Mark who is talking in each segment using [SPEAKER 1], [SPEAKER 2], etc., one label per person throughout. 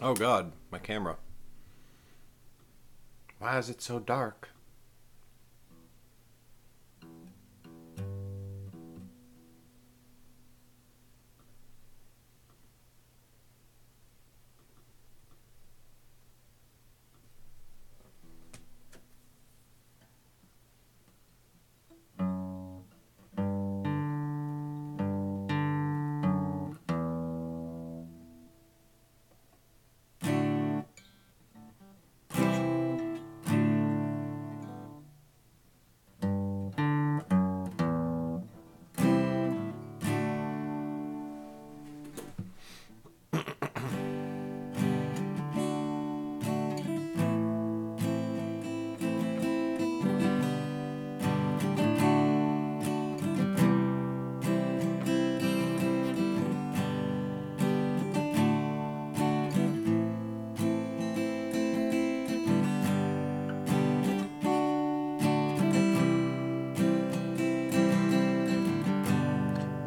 [SPEAKER 1] Oh God, my camera. Why is it so dark?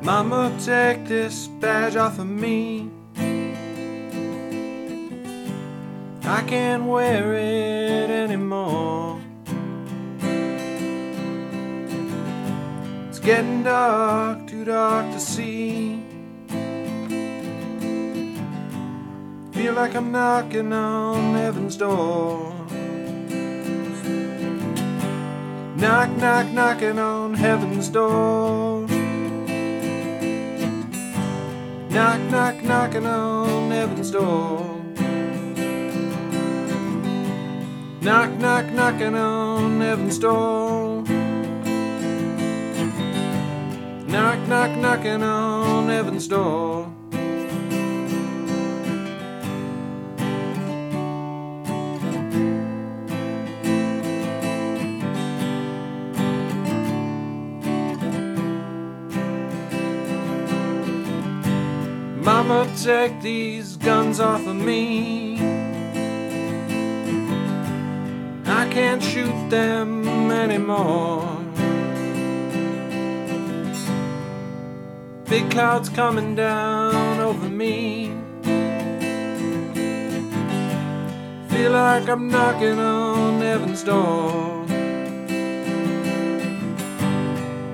[SPEAKER 1] Mama, take this badge off of me. I can't wear it anymore. It's getting dark, too dark to see. Feel like I'm knocking on heaven's door. Knock, knock, knocking on heaven's door. Knock, knock, knocking on heaven's door. Knock, knock, knocking on heaven's door. Knock, knock, knocking on heaven's door. Mama, take these guns off of me. I can't shoot them anymore. Big clouds coming down over me. Feel like I'm knocking on heaven's door.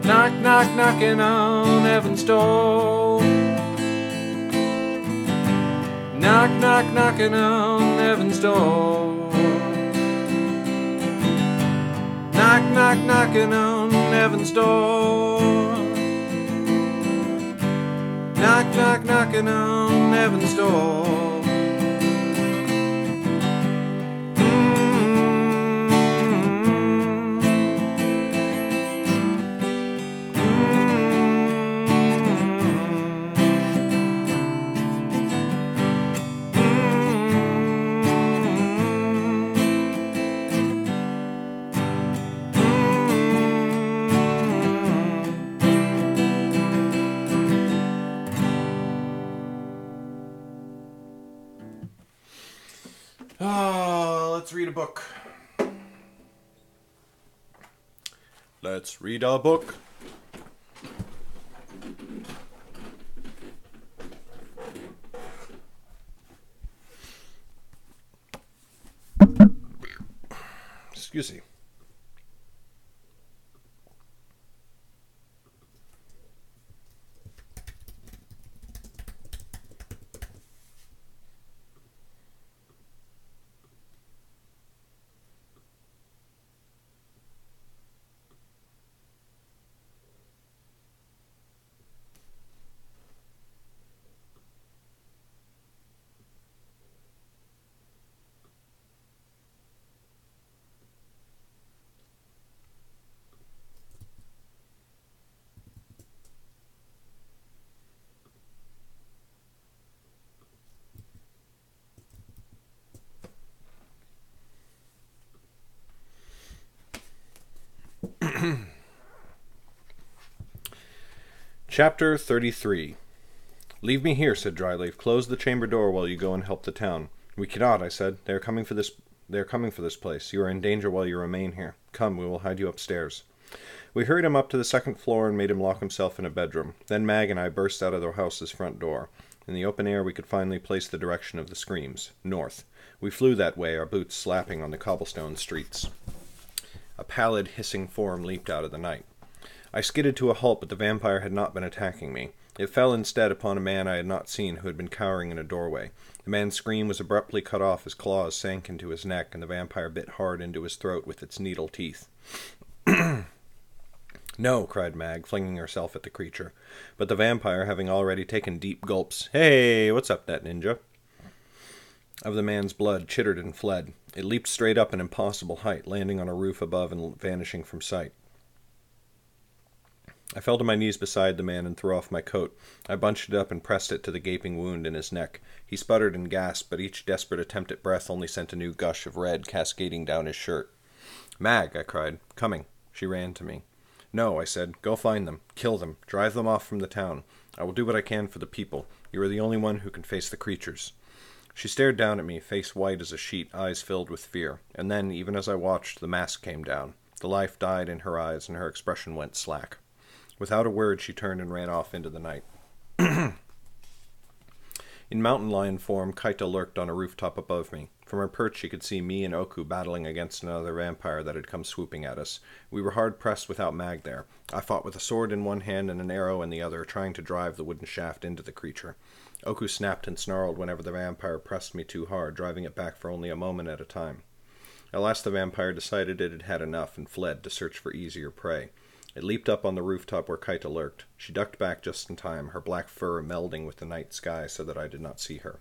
[SPEAKER 1] Knock, knock, knocking on heaven's door. Knock, knock, knocking on heaven's door. Knock, knock, knocking on heaven's door. Knock, knock, knocking on heaven's door. Oh, let's read a book. Let's read a book. Excuse me. Chapter 33. Leave me here, said Dryleaf. Close the chamber door while you go and help the town. We cannot, I said. They are coming for this place. You are in danger while you remain here. Come, we will hide you upstairs. We hurried him up to the second floor and made him lock himself in a bedroom. Then Mag and I burst out of the house's front door. In the open air we could finally place the direction of the screams, north. We flew that way, our boots slapping on the cobblestone streets. A pallid, hissing form leaped out of the night. I skidded to a halt, but the vampire had not been attacking me. It fell instead upon a man I had not seen, who had been cowering in a doorway. The man's scream was abruptly cut off as claws sank into his neck, and the vampire bit hard into his throat with its needle teeth. "No," cried Mag, flinging herself at the creature. But the vampire, having already taken deep gulps, "Hey, what's up, that ninja?" of the man's blood, chittered and fled. It leaped straight up an impossible height, landing on a roof above and vanishing from sight. I fell to my knees beside the man and threw off my coat. I bunched it up and pressed it to the gaping wound in his neck. He sputtered and gasped, but each desperate attempt at breath only sent a new gush of red cascading down his shirt. "Mag," I cried. "Coming." She ran to me. "No," I said. "Go find them. Kill them. Drive them off from the town. I will do what I can for the people. You are the only one who can face the creatures." She stared down at me, face white as a sheet, eyes filled with fear. And then, even as I watched, the mask came down. The life died in her eyes, and her expression went slack. Without a word, she turned and ran off into the night. In mountain lion form, Kaita lurked on a rooftop above me. From her perch she could see me and Oku battling against another vampire that had come swooping at us. We were hard pressed without Mag there. I fought with a sword in one hand and an arrow in the other, trying to drive the wooden shaft into the creature. Oku snapped and snarled whenever the vampire pressed me too hard, driving it back for only a moment at a time. At last the vampire decided it had had enough and fled to search for easier prey. It leaped up on the rooftop where Kaita lurked. She ducked back just in time, her black fur melding with the night sky so that I did not see her.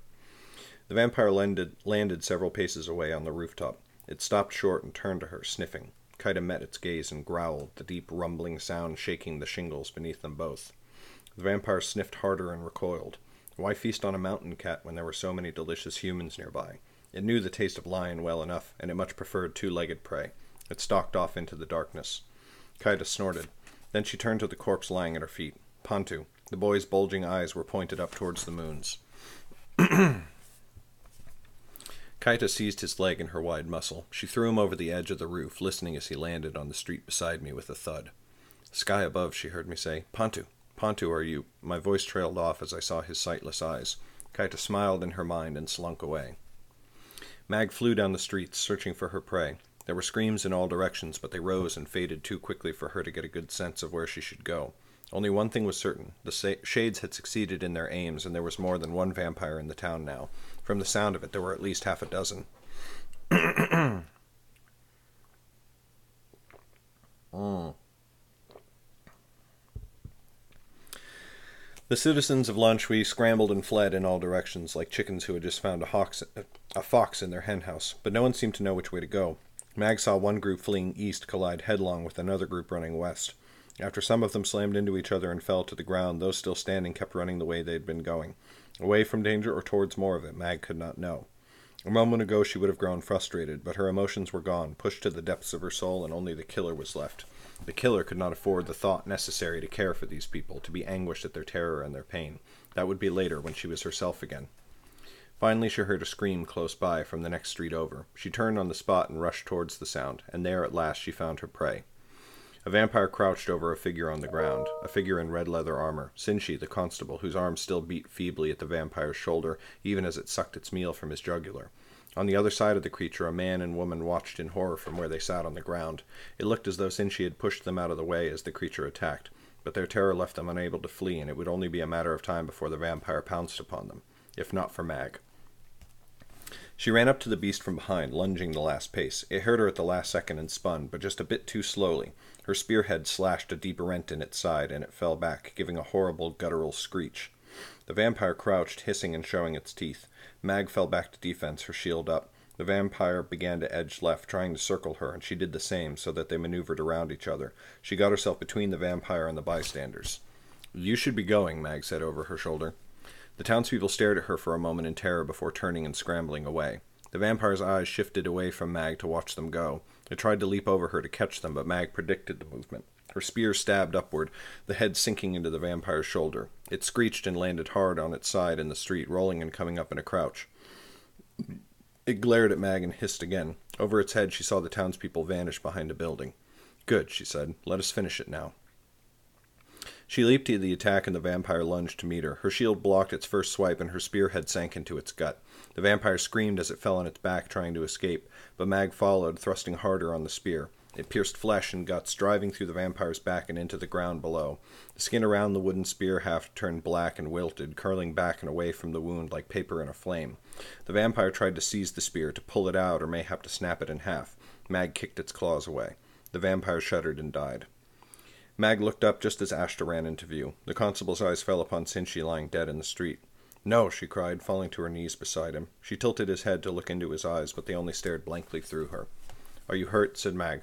[SPEAKER 1] The vampire landed several paces away on the rooftop. It stopped short and turned to her, sniffing. Kaita met its gaze and growled, the deep rumbling sound shaking the shingles beneath them both. The vampire sniffed harder and recoiled. Why feast on a mountain cat when there were so many delicious humans nearby? It knew the taste of lion well enough, and it much preferred two-legged prey. It stalked off into the darkness. Kaita snorted. Then she turned to the corpse lying at her feet. Pantu. The boy's bulging eyes were pointed up towards the moons. Kaita seized his leg in her wide muscle. She threw him over the edge of the roof, listening as he landed on the street beside me with a thud. "Sky above," she heard me say. "Pantu. Pantu, are you—" My voice trailed off as I saw his sightless eyes. Kaita smiled in her mind and slunk away. Mag flew down the streets, searching for her prey. There were screams in all directions, but they rose and faded too quickly for her to get a good sense of where she should go. Only one thing was certain. The shades had succeeded in their aims, and there was more than one vampire in the town now. From the sound of it, there were at least half a dozen. The citizens of Lanshui scrambled and fled in all directions, like chickens who had just found a fox in their henhouse, but no one seemed to know which way to go. Mag saw one group fleeing east collide headlong with another group running west. After some of them slammed into each other and fell to the ground, those still standing kept running the way they had been going. Away from danger or towards more of it, Mag could not know. A moment ago she would have grown frustrated, but her emotions were gone, pushed to the depths of her soul, and only the killer was left. The killer could not afford the thought necessary to care for these people, to be anguished at their terror and their pain. That would be later, when she was herself again. Finally she heard a scream close by from the next street over. She turned on the spot and rushed towards the sound, and there at last she found her prey. A vampire crouched over a figure on the ground, a figure in red leather armor, Sinchi, the constable, whose arm still beat feebly at the vampire's shoulder, even as it sucked its meal from his jugular. On the other side of the creature, a man and woman watched in horror from where they sat on the ground. It looked as though Sinchi had pushed them out of the way as the creature attacked, but their terror left them unable to flee, and it would only be a matter of time before the vampire pounced upon them, if not for Mag. She ran up to the beast from behind, lunging the last pace. It hurt her at the last second and spun, but just a bit too slowly. Her spearhead slashed a deep rent in its side, and it fell back, giving a horrible guttural screech. The vampire crouched, hissing and showing its teeth. Mag fell back to defense, her shield up. The vampire began to edge left, trying to circle her, and she did the same, so that they maneuvered around each other. She got herself between the vampire and the bystanders. "You should be going," Mag said over her shoulder. The townspeople stared at her for a moment in terror before turning and scrambling away. The vampire's eyes shifted away from Mag to watch them go. It tried to leap over her to catch them, but Mag predicted the movement. Her spear stabbed upward, the head sinking into the vampire's shoulder. It screeched and landed hard on its side in the street, rolling and coming up in a crouch. It glared at Mag and hissed again. Over its head she saw the townspeople vanish behind a building. "Good," she said. "Let us finish it now." She leaped to the attack and the vampire lunged to meet her. Her shield blocked its first swipe and her spearhead sank into its gut. The vampire screamed as it fell on its back, trying to escape, but Mag followed, thrusting harder on the spear. It pierced flesh and guts, driving through the vampire's back and into the ground below. The skin around the wooden spear haft turned black and wilted, curling back and away from the wound like paper in a flame. The vampire tried to seize the spear, to pull it out, or mayhap to snap it in half. Mag kicked its claws away. The vampire shuddered and died. Mag looked up just as Ashta ran into view. The constable's eyes fell upon Cinchi lying dead in the street. "No," she cried, falling to her knees beside him. She tilted his head to look into his eyes, but they only stared blankly through her. "Are you hurt?" said Mag.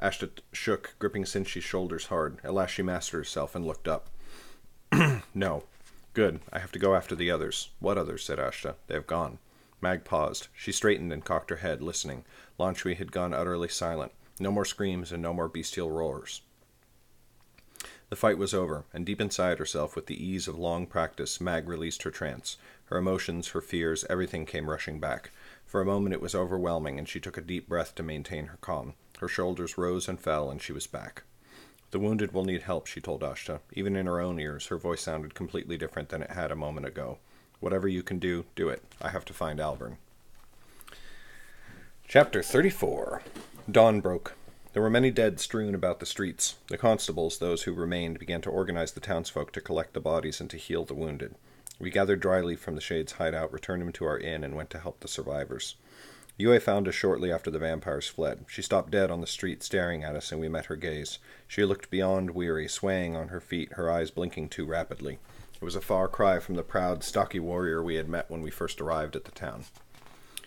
[SPEAKER 1] Ashta shook, gripping Cinchi's shoulders hard. At last she mastered herself and looked up. "No." "Good. I have to go after the others." "What others?" said Ashta. "They have gone." Mag paused. She straightened and cocked her head, listening. Launchwe had gone utterly silent. No more screams and no more bestial roars. The fight was over, and deep inside herself, with the ease of long practice, Mag released her trance. Her emotions, her fears, everything came rushing back. For a moment it was overwhelming, and she took a deep breath to maintain her calm. Her shoulders rose and fell, and she was back. "The wounded will need help," she told Ashta. Even in her own ears, her voice sounded completely different than it had a moment ago. "Whatever you can do, do it. I have to find Albern." Chapter 34. Dawn broke. There were many dead strewn about the streets. The constables, those who remained, began to organize the townsfolk to collect the bodies and to heal the wounded. We gathered Dryleaf from the Shade's hideout, returned him to our inn, and went to help the survivors. Yue found us shortly after the vampires fled. She stopped dead on the street, staring at us, and we met her gaze. She looked beyond weary, swaying on her feet, her eyes blinking too rapidly. It was a far cry from the proud, stocky warrior we had met when we first arrived at the town.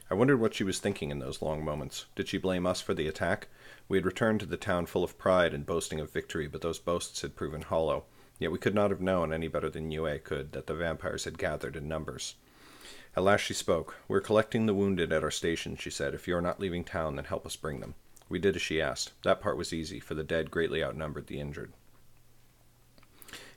[SPEAKER 1] I wondered what she was thinking in those long moments. Did she blame us for the attack? We had returned to the town full of pride and boasting of victory, but those boasts had proven hollow. Yet we could not have known, any better than Yue could, that the vampires had gathered in numbers. At last she spoke. "We're collecting the wounded at our station," she said. "If you are not leaving town, then help us bring them." We did as she asked. That part was easy, for the dead greatly outnumbered the injured.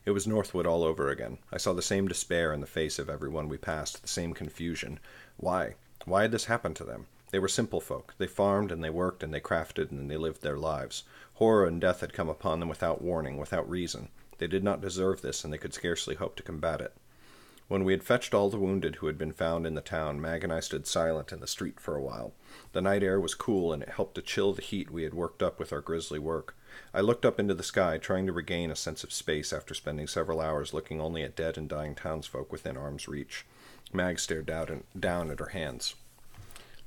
[SPEAKER 1] It was Northwood all over again. I saw the same despair in the face of everyone we passed, the same confusion. Why? Why had this happened to them? They were simple folk. They farmed, and they worked, and they crafted, and they lived their lives. Horror and death had come upon them without warning, without reason. They did not deserve this, and they could scarcely hope to combat it. When we had fetched all the wounded who had been found in the town, Mag and I stood silent in the street for a while. The night air was cool, and it helped to chill the heat we had worked up with our grisly work. I looked up into the sky, trying to regain a sense of space after spending several hours looking only at dead and dying townsfolk within arm's reach. Mag stared down at her hands.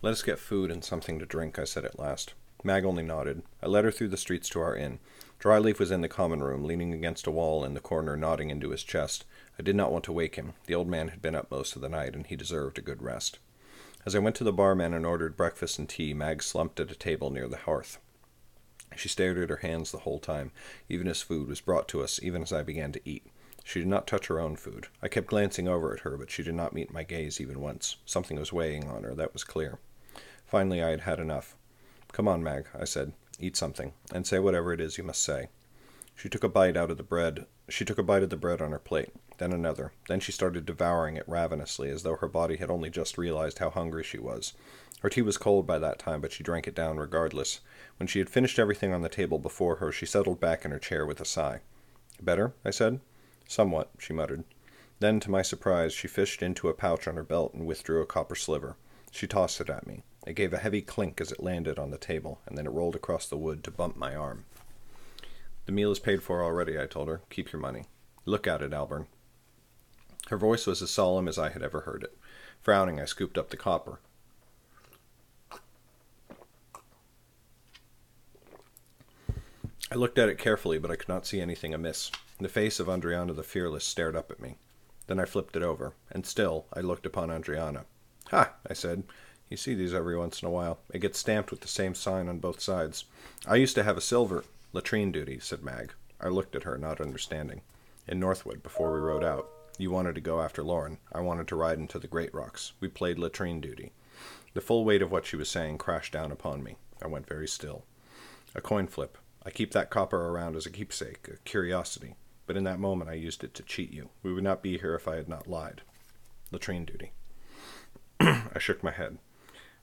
[SPEAKER 1] "Let us get food and something to drink," I said at last. Mag only nodded. I led her through the streets to our inn. Dryleaf was in the common room, leaning against a wall in the corner, nodding into his chest. I did not want to wake him. The old man had been up most of the night, and he deserved a good rest. As I went to the barman and ordered breakfast and tea, Mag slumped at a table near the hearth. She stared at her hands the whole time, even as food was brought to us, even as I began to eat. She did not touch her own food. I kept glancing over at her, but she did not meet my gaze even once. Something was weighing on her, that was clear. Finally, I had had enough. "Come on, Mag," I said. "Eat something, and say whatever it is you must say." She took a bite of the bread on her plate, then another. Then she started devouring it ravenously, as though her body had only just realized how hungry she was. Her tea was cold by that time, but she drank it down regardless. When she had finished everything on the table before her, she settled back in her chair with a sigh. "Better?" I said. "Somewhat," she muttered. Then, to my surprise, she fished into a pouch on her belt and withdrew a copper sliver. She tossed it at me. It gave a heavy clink as it landed on the table, and then it rolled across the wood to bump my arm. "The meal is paid for already," I told her. "Keep your money." "Look at it, Albern." Her voice was as solemn as I had ever heard it. Frowning, I scooped up the copper. I looked at it carefully, but I could not see anything amiss. The face of Andriana the Fearless stared up at me. Then I flipped it over, and still I looked upon Andriana. "Ha!" I said. "You see these every once in a while. It gets stamped with the same sign on both sides. I used to have a silver—" "Latrine duty," said Mag. I looked at her, not understanding. "In Northwood, before we rode out. You wanted to go after Lauren. I wanted to ride into the Great Rocks. We played latrine duty." The full weight of what she was saying crashed down upon me. I went very still. "A coin flip. I keep that copper around as a keepsake, a curiosity. But in that moment I used it to cheat you. We would not be here if I had not lied. Latrine duty." I shook my head.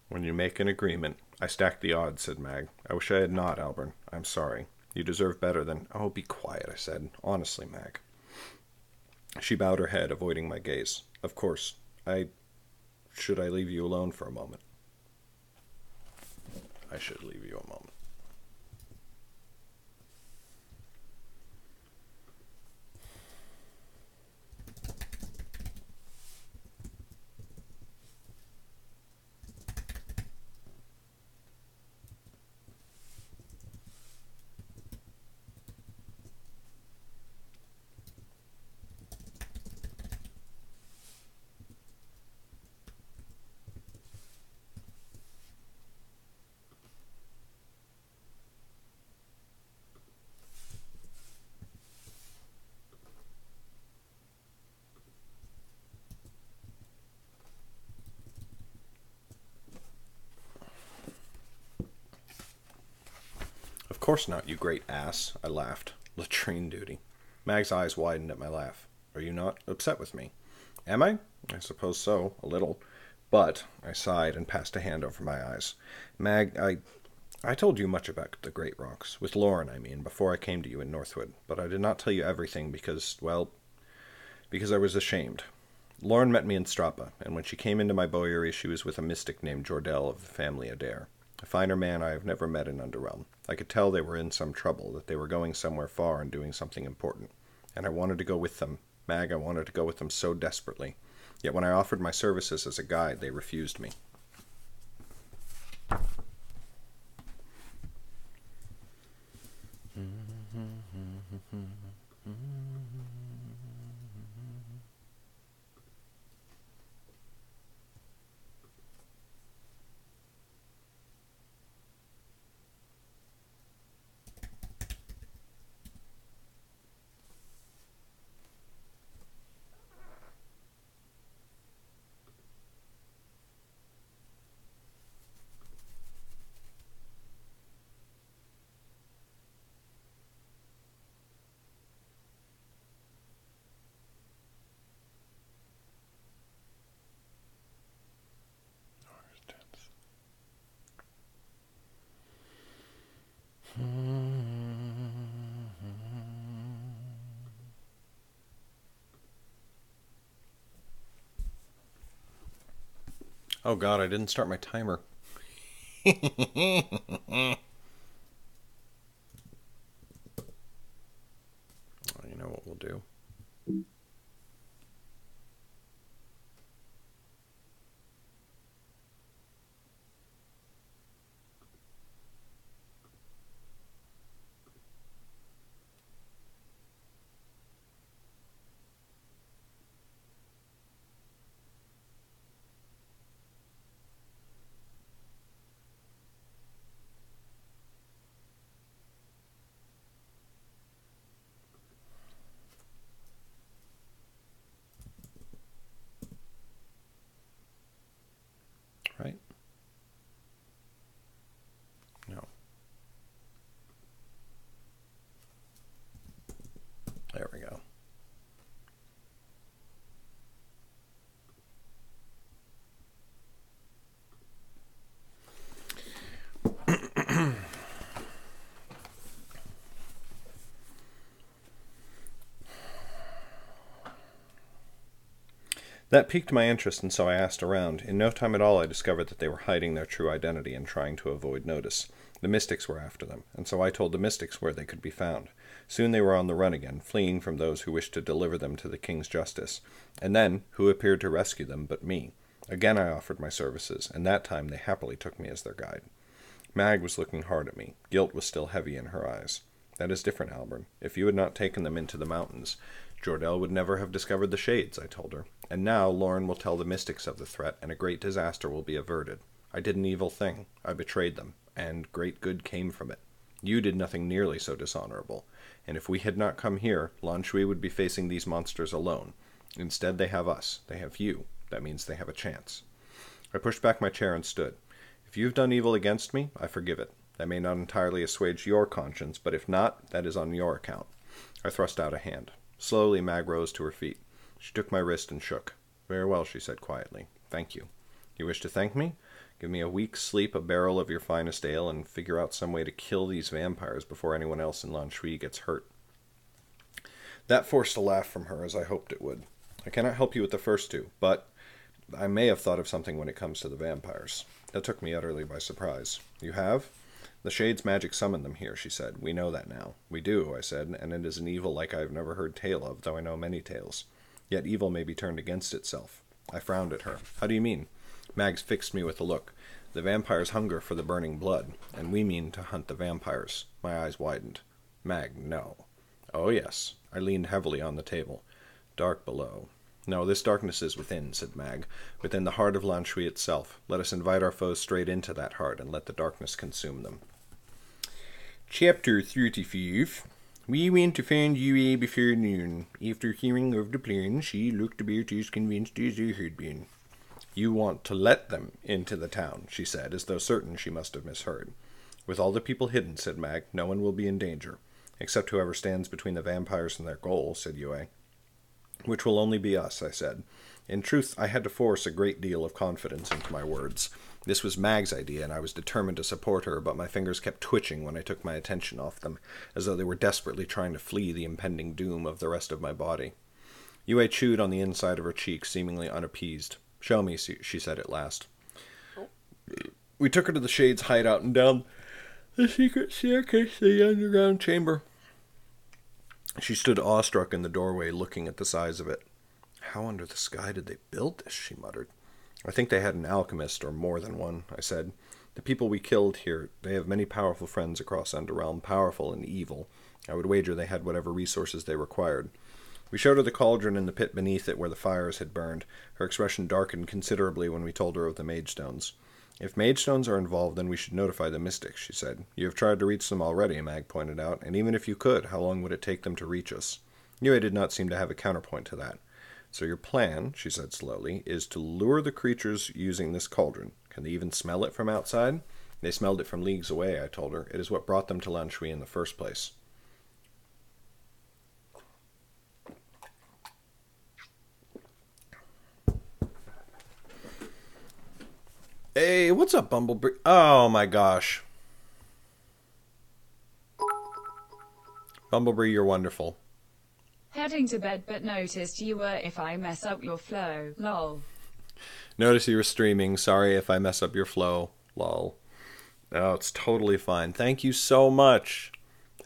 [SPEAKER 1] "When you make an agreement—" "I stacked the odds," said Mag. "I wish I had not, Albern. I'm sorry." You deserve better than... Oh, be quiet, I said. Honestly, Mag. She bowed her head, avoiding my gaze. Of course. Should I leave you alone for a moment? I should leave you a moment. Of course not, you great ass, I laughed. Latrine duty. Mag's eyes widened at my laugh. Are you not upset with me? Am I? I suppose so, a little. But, I sighed and passed a hand over my eyes. Mag, I told you much about the Great Rocks. With Lauren, I mean, before I came to you in Northwood. But I did not tell you everything because, well, because I was ashamed. Lauren met me in Strapa, and when she came into my boyary, she was with a mystic named Jordell of the family Adair. A finer man I have never met in Underrealm. I could tell they were in some trouble, that they were going somewhere far and doing something important. And I wanted to go with them. Mag, I wanted to go with them so desperately. Yet when I offered my services as a guide, they refused me. Oh god, I didn't start my timer. Well, you know what we'll do. Right? No. There we go. That piqued my interest, and so I asked around. In no time at all, I discovered that they were hiding their true identity and trying to avoid notice. The mystics were after them, and so I told the mystics where they could be found. Soon they were on the run again, fleeing from those who wished to deliver them to the king's justice. And then, who appeared to rescue them but me? Again I offered my services, and that time they happily took me as their guide. Mag was looking hard at me. Guilt was still heavy in her eyes. That is different, Halburn. If you had not taken them into the mountains, Jordell would never have discovered the shades, I told her. And now Lauren will tell the mystics of the threat, and a great disaster will be averted. I did an evil thing. I betrayed them, and great good came from it. You did nothing nearly so dishonorable, and if we had not come here, Lan Shui would be facing these monsters alone. Instead, they have us. They have you. That means they have a chance. I pushed back my chair and stood. If you have done evil against me, I forgive it. That may not entirely assuage your conscience, but if not, that is on your account. I thrust out a hand. Slowly, Mag rose to her feet. She took my wrist and shook. Very well, she said quietly. Thank you. You wish to thank me? Give me a week's sleep, a barrel of your finest ale, and figure out some way to kill these vampires before anyone else in Lan Shui gets hurt. That forced a laugh from her, as I hoped it would. I cannot help you with the first two, but I may have thought of something when it comes to the vampires. That took me utterly by surprise. You have? The Shade's magic summoned them here, she said. We know that now. We do, I said, and it is an evil like I have never heard tale of, though I know many tales. Yet evil may be turned against itself. I frowned at her. How do you mean? Mags fixed me with a look. The vampires hunger for the burning blood, and we mean to hunt the vampires. My eyes widened. Mag, no. Oh, yes. I leaned heavily on the table. Dark below. No, this darkness is within, said Mag, within the heart of Lan Shui itself. Let us invite our foes straight into that heart, and let the darkness consume them. Chapter 35. We went to find Yue before noon. After hearing of the plan, she looked about as convinced as I had been. You want to let them into the town, she said, as though certain she must have misheard. With all the people hidden, said Mag, no one will be in danger. Except whoever stands between the vampires and their goal, said Yue. Which will only be us, I said. In truth, I had to force a great deal of confidence into my words. This was Mag's idea, and I was determined to support her, but my fingers kept twitching when I took my attention off them, as though they were desperately trying to flee the impending doom of the rest of my body. Yue chewed on the inside of her cheek, seemingly unappeased. Show me, she said at last. We took her to the Shade's hideout and down the secret staircase to the underground chamber. She stood awestruck in the doorway, looking at the size of it. How under the sky did they build this? She muttered. I think they had an alchemist, or more than one, I said. The people we killed here, they have many powerful friends across Underrealm, powerful and evil. I would wager they had whatever resources they required. We showed her the cauldron and the pit beneath it where the fires had burned. Her expression darkened considerably when we told her of the Magestones. If Magestones are involved, then we should notify the mystics, she said. You have tried to reach them already, Mag pointed out, and even if you could, how long would it take them to reach us? Yue did not seem to have a counterpoint to that. So your plan, she said slowly, is to lure the creatures using this cauldron. Can they even smell it from outside? They smelled it from leagues away, I told her. It is what brought them to Lan Shui in the first place. Hey, what's up, Bumblebee? Oh my gosh. Bumblebee, you're wonderful.
[SPEAKER 2] Heading to bed, but noticed you were if I mess up your flow, lol.
[SPEAKER 1] Notice you were streaming. Sorry if I mess up your flow, lol. Oh, it's totally fine. Thank you so much.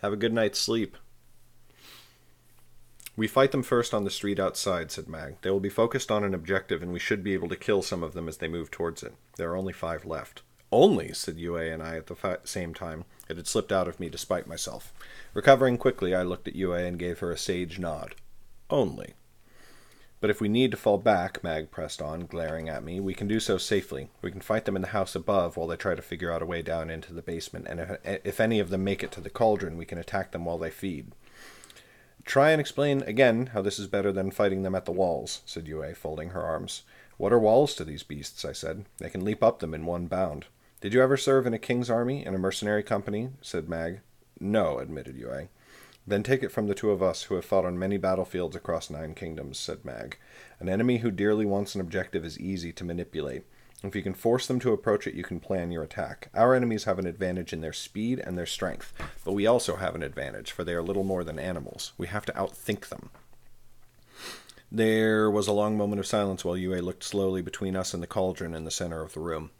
[SPEAKER 1] Have a good night's sleep. We fight them first on the street outside, said Mag. They will be focused on an objective, and we should be able to kill some of them as they move towards it. There are only 5 left. Only, said Yue and I at the same time. It had slipped out of me despite myself. Recovering quickly, I looked at Yue and gave her a sage nod. Only. But if we need to fall back, Mag pressed on, glaring at me, we can do so safely. We can fight them in the house above while they try to figure out a way down into the basement, and if any of them make it to the cauldron, we can attack them while they feed. Try and explain again how this is better than fighting them at the walls, said Yue, folding her arms. What are walls to these beasts, I said. They can leap up them in one bound. Did you ever serve in a king's army, in a mercenary company? Said Mag. No, admitted Yue. Then take it from the 2 of us who have fought on many battlefields across 9 kingdoms, said Mag. An enemy who dearly wants an objective is easy to manipulate. If you can force them to approach it, you can plan your attack. Our enemies have an advantage in their speed and their strength, but we also have an advantage, for they are little more than animals. We have to outthink them. There was a long moment of silence while Yue looked slowly between us and the cauldron in the center of the room.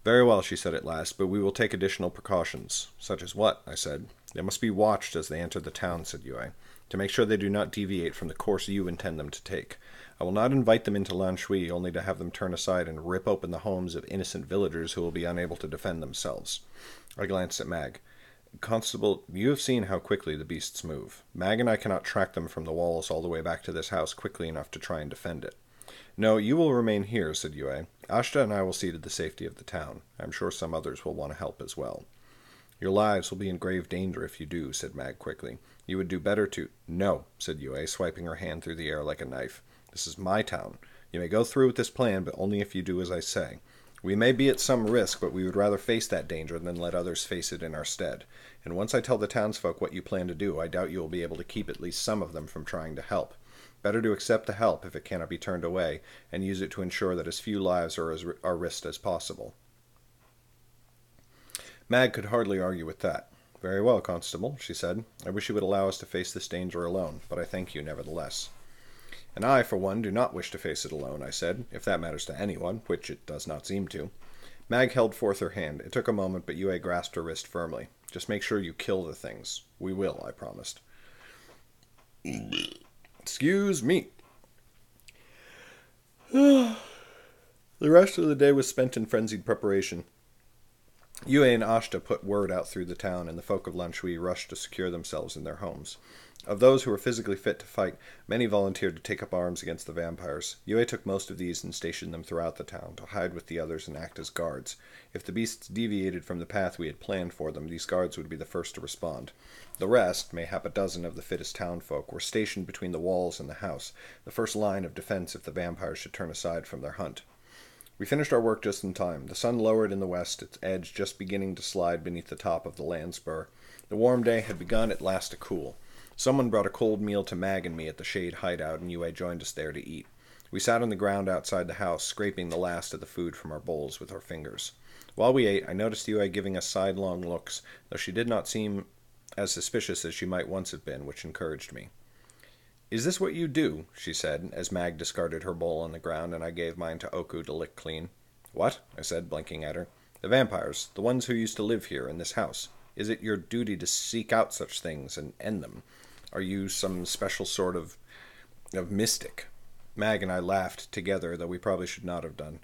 [SPEAKER 1] Very well, she said at last, but we will take additional precautions. Such as what? I said. They must be watched as they enter the town, said Yue, to make sure they do not deviate from the course you intend them to take. I will not invite them into Lan Shui only to have them turn aside and rip open the homes of innocent villagers who will be unable to defend themselves. I glanced at Mag. Constable, you have seen how quickly the beasts move. Mag and I cannot track them from the walls all the way back to this house quickly enough to try and defend it. No, you will remain here, said Yue. Ashta and I will see to the safety of the town. I am sure some others will want to help as well. Your lives will be in grave danger if you do, said Mag quickly. You would do better to... No, said Yue, swiping her hand through the air like a knife. This is my town. You may go through with this plan, but only if you do as I say. We may be at some risk, but we would rather face that danger than let others face it in our stead. And once I tell the townsfolk what you plan to do, I doubt you will be able to keep at least some of them from trying to help. Better to accept the help if it cannot be turned away, and use it to ensure that as few lives are risked as possible. Mag could hardly argue with that. Very well, Constable, she said. I wish you would allow us to face this danger alone, but I thank you nevertheless. And I, for one, do not wish to face it alone, I said, if that matters to anyone, which it does not seem to. Mag held forth her hand. It took a moment, but Yue grasped her wrist firmly. Just make sure you kill the things. We will, I promised. Excuse me. The rest of the day was spent in frenzied preparation. Yue and Ashta put word out through the town, and the folk of Lanshui rushed to secure themselves in their homes. Of those who were physically fit to fight, many volunteered to take up arms against the vampires. Yue took most of these and stationed them throughout the town, to hide with the others and act as guards. If the beasts deviated from the path we had planned for them, these guards would be the first to respond. The rest, mayhap a dozen of the fittest townfolk, were stationed between the walls and the house, the first line of defense if the vampires should turn aside from their hunt. We finished our work just in time. The sun lowered in the west, its edge just beginning to slide beneath the top of the land spur. The warm day had begun at last to cool. Someone brought a cold meal to Mag and me at the shade hideout, and Yue joined us there to eat. We sat on the ground outside the house, scraping the last of the food from our bowls with our fingers. While we ate, I noticed Yue giving us sidelong looks, though she did not seem as suspicious as she might once have been, which encouraged me. Is this what you do? She said, as Mag discarded her bowl on the ground, and I gave mine to Oku to lick clean. What? I said, blinking at her. The vampires, the ones who used to live here in this house. Is it your duty to seek out such things and end them? Are you some special sort of mystic? Mag and I laughed together, though we probably should not have done.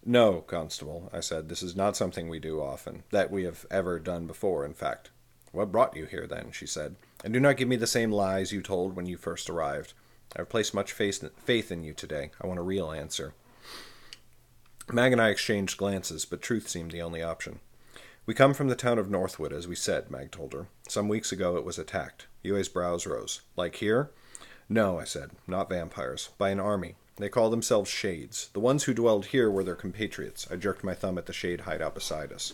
[SPEAKER 1] No, Constable, I said, this is not something we do often, that we have ever done before, in fact. What brought you here, then? She said. And do not give me the same lies you told when you first arrived. I have placed much faith in you today. I want a real answer. Mag and I exchanged glances, but truth seemed the only option. We come from the town of Northwood, as we said, Mag told her. Some weeks ago it was attacked. Yue's brows rose. Like here? No, I said, not vampires. By an army. They call themselves Shades. The ones who dwelled here were their compatriots. I jerked my thumb at the shade hideout beside us.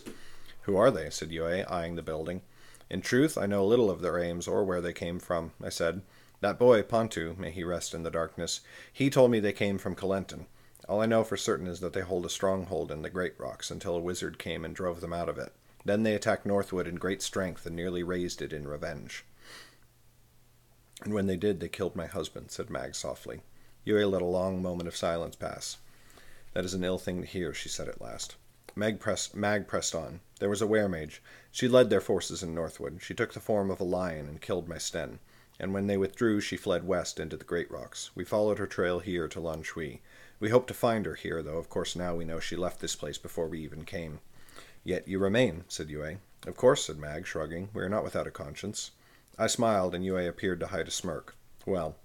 [SPEAKER 1] Who are they? Said Yue, eyeing the building. In truth, I know little of their aims or where they came from, I said. That boy, Pontu, may he rest in the darkness, he told me they came from Calenton. All I know for certain is that they hold a stronghold in the Great Rocks until a wizard came and drove them out of it. Then they attacked Northwood in great strength and nearly razed it in revenge. And when they did, they killed my husband, said Mag softly. Yue let a long moment of silence pass. That is an ill thing to hear, she said at last. Mag pressed on. There was a weremage. She led their forces in Northwood. She took the form of a lion and killed my Sten. And when they withdrew, she fled west into the Great Rocks. We followed her trail here to Lanshui. We hope to find her here, though of course now we know she left this place before we even came. Yet you remain, said Yue. Of course, said Mag, shrugging. We are not without a conscience. I smiled, and Yue appeared to hide a smirk. Well,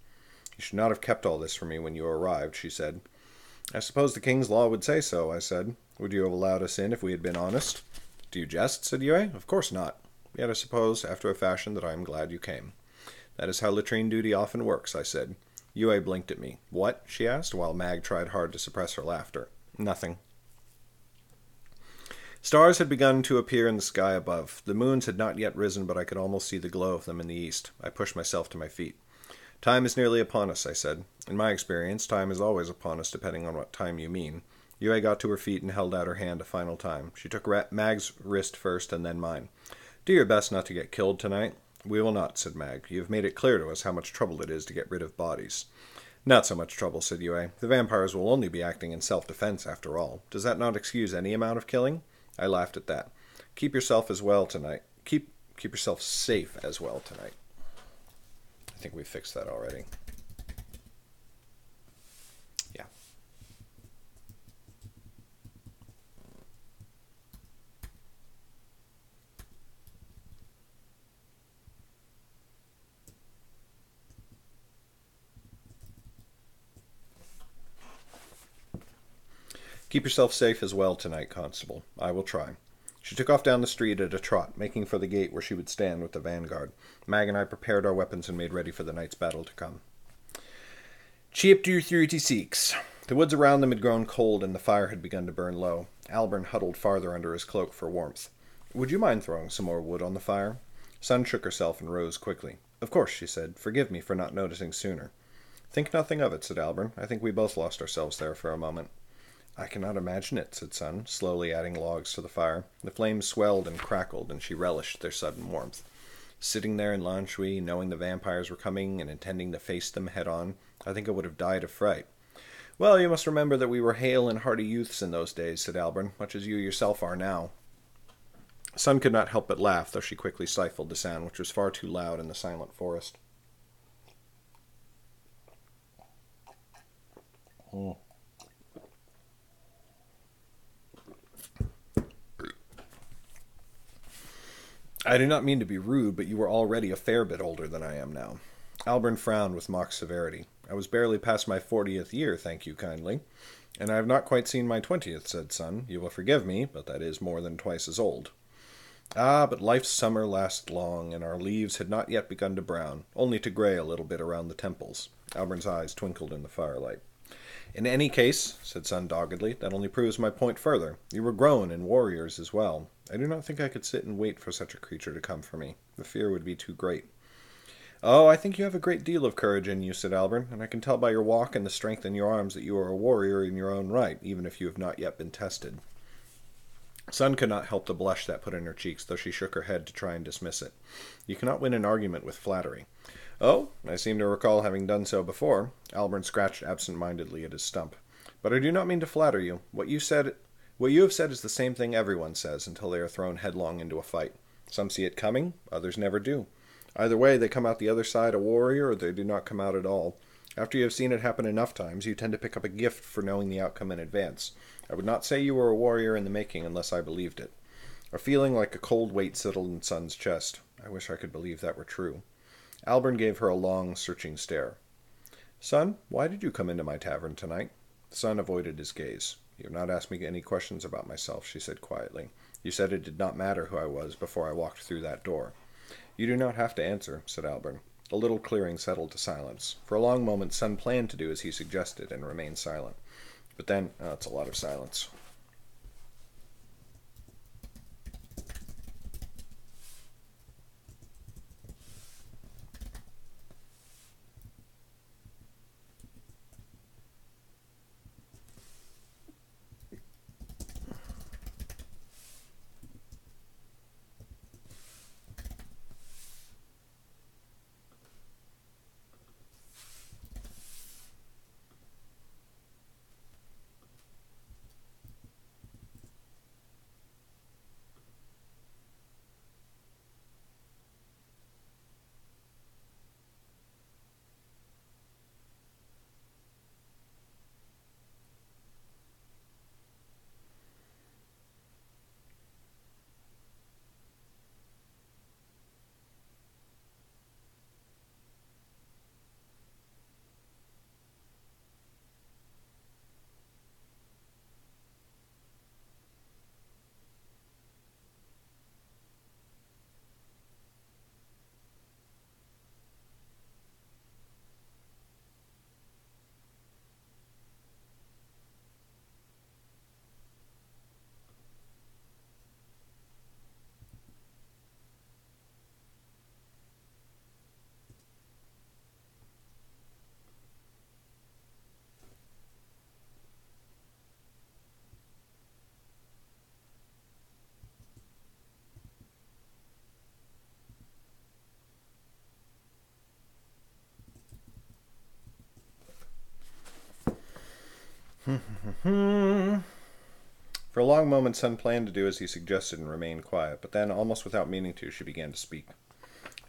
[SPEAKER 1] you should not have kept all this from me when you arrived, she said. I suppose the king's law would say so, I said. Would you have allowed us in if we had been honest? Do you jest? Said Yue. Of course not. Yet I suppose, after a fashion, that I am glad you came. That is how latrine duty often works, I said. Yue blinked at me. What? She asked, while Mag tried hard to suppress her laughter. Nothing. Stars had begun to appear in the sky above. The moons had not yet risen, but I could almost see the glow of them in the east. I pushed myself to my feet. Time is nearly upon us, I said. In my experience, time is always upon us, depending on what time you mean. Yue got to her feet and held out her hand a final time. She took Mag's wrist first and then mine. Do your best not to get killed tonight. We will not, said Mag. You have made it clear to us how much trouble it is to get rid of bodies. Not so much trouble, said Yue. The vampires will only be acting in self-defense, after all. Does that not excuse any amount of killing? I laughed at that. Keep yourself as well tonight. Keep yourself safe as well tonight. I think we fixed that already. Yeah. Keep yourself safe as well tonight, Constable. I will try. She took off down the street at a trot, making for the gate where she would stand with the vanguard. Mag and I prepared our weapons and made ready for the night's battle to come. Chapter 36. The woods around them had grown cold and the fire had begun to burn low. Albern huddled farther under his cloak for warmth. Would you mind throwing some more wood on the fire? Sun shook herself and rose quickly. Of course, she said. Forgive me for not noticing sooner. Think nothing of it, said Albern. I think we both lost ourselves there for a moment. I cannot imagine it, said Sun, slowly adding logs to the fire. The flames swelled and crackled, and she relished their sudden warmth. Sitting there in Lanshui, knowing the vampires were coming and intending to face them head on, I think I would have died of fright. Well, you must remember that we were hale and hearty youths in those days, said Albern, much as you yourself are now. Sun could not help but laugh, though she quickly stifled the sound, which was far too loud in the silent forest. I do not mean to be rude, but you were already a fair bit older than I am now. Albern frowned with mock severity. I was barely past my 40th year, thank you kindly. And I have not quite seen my 20th, said Sun. You will forgive me, but that is more than twice as old. Ah, but life's summer lasts long, and our leaves had not yet begun to brown, only to gray a little bit around the temples. Albern's eyes twinkled in the firelight. In any case, said Sun doggedly, that only proves my point further. You were grown and warriors as well. I do not think I could sit and wait for such a creature to come for me. The fear would be too great. Oh, I think you have a great deal of courage in you, said Albern, and I can tell by your walk and the strength in your arms that you are a warrior in your own right, even if you have not yet been tested. Sun could not help the blush that put in her cheeks, though she shook her head to try and dismiss it. You cannot win an argument with flattery. Oh, I seem to recall having done so before. Albern scratched absent-mindedly at his stump. But I do not mean to flatter you. What you have said is the same thing everyone says until they are thrown headlong into a fight. Some see it coming, others never do. Either way, they come out the other side a warrior, or they do not come out at all. After you have seen it happen enough times, you tend to pick up a gift for knowing the outcome in advance. I would not say you were a warrior in the making unless I believed it. A feeling like a cold weight settled in Sun's chest. I wish I could believe that were true. Albern gave her a long, searching stare. Sun, why did you come into my tavern tonight? Sun avoided his gaze. You have not asked me any questions about myself, she said quietly. You said it did not matter who I was before I walked through that door. You do not have to answer, said Albern. A little clearing settled to silence. For a long moment, Sun planned to do as he suggested and remained silent. But then, it's a lot of silence. For a long moment, Sun planned to do as he suggested and remain quiet, but then, almost without meaning to, she began to speak.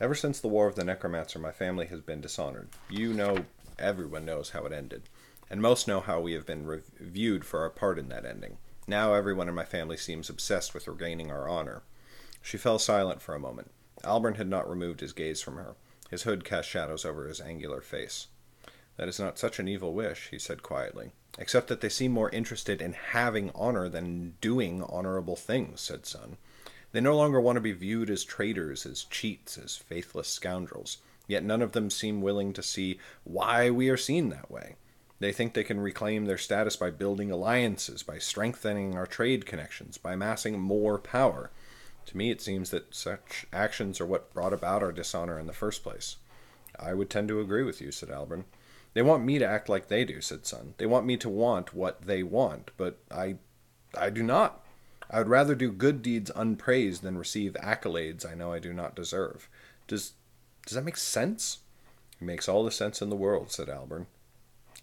[SPEAKER 1] Ever since the War of the Necromancer, my family has been dishonored. You know, everyone knows how it ended. And most know how we have been reviewed for our part in that ending. Now everyone in my family seems obsessed with regaining our honor. She fell silent for a moment. Albern had not removed his gaze from her. His hood cast shadows over his angular face. That is not such an evil wish, he said quietly. Except that they seem more interested in having honor than doing honorable things, said Sun. They no longer want to be viewed as traitors, as cheats, as faithless scoundrels. Yet none of them seem willing to see why we are seen that way. They think they can reclaim their status by building alliances, by strengthening our trade connections, by amassing more power. To me it seems that such actions are what brought about our dishonor in the first place. I would tend to agree with you, said Albern. They want me to act like they do, said Sun. They want me to want what they want, but I do not. I would rather do good deeds unpraised than receive accolades I know I do not deserve. Does that make sense? It makes all the sense in the world, said Albert.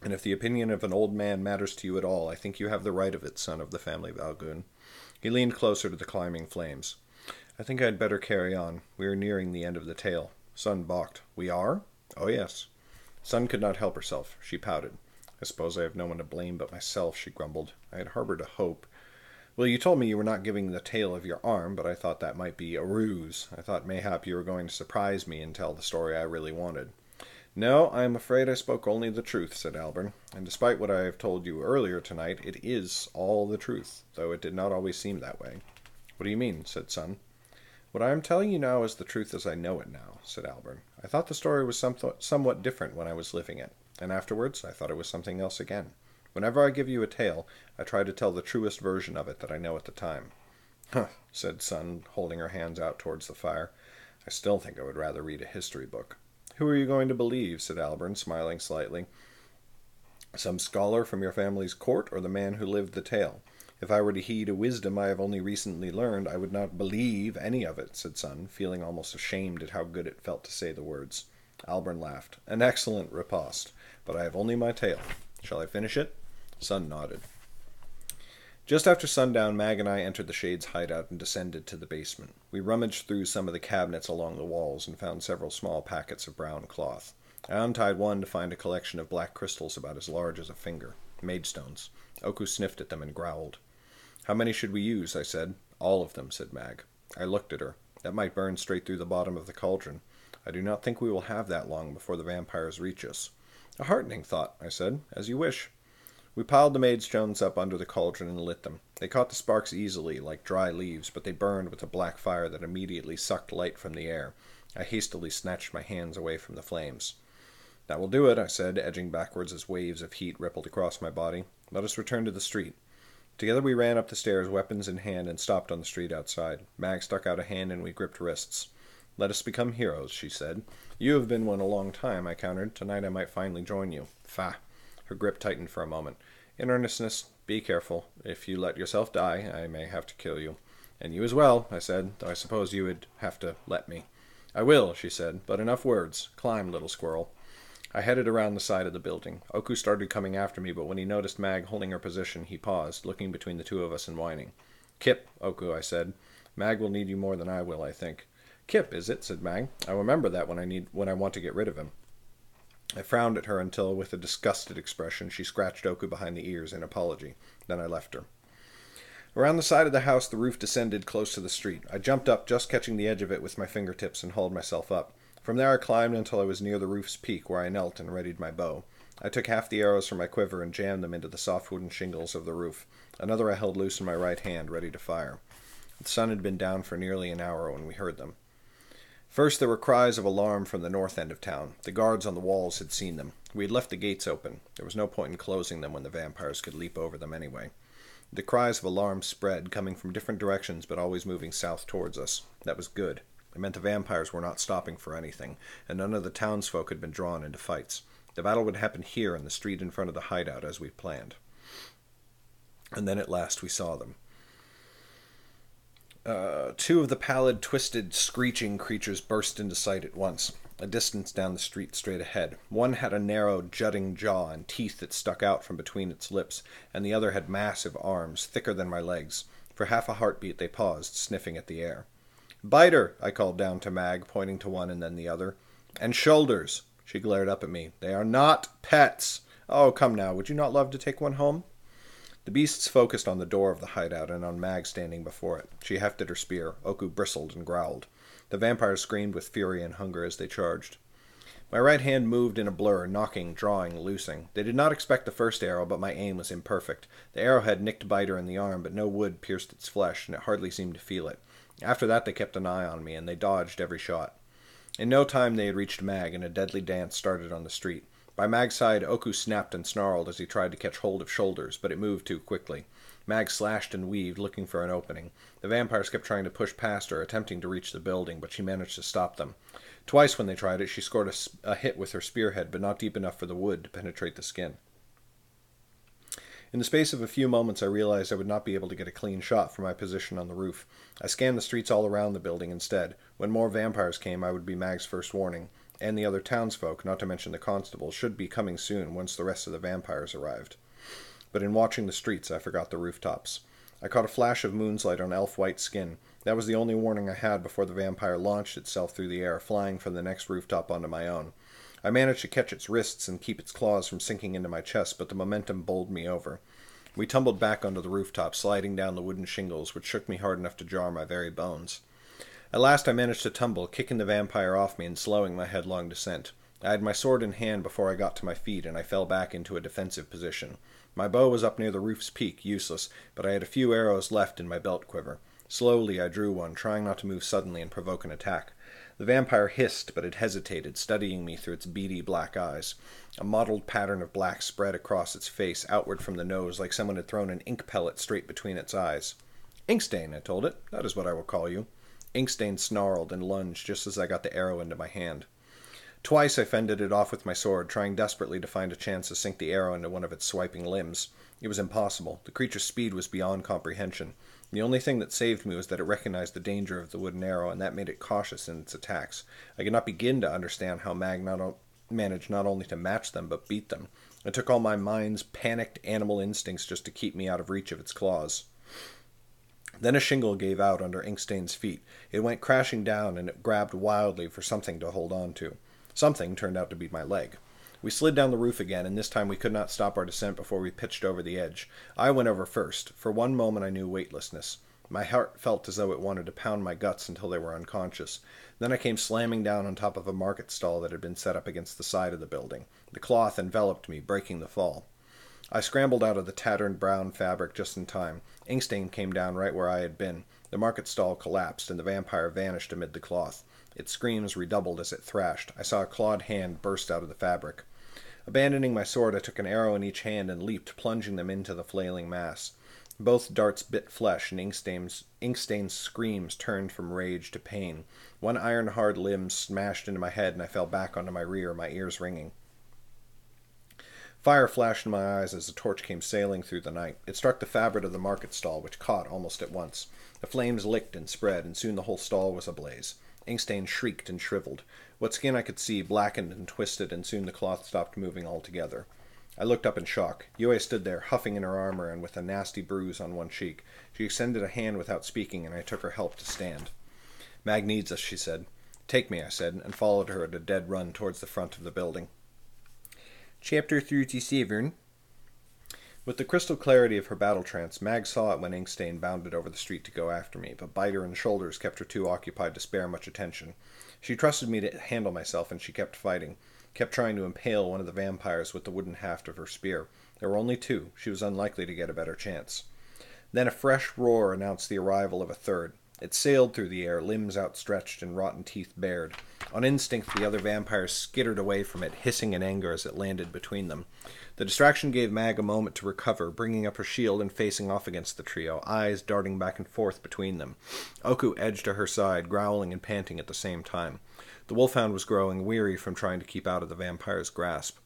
[SPEAKER 1] And if the opinion of an old man matters to you at all, I think you have the right of it, son of the family Valgoon. He leaned closer to the climbing flames. I think I'd better carry on. We are nearing the end of the tale. Sun balked. We are? Oh, yes. Sun could not help herself. She pouted. I suppose I have no one to blame but myself, she grumbled. I had harbored a hope. Well, you told me you were not giving the tale of your arm, but I thought that might be a ruse. I thought mayhap you were going to surprise me and tell the story I really wanted. No, I am afraid I spoke only the truth, said Albert, and despite what I have told you earlier tonight, it is all the truth, though it did not always seem that way. What do you mean? Said Sun. What I am telling you now is the truth as I know it now, said Albert. I thought the story was somewhat different when I was living it, and afterwards I thought it was something else again. Whenever I give you a tale, I try to tell the truest version of it that I know at the time. Huh, said Sun, holding her hands out towards the fire. I still think I would rather read a history book. Who are you going to believe? Said Albert, smiling slightly. Some scholar from your family's court, or the man who lived the tale? If I were to heed a wisdom I have only recently learned, I would not believe any of it, said Sun, feeling almost ashamed at how good it felt to say the words. Albert laughed. An excellent riposte, but I have only my tale. Shall I finish it? Sun nodded. Just after sundown, Mag and I entered the Shade's hideout and descended to the basement. We rummaged through some of the cabinets along the walls and found several small packets of brown cloth. I untied one to find a collection of black crystals about as large as a finger. Maidstones. Oku sniffed at them and growled. How many should we use? I said. All of them, said Mag. I looked at her. That might burn straight through the bottom of the cauldron. I do not think we will have that long before the vampires reach us. A heartening thought, I said. As you wish. We piled the Maidstones up under the cauldron and lit them. They caught the sparks easily, like dry leaves, but they burned with a black fire that immediately sucked light from the air. I hastily snatched my hands away from the flames. That will do it, I said, edging backwards as waves of heat rippled across my body. Let us return to the street. Together we ran up the stairs, weapons in hand, and stopped on the street outside. Mag stuck out a hand and we gripped wrists. Let us become heroes, she said. You have been one a long time, I countered. Tonight I might finally join you. Fa! Her grip tightened for a moment. In earnestness, be careful. If you let yourself die, I may have to kill you. And you as well, I said, though I suppose you would have to let me. I will, she said, but enough words. Climb, little squirrel. I headed around the side of the building. Oku started coming after me, but when he noticed Mag holding her position, he paused, looking between the two of us and whining. Kip, Oku, I said. Mag will need you more than I will, I think. Kip, is it? Said Mag. I remember that when I want to get rid of him. I frowned at her until, with a disgusted expression, she scratched Oku behind the ears in apology. Then I left her. Around the side of the house, the roof descended close to the street. I jumped up, just catching the edge of it with my fingertips, and hauled myself up. From there I climbed until I was near the roof's peak, where I knelt and readied my bow. I took half the arrows from my quiver and jammed them into the soft wooden shingles of the roof. Another I held loose in my right hand, ready to fire. The sun had been down for nearly an hour when we heard them. First there were cries of alarm from the north end of town. The guards on the walls had seen them. We had left the gates open. There was no point in closing them when the vampires could leap over them anyway. The cries of alarm spread, coming from different directions but always moving south towards us. That was good. It meant the vampires were not stopping for anything, and none of the townsfolk had been drawn into fights. The battle would happen here in the street in front of the hideout as we planned. And then at last we saw them. Two of the pallid, twisted, screeching creatures burst into sight at once, a distance down the street straight ahead. One had a narrow, jutting jaw and teeth that stuck out from between its lips, and the other had massive arms, thicker than my legs. For half a heartbeat they paused, sniffing at the air. "Biter!" I called down to Mag, pointing to one and then the other. "And shoulders!" She glared up at me. "They are not pets! Oh, come now, would you not love to take one home?" The beasts focused on the door of the hideout and on Mag standing before it. She hefted her spear. Oku bristled and growled. The vampires screamed with fury and hunger as they charged. My right hand moved in a blur, knocking, drawing, loosing. They did not expect the first arrow, but my aim was imperfect. The arrowhead nicked Biter in the arm, but no wood pierced its flesh, and it hardly seemed to feel it. After that they kept an eye on me, and they dodged every shot. In no time they had reached Mag, and a deadly dance started on the street. By Mag's side, Oku snapped and snarled as he tried to catch hold of shoulders, but it moved too quickly. Mag slashed and weaved, looking for an opening. The vampires kept trying to push past her, attempting to reach the building, but she managed to stop them. Twice when they tried it, she scored a hit with her spearhead, but not deep enough for the wood to penetrate the skin. In the space of a few moments, I realized I would not be able to get a clean shot from my position on the roof. I scanned the streets all around the building instead. When more vampires came, I would be Mag's first warning, and the other townsfolk, not to mention the constable, should be coming soon once the rest of the vampires arrived. But in watching the streets, I forgot the rooftops. I caught a flash of moonlight on elf-white skin. That was the only warning I had before the vampire launched itself through the air, flying from the next rooftop onto my own. I managed to catch its wrists and keep its claws from sinking into my chest, but the momentum bowled me over. We tumbled back onto the rooftop, sliding down the wooden shingles, which shook me hard enough to jar my very bones. At last I managed to tumble, kicking the vampire off me and slowing my headlong descent. I had my sword in hand before I got to my feet, and I fell back into a defensive position. My bow was up near the roof's peak, useless, but I had a few arrows left in my belt quiver. Slowly I drew one, trying not to move suddenly and provoke an attack. The vampire hissed, but it hesitated, studying me through its beady black eyes. A mottled pattern of black spread across its face, outward from the nose, like someone had thrown an ink pellet straight between its eyes. "Inkstain," I told it. "That is what I will call you." Inkstain snarled and lunged just as I got the arrow into my hand. Twice I fended it off with my sword, trying desperately to find a chance to sink the arrow into one of its swiping limbs. It was impossible. The creature's speed was beyond comprehension. The only thing that saved me was that it recognized the danger of the wooden arrow, and that made it cautious in its attacks. I could not begin to understand how Mag managed not only to match them, but beat them. It took all my mind's panicked animal instincts just to keep me out of reach of its claws. Then a shingle gave out under Inkstain's feet. It went crashing down, and it grabbed wildly for something to hold on to. Something turned out to be my leg. We slid down the roof again, and this time we could not stop our descent before we pitched over the edge. I went over first. For one moment I knew weightlessness. My heart felt as though it wanted to pound my guts until they were unconscious. Then I came slamming down on top of a market stall that had been set up against the side of the building. The cloth enveloped me, breaking the fall. I scrambled out of the tattered brown fabric just in time. Inkstain came down right where I had been. The market stall collapsed, and the vampire vanished amid the cloth. Its screams redoubled as it thrashed. I saw a clawed hand burst out of the fabric. Abandoning my sword, I took an arrow in each hand and leaped, plunging them into the flailing mass. Both darts bit flesh, and Inkstain's screams turned from rage to pain. One iron-hard limb smashed into my head, and I fell back onto my rear, my ears ringing. Fire flashed in my eyes as the torch came sailing through the night. It struck the fabric of the market stall, which caught almost at once. The flames licked and spread, and soon the whole stall was ablaze. Inkstain shrieked and shriveled. What skin I could see blackened and twisted, and soon the cloth stopped moving altogether. I looked up in shock. Yue stood there, huffing in her armor and with a nasty bruise on one cheek. She extended a hand without speaking, and I took her help to stand. "Mag needs us," she said. "Take me," I said, and followed her at a dead run towards the front of the building. Chapter 37. With the crystal clarity of her battle trance, Mag saw it when Inkstain bounded over the street to go after me, but Biter and Shoulders kept her too occupied to spare much attention. She trusted me to handle myself, and she kept fighting, kept trying to impale one of the vampires with the wooden haft of her spear. There were only two. She was unlikely to get a better chance. Then a fresh roar announced the arrival of a third. It sailed through the air, limbs outstretched and rotten teeth bared. On instinct, the other vampires skittered away from it, hissing in anger as it landed between them. The distraction gave Mag a moment to recover, bringing up her shield and facing off against the trio, eyes darting back and forth between them. Oku edged to her side, growling and panting at the same time. The wolfhound was growing weary from trying to keep out of the vampire's grasp.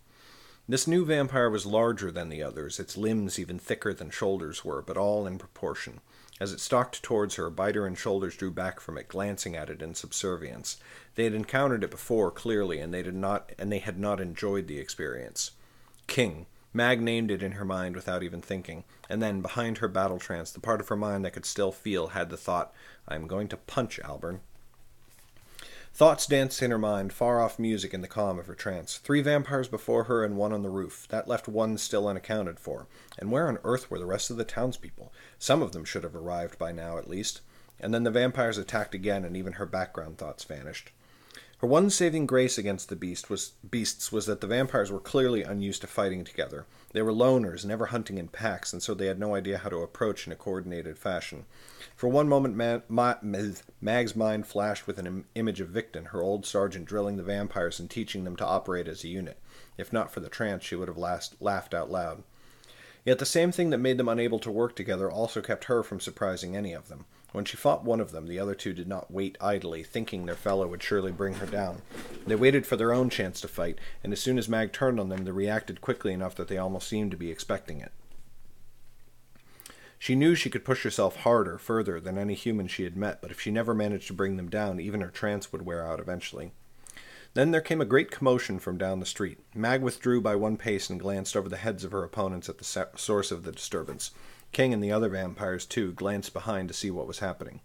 [SPEAKER 1] This new vampire was larger than the others, its limbs even thicker than Shoulders were, but all in proportion. As it stalked towards her, Biter and Shoulders drew back from it, glancing at it in subservience. They had encountered it before, clearly, and they had not enjoyed the experience. King. Mag named it in her mind without even thinking, and then, behind her battle trance, the part of her mind that could still feel had the thought, "I am going to punch Alburn." Thoughts danced in her mind, far-off music in the calm of her trance. 3 vampires before her and 1 on the roof. That left 1 still unaccounted for. And where on earth were the rest of the townspeople? Some of them should have arrived by now, at least. And then the vampires attacked again, and even her background thoughts vanished. Her one saving grace against the beasts was that the vampires were clearly unused to fighting together. They were loners, never hunting in packs, and so they had no idea how to approach in a coordinated fashion. For one moment, Mag's mind flashed with an image of Victon, her old sergeant, drilling the vampires and teaching them to operate as a unit. If not for the trance, she would have laughed out loud. Yet the same thing that made them unable to work together also kept her from surprising any of them. When she fought one of them, the other two did not wait idly, thinking their fellow would surely bring her down. They waited for their own chance to fight, and as soon as Mag turned on them, they reacted quickly enough that they almost seemed to be expecting it. She knew she could push herself harder, further, than any human she had met, but if she never managed to bring them down, even her trance would wear out eventually. Then there came a great commotion from down the street. Mag withdrew by one pace and glanced over the heads of her opponents at the source of the disturbance. King and the other vampires, too, glanced behind to see what was happening.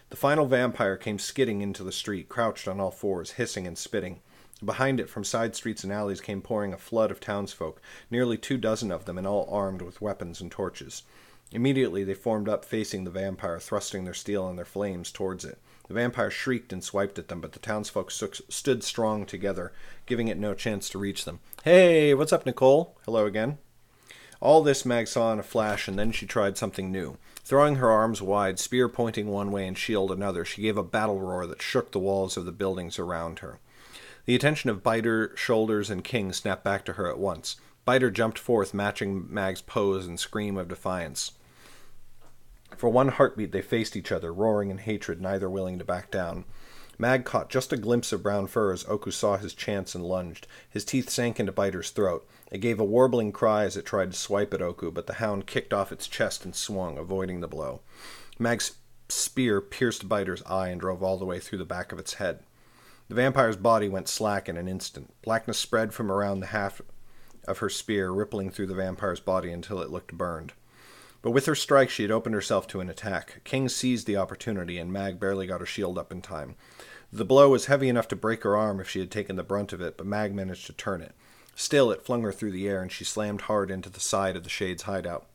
[SPEAKER 1] The final vampire came skidding into the street, crouched on all fours, hissing and spitting. Behind it, from side streets and alleys, came pouring a flood of townsfolk, nearly 24 of them, and all armed with weapons and torches. Immediately they formed up facing the vampire, thrusting their steel and their flames towards it. The vampire shrieked and swiped at them, but the townsfolk stood strong together, giving it no chance to reach them. "Hey, what's up, Nicole?" "Hello again." All this Mag saw in a flash, and then she tried something new. Throwing her arms wide, spear pointing one way and shield another, she gave a battle roar that shook the walls of the buildings around her. The attention of Biter, Shoulders, and King snapped back to her at once. Biter jumped forth, matching Mag's pose and scream of defiance. For one heartbeat they faced each other, roaring in hatred, neither willing to back down. Mag caught just a glimpse of brown fur as Oku saw his chance and lunged. His teeth sank into Biter's throat. It gave a warbling cry as it tried to swipe at Oku, but the hound kicked off its chest and swung, avoiding the blow. Mag's spear pierced Biter's eye and drove all the way through the back of its head. The vampire's body went slack in an instant. Blackness spread from around the haft of her spear, rippling through the vampire's body until it looked burned. But with her strike she had opened herself to an attack. King seized the opportunity, and Mag barely got her shield up in time. The blow was heavy enough to break her arm if she had taken the brunt of it, but Mag managed to turn it. Still, it flung her through the air, and she slammed hard into the side of the Shade's hideout.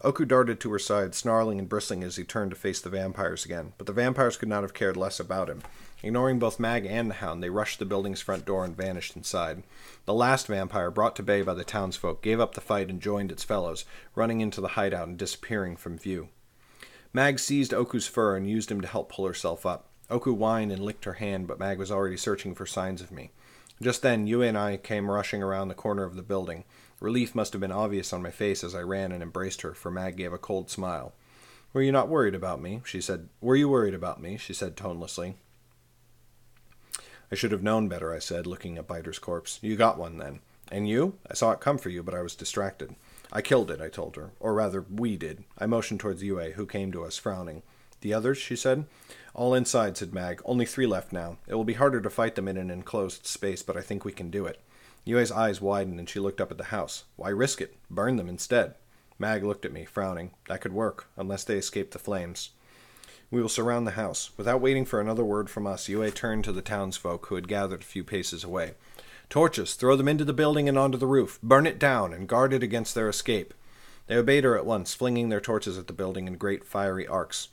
[SPEAKER 1] Oku darted to her side, snarling and bristling as he turned to face the vampires again, but the vampires could not have cared less about him. Ignoring both Mag and the hound, they rushed the building's front door and vanished inside. The last vampire, brought to bay by the townsfolk, gave up the fight and joined its fellows, running into the hideout and disappearing from view. Mag seized Oku's fur and used him to help pull herself up. Oku whined and licked her hand, but Mag was already searching for signs of me. Just then, Yue and I came rushing around the corner of the building. Relief must have been obvious on my face as I ran and embraced her, for Mag gave a cold smile. "Were you not worried about me?" she said. "Were you worried about me?" she said tonelessly. "I should have known better," I said, looking at Biter's corpse. "You got one, then." "And you?" "I saw it come for you, but I was distracted." "I killed it," I told her. "Or rather, we did." I motioned towards Yue, who came to us, frowning. "The others?" she said. "All inside," said Mag. "Only 3 left now. It will be harder to fight them in an enclosed space, but I think we can do it." Yue's eyes widened, and she looked up at the house. "Why risk it? Burn them instead." Mag looked at me, frowning. "That could work, unless they escape the flames." "We will surround the house." Without waiting for another word from us, Yue turned to the townsfolk, who had gathered a few paces away. "Torches! Throw them into the building and onto the roof. Burn it down, and guard it against their escape." They obeyed her at once, flinging their torches at the building in great fiery arcs.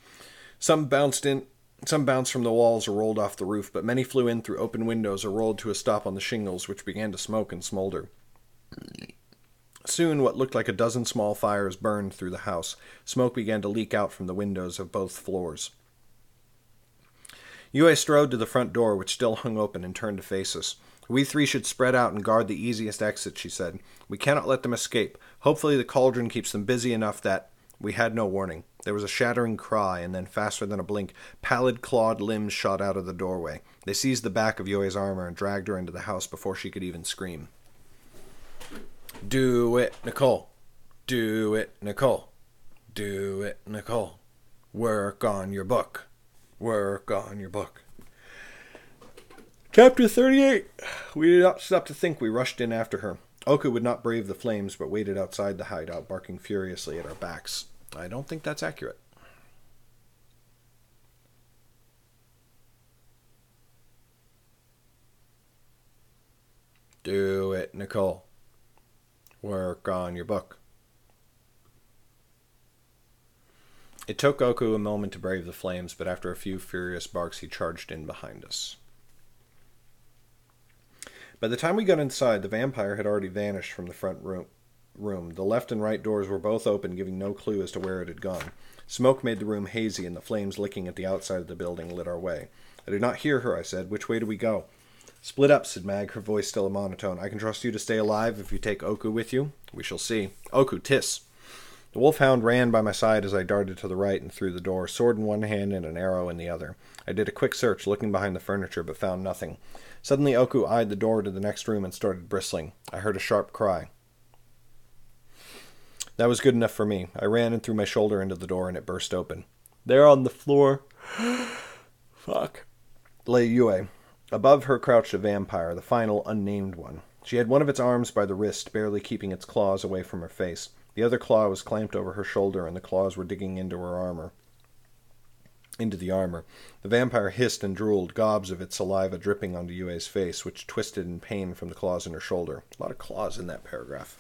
[SPEAKER 1] Some bounced from the walls or rolled off the roof, but many flew in through open windows or rolled to a stop on the shingles, which began to smoke and smolder. Soon what looked like a dozen small fires burned through the house. Smoke began to leak out from the windows of both floors. Yue strode to the front door, which still hung open, and turned to face us. "We 3 should spread out and guard the easiest exit," she said. "We cannot let them escape. Hopefully the cauldron keeps them busy enough that—" We had no warning. There was a shattering cry, and then, faster than a blink, pallid, clawed limbs shot out of the doorway. They seized the back of Yue's armor and dragged her into the house before she could even scream. "Do it, Nicole. Do it, Nicole. Do it, Nicole. Work on your book. Work on your book." Chapter 38. We did not stop to think. We rushed in after her. Oku would not brave the flames, but waited outside the hideout, barking furiously at our backs. I don't think that's accurate. Do it, Nicole. Work on your book. It took Oku a moment to brave the flames, but after a few furious barks, he charged in behind us. By the time we got inside, the vampire had already vanished from the front room. The left and right doors were both open, giving no clue as to where it had gone. Smoke made the room hazy, and the flames licking at the outside of the building lit our way. "I did not hear her," I said. "Which way do we go?" "Split up," said Mag, her voice still a monotone. "I can trust you to stay alive if you take Oku with you." "We shall see." "Oku, tiss." The wolfhound ran by my side as I darted to the right and through the door, sword in one hand and an arrow in the other. I did a quick search, looking behind the furniture, but found nothing. Suddenly Oku eyed the door to the next room and started bristling. I heard a sharp cry. That was good enough for me. I ran and threw my shoulder into the door, and it burst open. There on the floor lay Yue. Above her crouched a vampire, the final unnamed one. She had one of its arms by the wrist, barely keeping its claws away from her face. The other claw was clamped over her shoulder, and the claws were digging into the armor. The vampire hissed and drooled, gobs of its saliva dripping onto Yue's face, which twisted in pain from the claws in her shoulder. A lot of claws in that paragraph.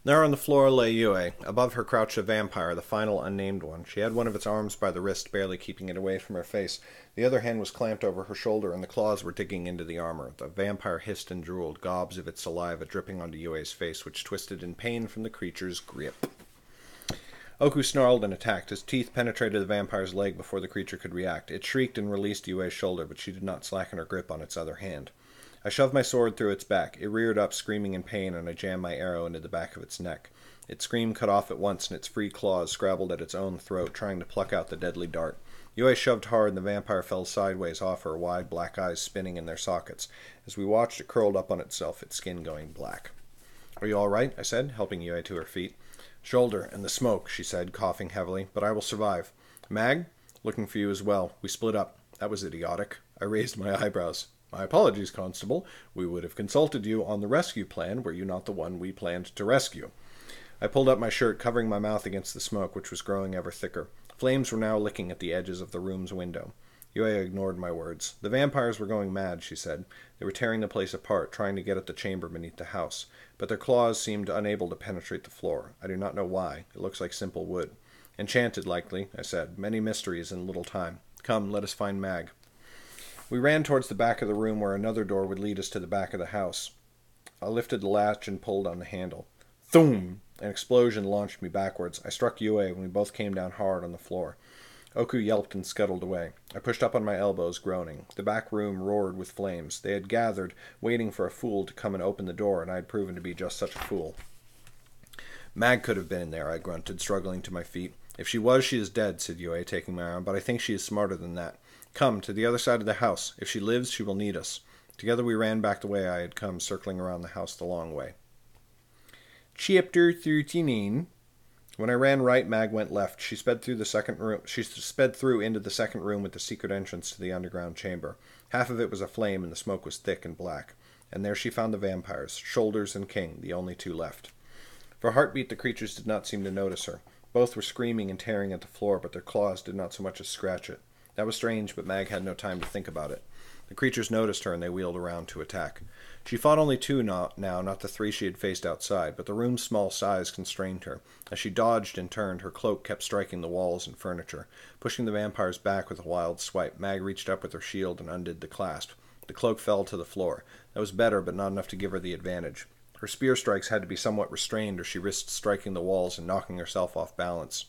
[SPEAKER 1] There on the floor lay Yue. Above her crouched a vampire, the final unnamed one. She had one of its arms by the wrist, barely keeping it away from her face. The other hand was clamped over her shoulder, and the claws were digging into the armor. The vampire hissed and drooled, gobs of its saliva dripping onto Yue's face, which twisted in pain from the creature's grip. Oku snarled and attacked. His teeth penetrated the vampire's leg before the creature could react. It shrieked and released Yue's shoulder, but she did not slacken her grip on its other hand. I shoved my sword through its back. It reared up, screaming in pain, and I jammed my arrow into the back of its neck. Its scream cut off at once, and its free claws scrabbled at its own throat, trying to pluck out the deadly dart. Yue shoved hard, and the vampire fell sideways off her, wide black eyes spinning in their sockets. As we watched, it curled up on itself, its skin going black. "Are you all right?" I said, helping Yue to her feet. "Shoulder and the smoke," she said, coughing heavily, "but I will survive. Mag? Looking for you as well. We split up. That was idiotic." I raised my eyebrows. "My apologies, Constable. We would have consulted you on the rescue plan were you not the one we planned to rescue." I pulled up my shirt, covering my mouth against the smoke, which was growing ever thicker. Flames were now licking at the edges of the room's window. Yue ignored my words. "The vampires were going mad," she said. "They were tearing the place apart, trying to get at the chamber beneath the house. But their claws seemed unable to penetrate the floor. I do not know why. It looks like simple wood." "Enchanted, likely," I said. "Many mysteries in little time. Come, let us find Mag." We ran towards the back of the room where another door would lead us to the back of the house. I lifted the latch and pulled on the handle. Thoom! An explosion launched me backwards. I struck Yue and we both came down hard on the floor. Oku yelped and scuttled away. I pushed up on my elbows, groaning. The back room roared with flames. They had gathered, waiting for a fool to come and open the door, and I had proven to be just such a fool. "Mag could have been in there," I grunted, struggling to my feet. "If she was, she is dead," said Yue, taking my arm, "but I think she is smarter than that. Come, to the other side of the house. If she lives, she will need us." Together we ran back the way I had come, circling around the house the long way. Chapter 13. When I ran right, Mag went left. She sped through the second room. She sped through into the second room with the secret entrance to the underground chamber. Half of it was aflame, and the smoke was thick and black. And there she found the vampires, Shoulders and King, the only two left. For a heartbeat, the creatures did not seem to notice her. Both were screaming and tearing at the floor, but their claws did not so much as scratch it. That was strange, but Mag had no time to think about it. The creatures noticed her, and they wheeled around to attack. She fought only two now, not the three she had faced outside, but the room's small size constrained her. As she dodged and turned, her cloak kept striking the walls and furniture. Pushing the vampires back with a wild swipe, Mag reached up with her shield and undid the clasp. The cloak fell to the floor. That was better, but not enough to give her the advantage. Her spear strikes had to be somewhat restrained, or she risked striking the walls and knocking herself off balance.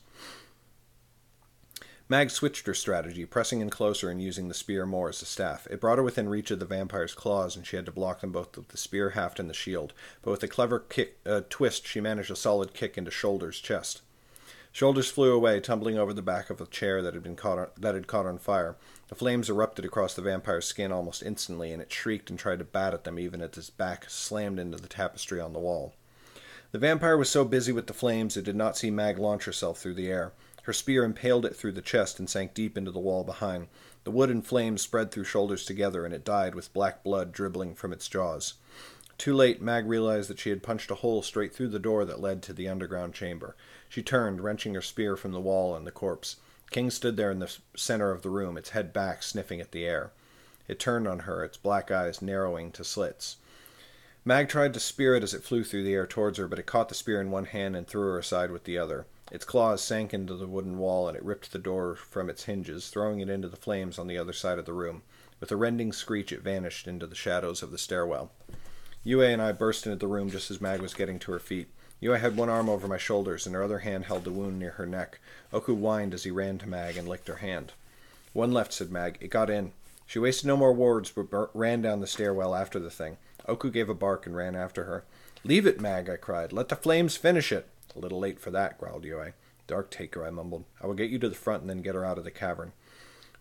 [SPEAKER 1] Mag switched her strategy, pressing in closer and using the spear more as a staff. It brought her within reach of the vampire's claws, and she had to block them both with the spear haft and the shield. But with a clever twist, she managed a solid kick into Shoulder's chest. Shoulders flew away, tumbling over the back of a chair that had caught on fire. The flames erupted across the vampire's skin almost instantly, and it shrieked and tried to bat at them even as his back slammed into the tapestry on the wall. The vampire was so busy with the flames it did not see Mag launch herself through the air. Her spear impaled it through the chest and sank deep into the wall behind. The wood and flames spread through Shoulders together, and it died with black blood dribbling from its jaws. Too late, Mag realized that she had punched a hole straight through the door that led to the underground chamber. She turned, wrenching her spear from the wall and the corpse. King stood there in the center of the room, its head back, sniffing at the air. It turned on her, its black eyes narrowing to slits. Mag tried to spear it as it flew through the air towards her, but it caught the spear in one hand and threw her aside with the other. Its claws sank into the wooden wall, and it ripped the door from its hinges, throwing it into the flames on the other side of the room. With a rending screech, it vanished into the shadows of the stairwell. Yue and I burst into the room just as Mag was getting to her feet. Yue had one arm over my shoulders, and her other hand held the wound near her neck. Oku whined as he ran to Mag and licked her hand. "One left," said Mag. "It got in." She wasted no more words, but ran down the stairwell after the thing. Oku gave a bark and ran after her. "Leave it, Mag," I cried. "Let the flames finish it." "A little late for that," growled Yue. "Dark taker," I mumbled. "I will get you to the front and then get her out of the cavern."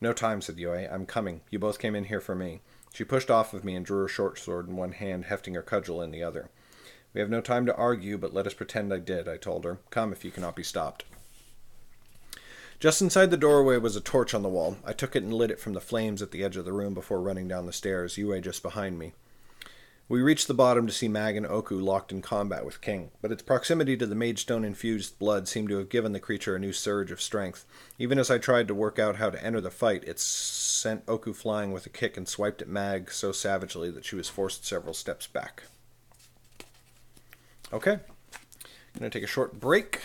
[SPEAKER 1] "No time," said Yue. "I'm coming. You both came in here for me." She pushed off of me and drew her short sword in one hand, hefting her cudgel in the other. "We have no time to argue, but let us pretend I did," I told her. "Come if you cannot be stopped." Just inside the doorway was a torch on the wall. I took it and lit it from the flames at the edge of the room before running down the stairs, Yue just behind me. We reached the bottom to see Mag and Oku locked in combat with King, but its proximity to the Magestone-infused blood seemed to have given the creature a new surge of strength. Even as I tried to work out how to enter the fight, it sent Oku flying with a kick and swiped at Mag so savagely that she was forced several steps back. Okay, I'm going to take a short break.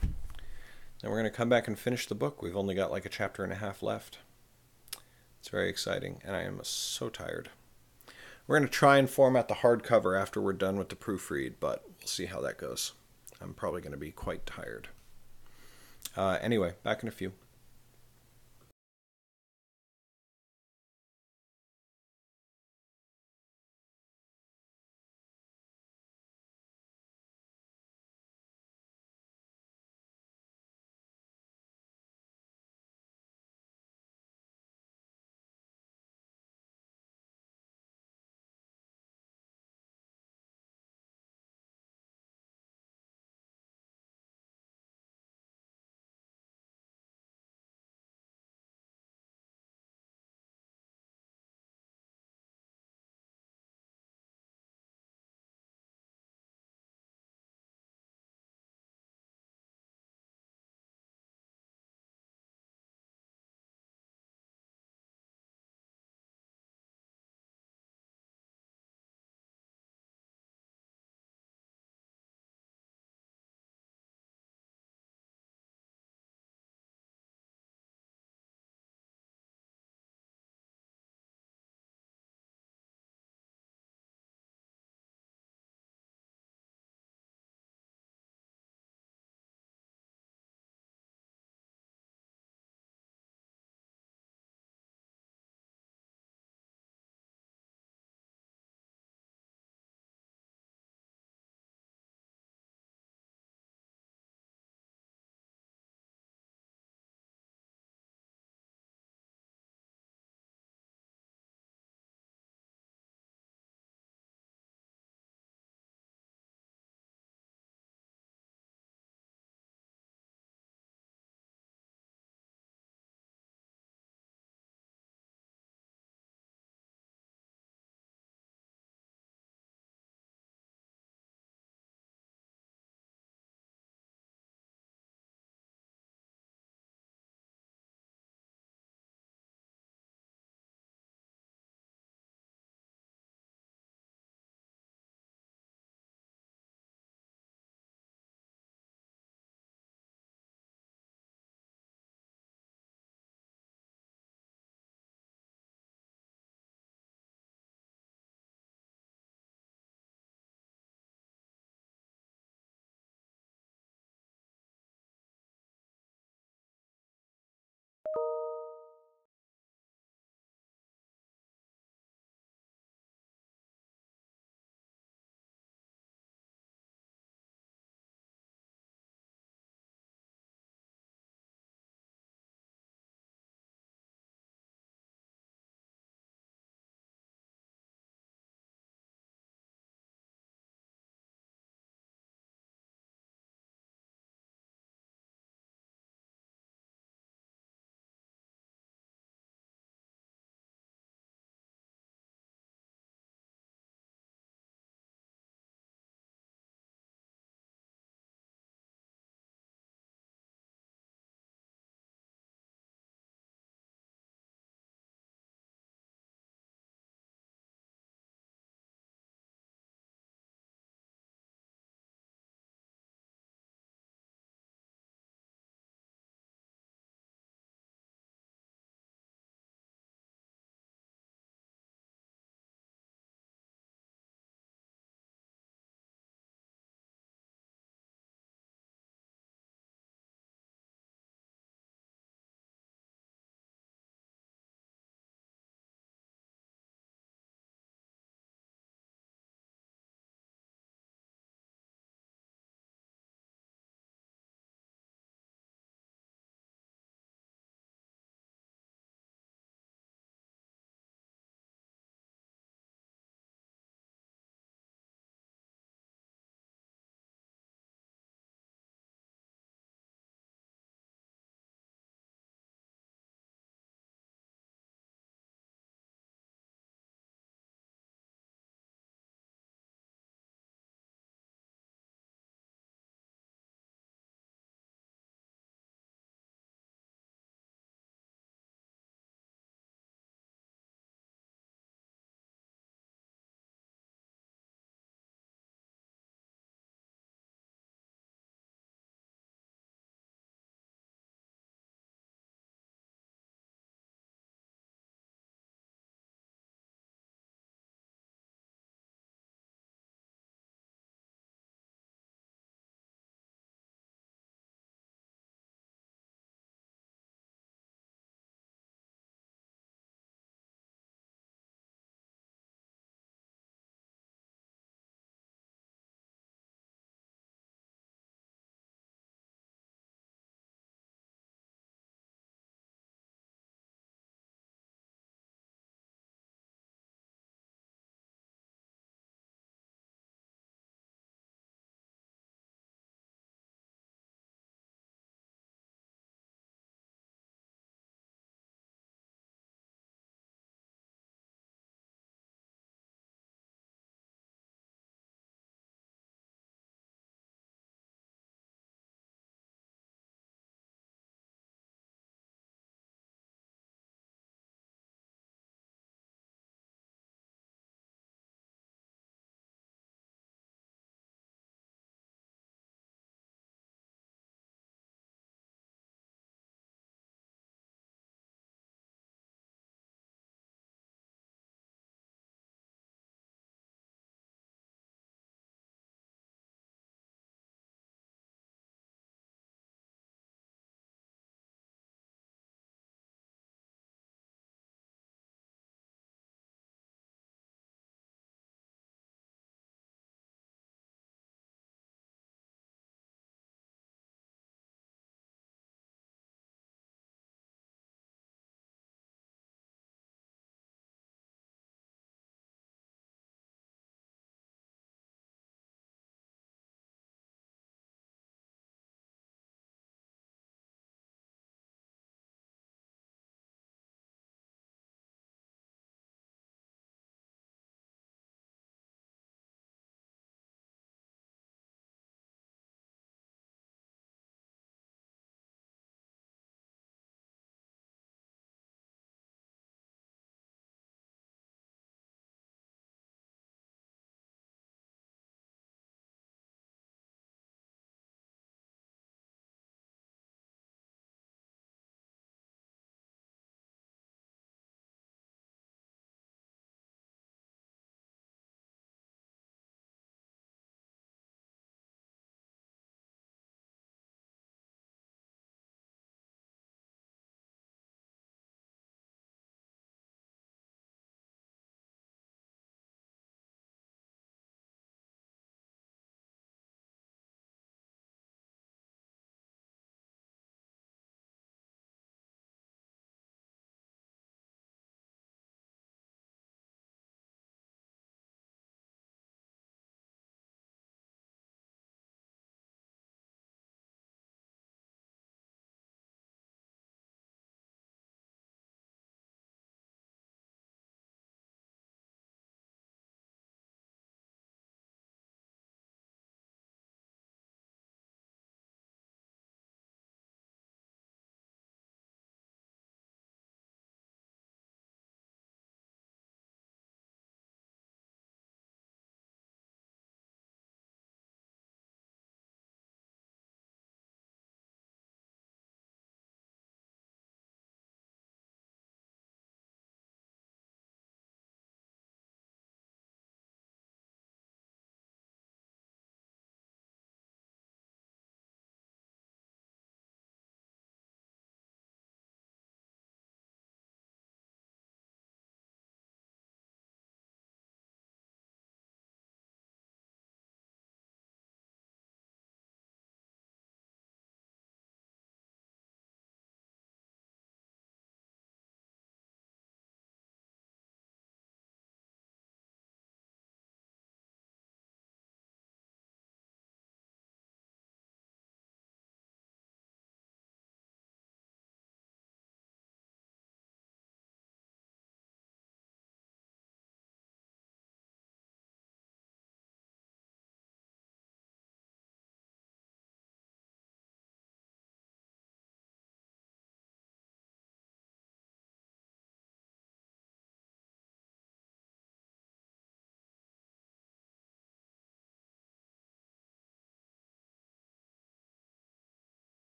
[SPEAKER 1] Then we're going to come back and finish the book. We've only got like a chapter and a half left. It's very exciting, and I am so tired. We're going to try and format the hardcover after we're done with the proofread, but we'll see how that goes. I'm probably going to be quite tired. Anyway, back in a few.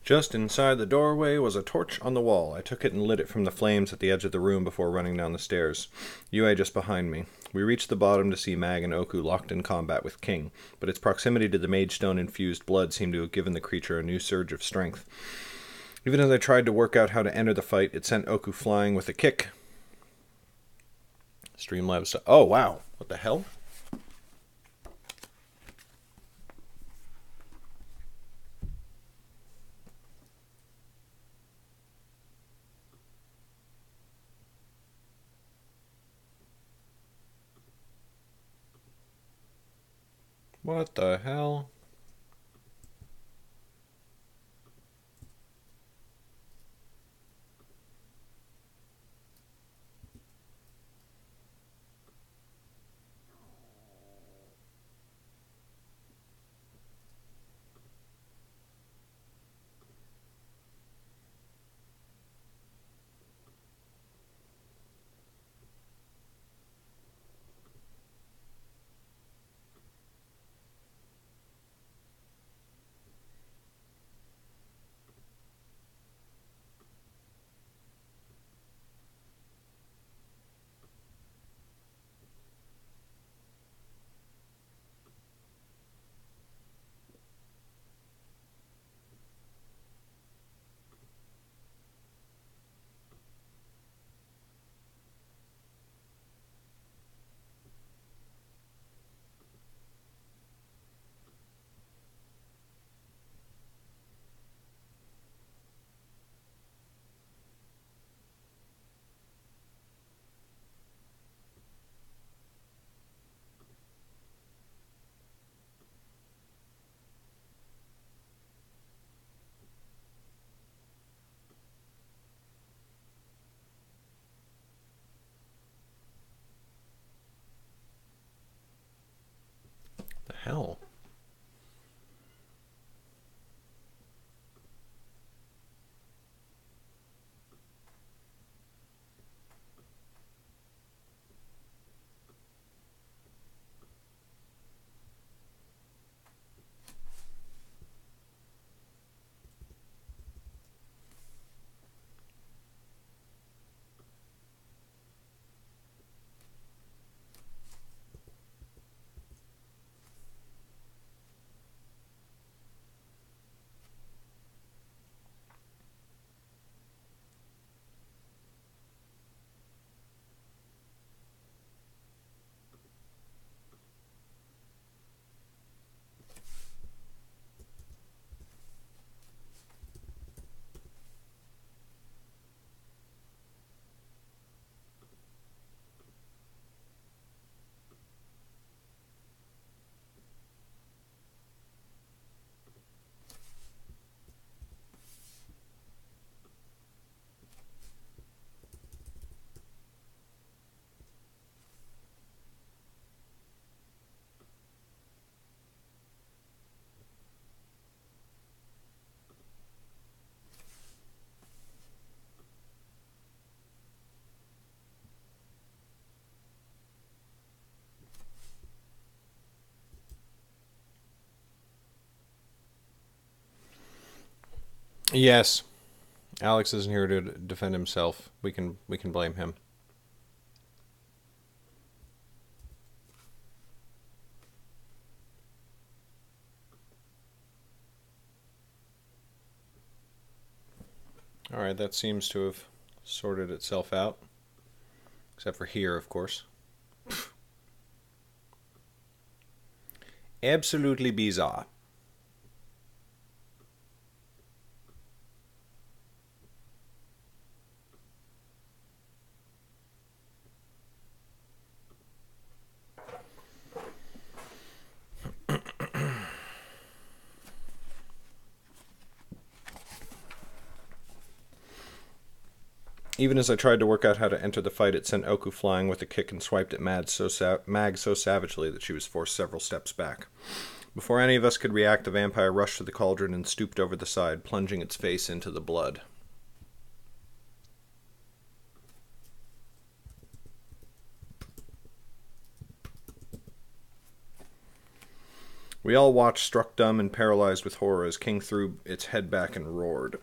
[SPEAKER 1] Just inside the doorway was a torch on the wall. I took it and lit it from the flames at the edge of the room before running down the stairs. Yue just behind me. We reached the bottom to see Mag and Oku locked in combat with King, but its proximity to the Mage Stone-infused blood seemed to have given the creature a new surge of strength. Even as I tried to work out how to enter the fight, it sent Oku flying with a kick. Streamlabs. Oh, wow. What the hell? What the hell? The hell? Yes. Alex isn't here to defend himself. We can blame him. Alright, that seems to have sorted itself out. Except for here, of course. Absolutely bizarre. Even as I tried to work out how to enter the fight, it sent Oku flying with a kick and swiped at Mag so savagely that she was forced several steps back. Before any of us could react, the vampire rushed to the cauldron and stooped over the side, plunging its face into the blood. We all watched, struck dumb and paralyzed with horror, as King threw its head back and roared.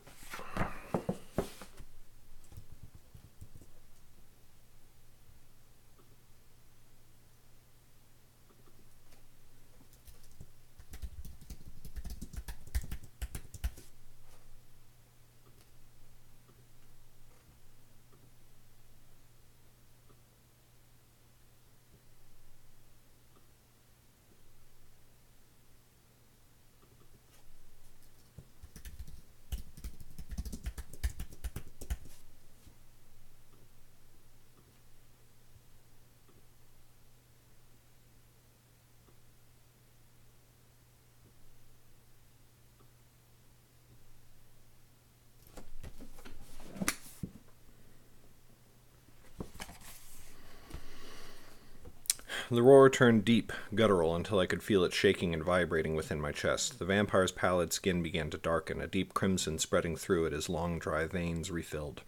[SPEAKER 1] The roar turned deep, guttural, until I could feel it shaking and vibrating within my chest. The vampire's pallid skin began to darken, a deep crimson spreading through it as long, dry veins refilled.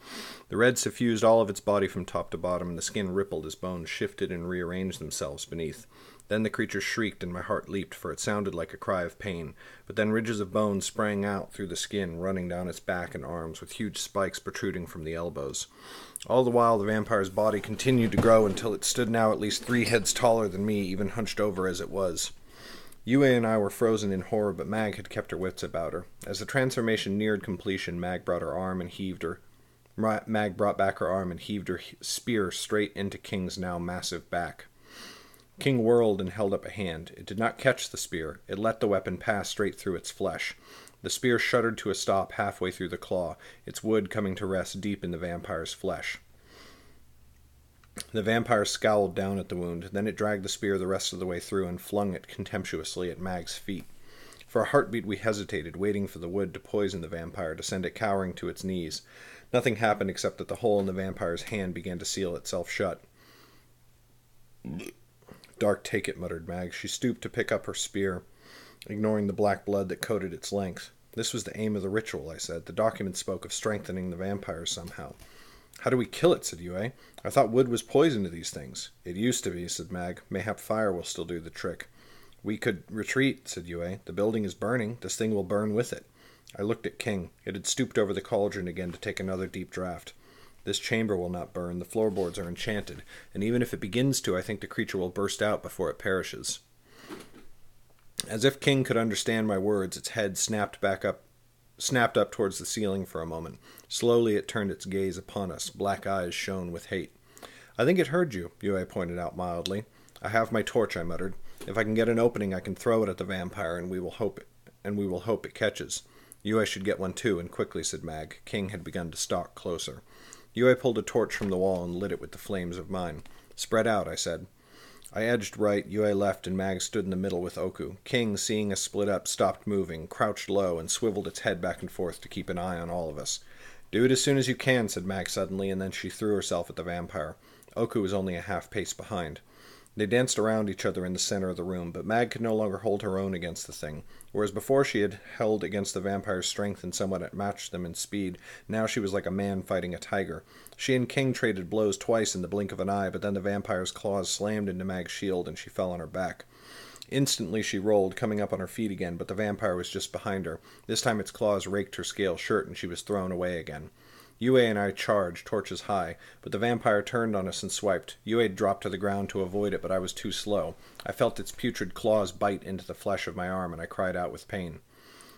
[SPEAKER 1] The red suffused all of its body from top to bottom, and the skin rippled as bones shifted and rearranged themselves beneath. Then the creature shrieked, and my heart leaped, for it sounded like a cry of pain. But then ridges of bone sprang out through the skin, running down its back and arms, with huge spikes protruding from the elbows. All the while, the vampire's body continued to grow until it stood now at least 3 heads taller than me, even hunched over as it was. Yue and I were frozen in horror, but Mag had kept her wits about her. As the transformation neared completion, Mag brought back her arm and heaved her spear straight into King's now massive back. King whirled and held up a hand. It did not catch the spear. It let the weapon pass straight through its flesh. The spear shuddered to a stop halfway through the claw, its wood coming to rest deep in the vampire's flesh. The vampire scowled down at the wound. Then it dragged the spear the rest of the way through and flung it contemptuously at Mag's feet. For a heartbeat we hesitated, waiting for the wood to poison the vampire, to send it cowering to its knees. Nothing happened except that the hole in the vampire's hand began to seal itself shut. "Dark, take it," muttered Mag. She stooped to pick up her spear, ignoring the black blood that coated its length. "This was the aim of the ritual," I said. "The document spoke of strengthening the vampires somehow." "How do we kill it?" said Yue. "I thought wood was poison to these things." "It used to be," said Mag. "Mayhap fire will still do the trick." "We could retreat," said Yue. "The building is burning. This thing will burn with it." I looked at King. It had stooped over the cauldron again to take another deep draught. "This chamber will not burn. The floorboards are enchanted, and even if it begins to, I think the creature will burst out before it perishes." As if King could understand my words, its head snapped up towards the ceiling for a moment. Slowly it turned its gaze upon us. Black eyes shone with hate. "I think it heard you," Yue pointed out mildly. "I have my torch," I muttered. "If I can get an opening, I can throw it at the vampire, and we will hope it catches." "Yue should get one too, and quickly," said Mag. King had begun to stalk closer. Yue pulled a torch from the wall and lit it with the flames of mine. "Spread out," I said. I edged right, Yue left, and Mag stood in the middle with Oku. King, seeing us split up, stopped moving, crouched low, and swiveled its head back and forth to keep an eye on all of us. "Do it as soon as you can," said Mag suddenly, and then she threw herself at the vampire. Oku was only a half pace behind. They danced around each other in the center of the room, but Mag could no longer hold her own against the thing. Whereas before she had held against the vampire's strength and somewhat matched them in speed, now she was like a man fighting a tiger. She and King traded blows twice in the blink of an eye, but then the vampire's claws slammed into Mag's shield and she fell on her back. Instantly she rolled, coming up on her feet again, but the vampire was just behind her. This time its claws raked her scale shirt and she was thrown away again. Yue and I charged, torches high, but the vampire turned on us and swiped. Yue dropped to the ground to avoid it, but I was too slow. I felt its putrid claws bite into the flesh of my arm, and I cried out with pain.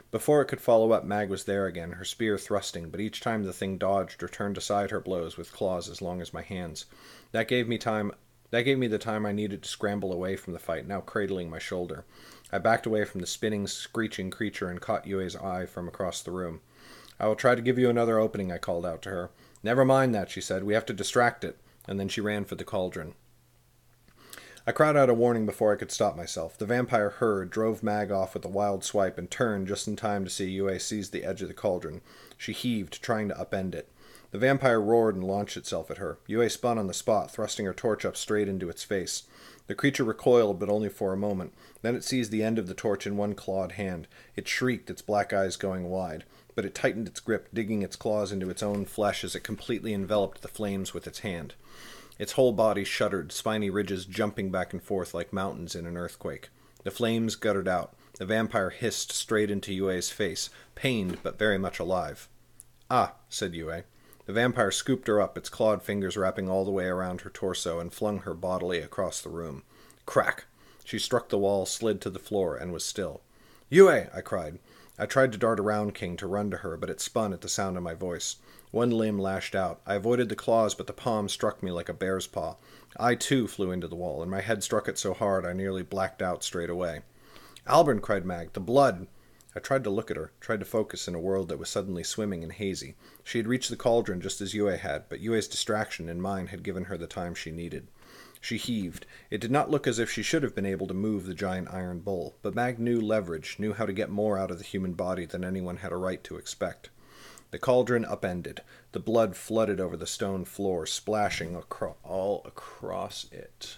[SPEAKER 1] Before it could follow up, Mag was there again, her spear thrusting, but each time the thing dodged or turned aside her blows with claws as long as my hands. That gave me the time I needed to scramble away from the fight, now cradling my shoulder. I backed away from the spinning, screeching creature and caught Yue's eye from across the room. "I will try to give you another opening," I called out to her. "Never mind that," she said. "We have to distract it." And then she ran for the cauldron. I cried out a warning before I could stop myself. The vampire heard, drove Mag off with a wild swipe, and turned just in time to see Yue seize the edge of the cauldron. She heaved, trying to upend it. The vampire roared and launched itself at her. Yue spun on the spot, thrusting her torch up straight into its face. The creature recoiled, but only for a moment. Then it seized the end of the torch in one clawed hand. It shrieked, its black eyes going wide. But it tightened its grip, digging its claws into its own flesh as it completely enveloped the flames with its hand. Its whole body shuddered, spiny ridges jumping back and forth like mountains in an earthquake. The flames guttered out. The vampire hissed straight into Yue's face, pained but very much alive. "Ah," said Yue. The vampire scooped her up, its clawed fingers wrapping all the way around her torso, and flung her bodily across the room. Crack! She struck the wall, slid to the floor, and was still. "Yue!" I cried. I tried to dart around King to run to her, but it spun at the sound of my voice. One limb lashed out. I avoided the claws, but the palm struck me like a bear's paw. I, too, flew into the wall, and my head struck it so hard I nearly blacked out straight away. "Albern!" cried Mag. "The blood!" I tried to look at her, tried to focus in a world that was suddenly swimming and hazy. She had reached the cauldron just as Yue had, but Yue's distraction and mine had given her the time she needed. She heaved. It did not look as if she should have been able to move the giant iron bowl, but Mag knew leverage, knew how to get more out of the human body than anyone had a right to expect. The cauldron upended. The blood flooded over the stone floor, splashing all across it.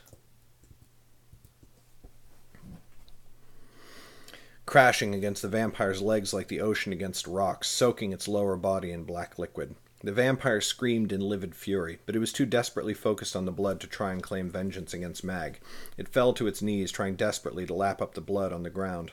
[SPEAKER 1] Crashing against the vampire's legs like the ocean against rocks, soaking its lower body in black liquid. The vampire screamed in livid fury, but it was too desperately focused on the blood to try and claim vengeance against Mag. It fell to its knees, trying desperately to lap up the blood on the ground.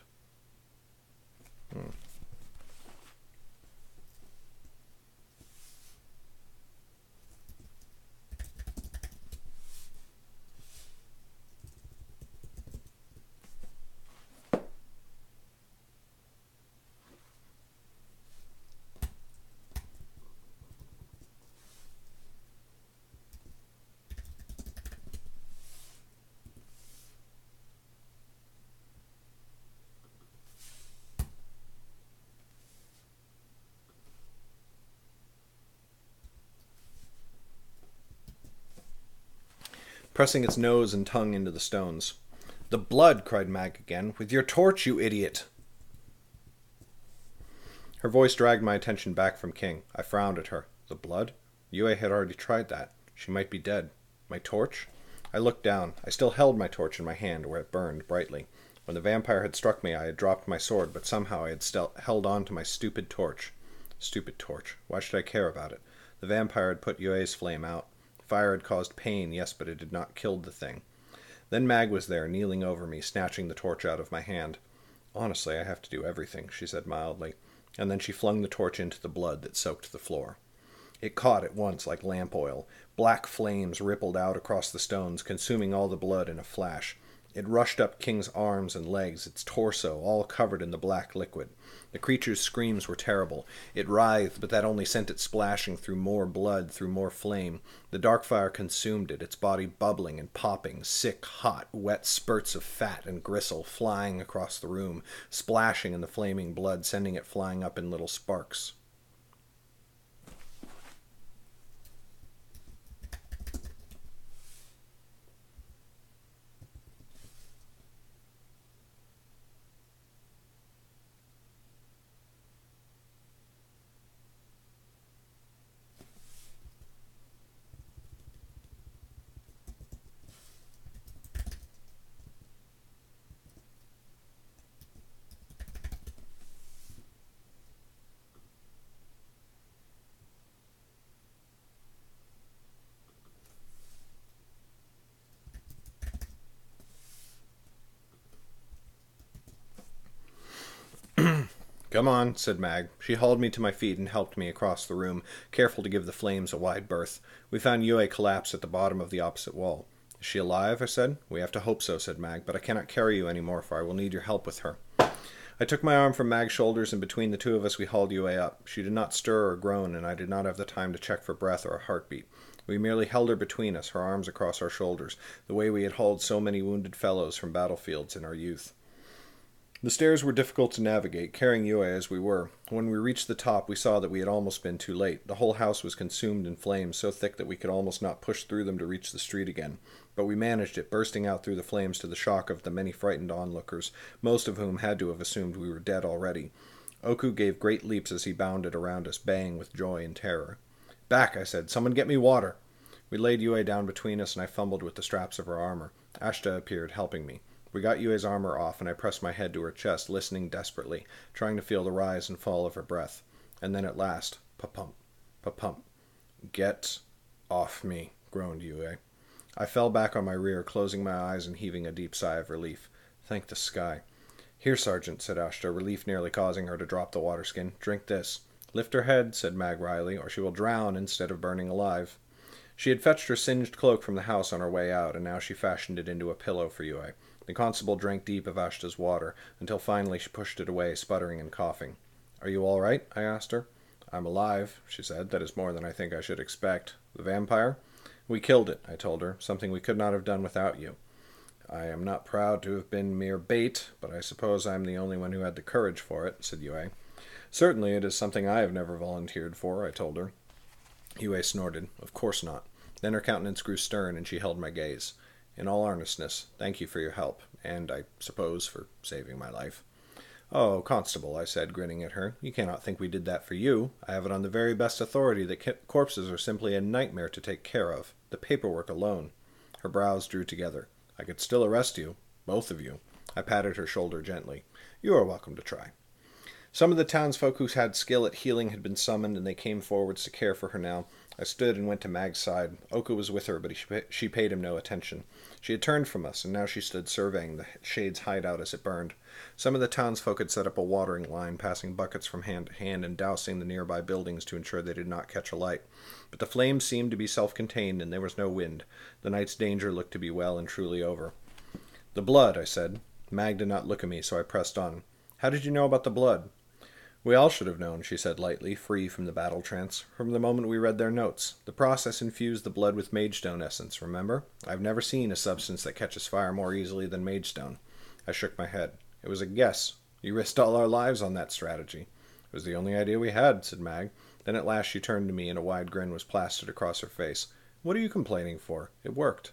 [SPEAKER 1] Pressing its nose and tongue into the stones. "The blood!" cried Mag again. "With your torch, you idiot!" Her voice dragged my attention back from King. I frowned at her. The blood? Yue had already tried that. She might be dead. My torch? I looked down. I still held my torch in my hand, where it burned brightly. When the vampire had struck me, I had dropped my sword, but somehow I had held on to my stupid torch. Stupid torch. Why should I care about it? The vampire had put Yue's flame out. Fire had caused pain, yes, but it had not killed the thing. Then Mag was there, kneeling over me, snatching the torch out of my hand. "Honestly, I have to do everything," she said mildly, and then she flung the torch into the blood that soaked the floor. It caught at once like lamp oil. Black flames rippled out across the stones, consuming all the blood in a flash. It rushed up King's arms and legs, its torso all covered in the black liquid. The creature's screams were terrible. It writhed, but that only sent it splashing through more blood, through more flame. The dark fire consumed it, its body bubbling and popping, sick, hot, wet spurts of fat and gristle flying across the room, splashing in the flaming blood, sending it flying up in little sparks. "Come on," said Mag. She hauled me to my feet and helped me across the room, careful to give the flames a wide berth. We found Yue collapsed at the bottom of the opposite wall. "Is she alive?" I said. "We have to hope so," said Mag, "but I cannot carry you any more, for I will need your help with her." I took my arm from Mag's shoulders, and between the two of us we hauled Yue up. She did not stir or groan, and I did not have the time to check for breath or a heartbeat. We merely held her between us, her arms across our shoulders, the way we had hauled so many wounded fellows from battlefields in our youth. The stairs were difficult to navigate, carrying Yue as we were. When we reached the top, we saw that we had almost been too late. The whole house was consumed in flames so thick that we could almost not push through them to reach the street again. But we managed it, bursting out through the flames to the shock of the many frightened onlookers, most of whom had to have assumed we were dead already. Oku gave great leaps as he bounded around us, baying with joy and terror. "Back," I said. "Someone get me water." We laid Yue down between us, and I fumbled with the straps of her armor. Ashta appeared, helping me. We got Yue's armor off, and I pressed my head to her chest, listening desperately, trying to feel the rise and fall of her breath. And then at last, pa-pump, pa-pump. "Get off me," groaned Yue. I fell back on my rear, closing my eyes and heaving a deep sigh of relief. Thank the sky. Here, Sergeant, said Ashta, relief nearly causing her to drop the water skin. Drink this. Lift her head, said Mag Riley, or she will drown instead of burning alive. She had fetched her singed cloak from the house on her way out, and now she fashioned it into a pillow for Yue. The constable drank deep of Ashta's water, until finally she pushed it away, sputtering and coughing. Are you all right? I asked her. I'm alive, she said. That is more than I think I should expect. The vampire? We killed it, I told her, something we could not have done without you. I am not proud to have been mere bait, but I suppose I am the only one who had the courage for it, said Yue. Certainly it is something I have never volunteered for, I told her. Yue snorted. Of course not. Then her countenance grew stern, and she held my gaze. In all earnestness, thank you for your help, and, I suppose, for saving my life. Oh, Constable, I said, grinning at her, you cannot think we did that for you. I have it on the very best authority that corpses are simply a nightmare to take care of. The paperwork alone. Her brows drew together. I could still arrest you. Both of you. I patted her shoulder gently. You are welcome to try. Some of the townsfolk who had skill at healing had been summoned, and they came forwards to care for her now. I stood and went to Mag's side. Oka was with her, but she paid him no attention. She had turned from us, and now she stood surveying the shade's hideout as it burned. Some of the townsfolk had set up a watering line, passing buckets from hand to hand and dousing the nearby buildings to ensure they did not catch alight. But the flames seemed to be self-contained, and there was no wind. The night's danger looked to be well and truly over. The blood, I said. Mag did not look at me, so I pressed on. How did you know about the blood? We all should have known, she said lightly, free from the battle trance, from the moment we read their notes. The process infused the blood with magestone essence, remember? I've never seen a substance that catches fire more easily than magestone. I shook my head. It was a guess. You risked all our lives on that strategy. It was the only idea we had, said Mag. Then at last she turned to me, and a wide grin was plastered across her face. What are you complaining for? It worked.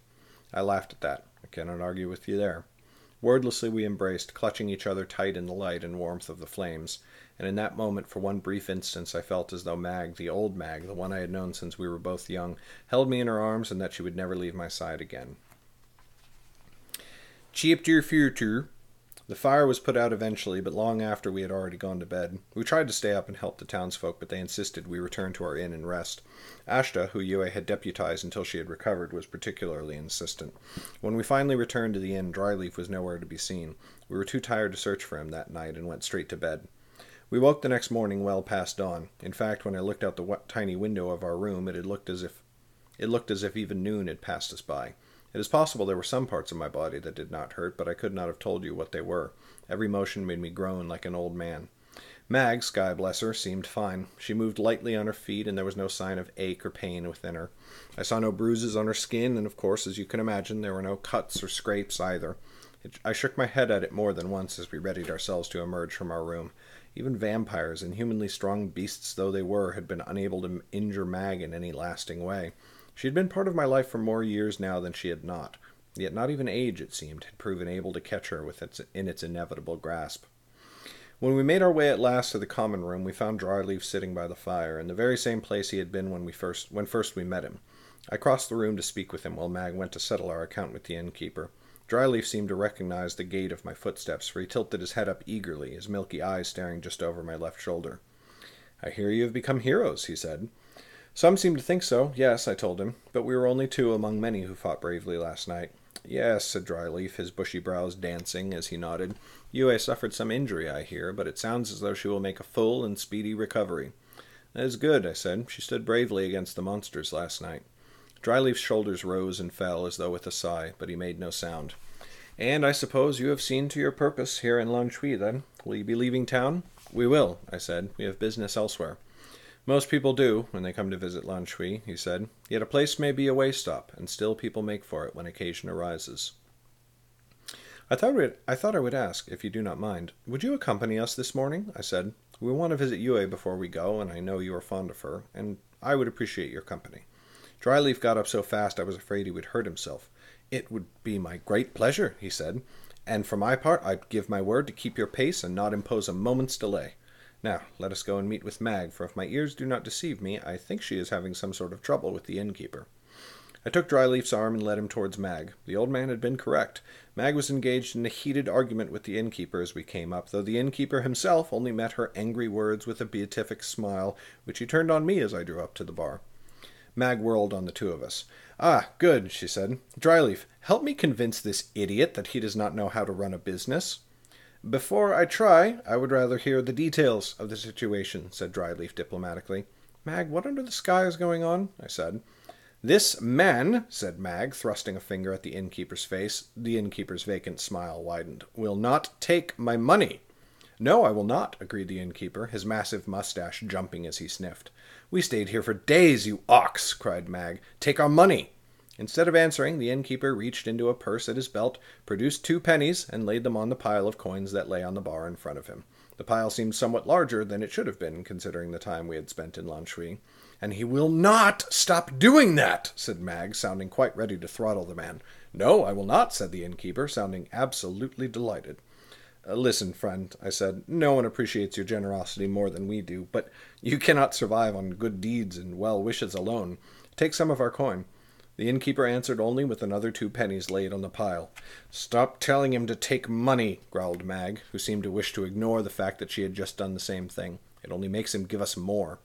[SPEAKER 1] I laughed at that. I cannot argue with you there. Wordlessly we embraced, clutching each other tight in the light and warmth of the flames, and in that moment, for one brief instant, I felt as though Mag, the old Mag, the one I had known since we were both young, held me in her arms and that she would never leave my side again. Chapter 42. The fire was put out eventually, but long after we had already gone to bed. We tried to stay up and help the townsfolk, but they insisted we return to our inn and rest. Ashta, who Yue had deputized until she had recovered, was particularly insistent. When we finally returned to the inn, Dryleaf was nowhere to be seen. We were too tired to search for him that night and went straight to bed. We woke the next morning well past dawn. In fact, when I looked out the tiny window of our room, it looked as if even noon had passed us by. It is possible there were some parts of my body that did not hurt, but I could not have told you what they were. Every motion made me groan like an old man. Mag, sky bless her, seemed fine. She moved lightly on her feet, and there was no sign of ache or pain within her. I saw no bruises on her skin, and of course, as you can imagine, there were no cuts or scrapes either. I shook my head at it more than once as we readied ourselves to emerge from our room. Even vampires, inhumanly strong beasts though they were, had been unable to injure Mag in any lasting way. She had been part of my life for more years now than she had not. Yet not even age, it seemed, had proven able to catch her in its inevitable grasp. When we made our way at last to the common room, we found Dryleaf sitting by the fire, in the very same place he had been when first we met him. I crossed the room to speak with him while Mag went to settle our account with the innkeeper. Dryleaf seemed to recognize the gait of my footsteps, for he tilted his head up eagerly, his milky eyes staring just over my left shoulder. I hear you have become heroes, he said. Some seem to think so, yes, I told him, but we were only two among many who fought bravely last night. Yes, said Dryleaf, his bushy brows dancing as he nodded. Yue suffered some injury, I hear, but it sounds as though she will make a full and speedy recovery. That is good, I said. She stood bravely against the monsters last night. Dryleaf's shoulders rose and fell as though with a sigh, but he made no sound. And I suppose you have seen to your purpose here in Lanshui, then? Will you be leaving town? We will, I said. We have business elsewhere. Most people do, when they come to visit Lanshui, he said. Yet a place may be a way-stop, and still people make for it when occasion arises. I thought I would ask, if you do not mind, would you accompany us this morning? I said. We want to visit Yue before we go, and I know you are fond of her, and I would appreciate your company. Dryleaf got up so fast I was afraid he would hurt himself. It would be my great pleasure, he said, and for my part I'd give my word to keep your pace and not impose a moment's delay. Now, let us go and meet with Mag, for if my ears do not deceive me, I think she is having some sort of trouble with the innkeeper. I took Dryleaf's arm and led him towards Mag. The old man had been correct. Mag was engaged in a heated argument with the innkeeper as we came up, though the innkeeper himself only met her angry words with a beatific smile, which he turned on me as I drew up to the bar. Mag whirled on the two of us. Ah, good, she said. Dryleaf, help me convince this idiot that he does not know how to run a business. Before I try, I would rather hear the details of the situation, said Dryleaf diplomatically. Mag, what under the sky is going on? I said. This man, said Mag, thrusting a finger at the innkeeper's face. The innkeeper's vacant smile widened. Will not take my money. No, I will not, agreed the innkeeper, his massive mustache jumping as he sniffed. We stayed here for days, you ox, cried Mag. Take our money. Instead of answering, the innkeeper reached into a purse at his belt, produced 2 pennies, and laid them on the pile of coins that lay on the bar in front of him. The pile seemed somewhat larger than it should have been, considering the time we had spent in Lanshui. And he will not stop doing that, said Mag, sounding quite ready to throttle the man. No, I will not, said the innkeeper, sounding absolutely delighted. Listen, friend, I said, no one appreciates your generosity more than we do, but you cannot survive on good deeds and well wishes alone. Take some of our coin. The innkeeper answered only with another 2 pennies laid on the pile. Stop telling him to take money, growled Mag, who seemed to wish to ignore the fact that she had just done the same thing. It only makes him give us more.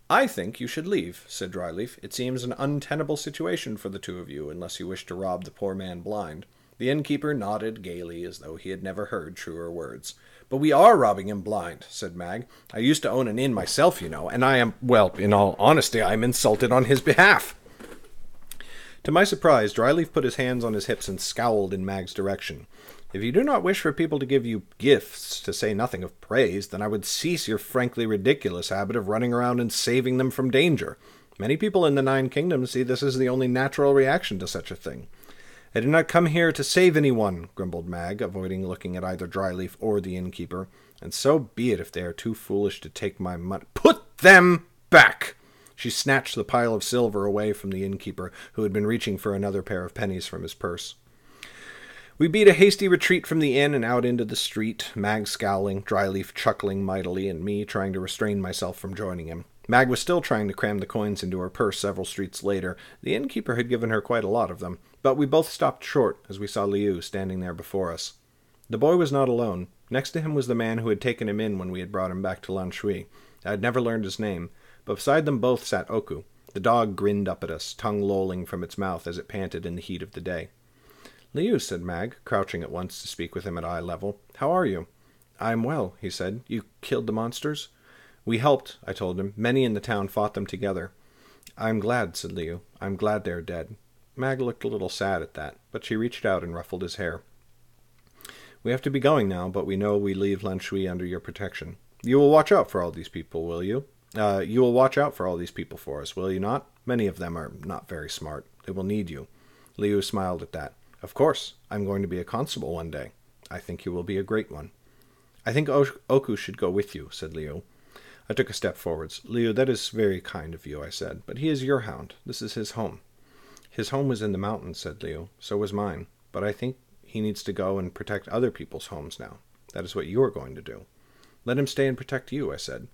[SPEAKER 1] I think you should leave, said Dryleaf. It seems an untenable situation for the 2 of you, unless you wish to rob the poor man blind. The innkeeper nodded gaily, as though he had never heard truer words. But we are robbing him blind, said Mag. I used to own an inn myself, you know, and I am, well, in all honesty, I am insulted on his behalf. To my surprise, Dryleaf put his hands on his hips and scowled in Mag's direction. If you do not wish for people to give you gifts, to say nothing of praise, then I would cease your frankly ridiculous habit of running around and saving them from danger. Many people in the 9 kingdoms see this as the only natural reaction to such a thing. I did not come here to save anyone, grumbled Mag, avoiding looking at either Dryleaf or the innkeeper. And so be it if they are too foolish to take my money. Put them back! She snatched the pile of silver away from the innkeeper, who had been reaching for another pair of pennies from his purse. We beat a hasty retreat from the inn and out into the street, Mag scowling, Dryleaf chuckling mightily, and me trying to restrain myself from joining him. Mag was still trying to cram the coins into her purse several streets later. The innkeeper had given her quite a lot of them, but we both stopped short as we saw Liu standing there before us. The boy was not alone. Next to him was the man who had taken him in when we had brought him back to Lanshui. I had never learned his name, but beside them both sat Oku. The dog grinned up at us, tongue lolling from its mouth as it panted in the heat of the day. Liu, said Mag, crouching at once to speak with him at eye level. How are you? I am well, he said. You killed the monsters? We helped, I told him. Many in the town fought them together. I'm glad, said Liu. I'm glad they are dead. Mag looked a little sad at that, but she reached out and ruffled his hair. We have to be going now, but we know we leave Lanshui under your protection. You will watch out for all these people, will you? You will watch out for all these people for us, will you not? Many of them are not very smart. They will need you. Liu smiled at that. Of course. I'm going to be a constable one day. I think you will be a great one. I think Oku should go with you, said Liu. I took a step forwards. Liu, that is very kind of you, I said, but he is your hound. This is his home. His home was in the mountains, said Liu. So was mine. But I think he needs to go and protect other people's homes now. That is what you are going to do. Let him stay and protect you, I said.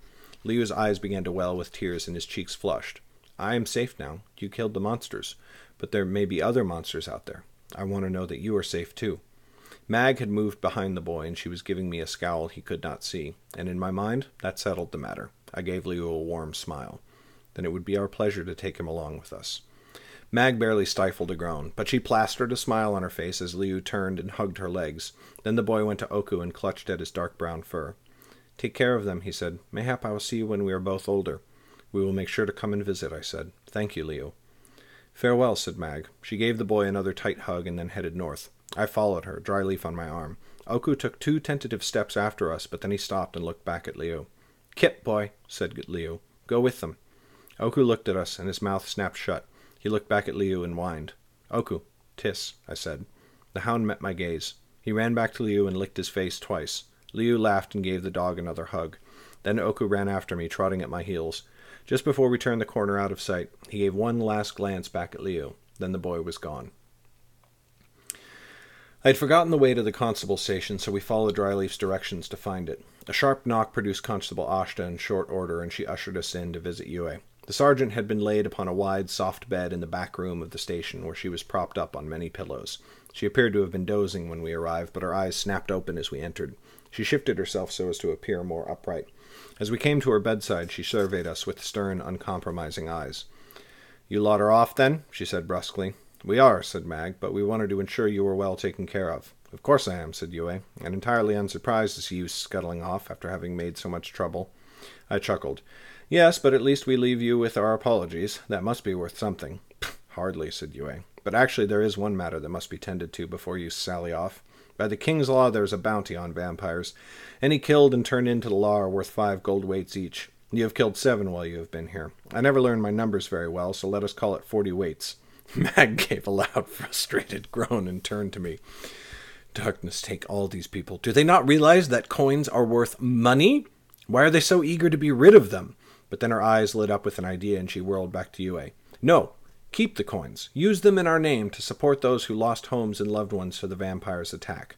[SPEAKER 1] Liu's eyes began to well with tears and his cheeks flushed. I am safe now. You killed the monsters. But there may be other monsters out there. I want to know that you are safe too. Mag had moved behind the boy, and she was giving me a scowl he could not see, and in my mind, that settled the matter. I gave Liu a warm smile. Then it would be our pleasure to take him along with us. Mag barely stifled a groan, but she plastered a smile on her face as Liu turned and hugged her legs. Then the boy went to Oku and clutched at his dark brown fur. Take care of them, he said. Mayhap I will see you when we are both older. We will make sure to come and visit, I said. Thank you, Liu. Farewell, said Mag. She gave the boy another tight hug and then headed north. I followed her, Dryleaf on my arm. Oku took 2 tentative steps after us, but then he stopped and looked back at Liu. Kip, boy, said Liu. Go with them. Oku looked at us, and his mouth snapped shut. He looked back at Liu and whined. Oku, tis, I said. The hound met my gaze. He ran back to Liu and licked his face twice. Liu laughed and gave the dog another hug. Then Oku ran after me, trotting at my heels. Just before we turned the corner out of sight, he gave one last glance back at Liu. Then the boy was gone. I had forgotten the way to the constable station, so we followed Dryleaf's directions to find it. A sharp knock produced Constable Ashta in short order, and she ushered us in to visit Yue. The sergeant had been laid upon a wide, soft bed in the back room of the station, where she was propped up on many pillows. She appeared to have been dozing when we arrived, but her eyes snapped open as we entered. She shifted herself so as to appear more upright. As we came to her bedside, she surveyed us with stern, uncompromising eyes. You lot are off, then? She said brusquely. We are, said Mag, but we wanted to ensure you were well taken care of. Of course I am, said Yue, and entirely unsurprised to see you scuttling off after having made so much trouble. I chuckled. Yes, but at least we leave you with our apologies. That must be worth something. Hardly, said Yue. But actually there is one matter that must be tended to before you sally off. By the king's law there is a bounty on vampires. Any killed and turned into the law are worth 5 gold weights each. You have killed 7 while you have been here. I never learned my numbers very well, so let us call it 40 weights. Mag gave a loud, frustrated groan and turned to me. Darkness take all these people. Do they not realize that coins are worth money? Why are they so eager to be rid of them? But then her eyes lit up with an idea and she whirled back to Yue. No, keep the coins. Use them in our name to support those who lost homes and loved ones to the vampires' attack.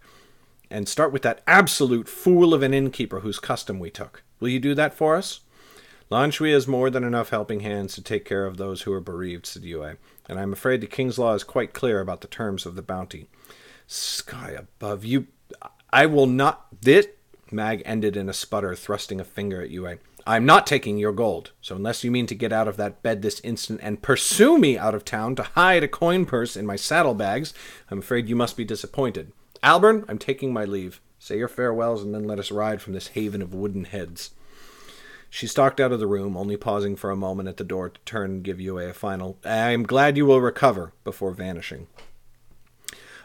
[SPEAKER 1] And start with that absolute fool of an innkeeper whose custom we took. Will you do that for us? Lan Shui has more than enough helping hands to take care of those who are bereaved, said Yue, and I am afraid the king's law is quite clear about the terms of the bounty. Sky above you, I will not... This... Mag ended in a sputter, thrusting a finger at Yue. I'm not taking your gold, so unless you mean to get out of that bed this instant and pursue me out of town to hide a coin purse in my saddlebags, I'm afraid you must be disappointed. Albern, I'm taking my leave. Say your farewells and then let us ride from this haven of wooden heads. She stalked out of the room, only pausing for a moment at the door to turn and give Yue a final, I am glad you will recover, before vanishing.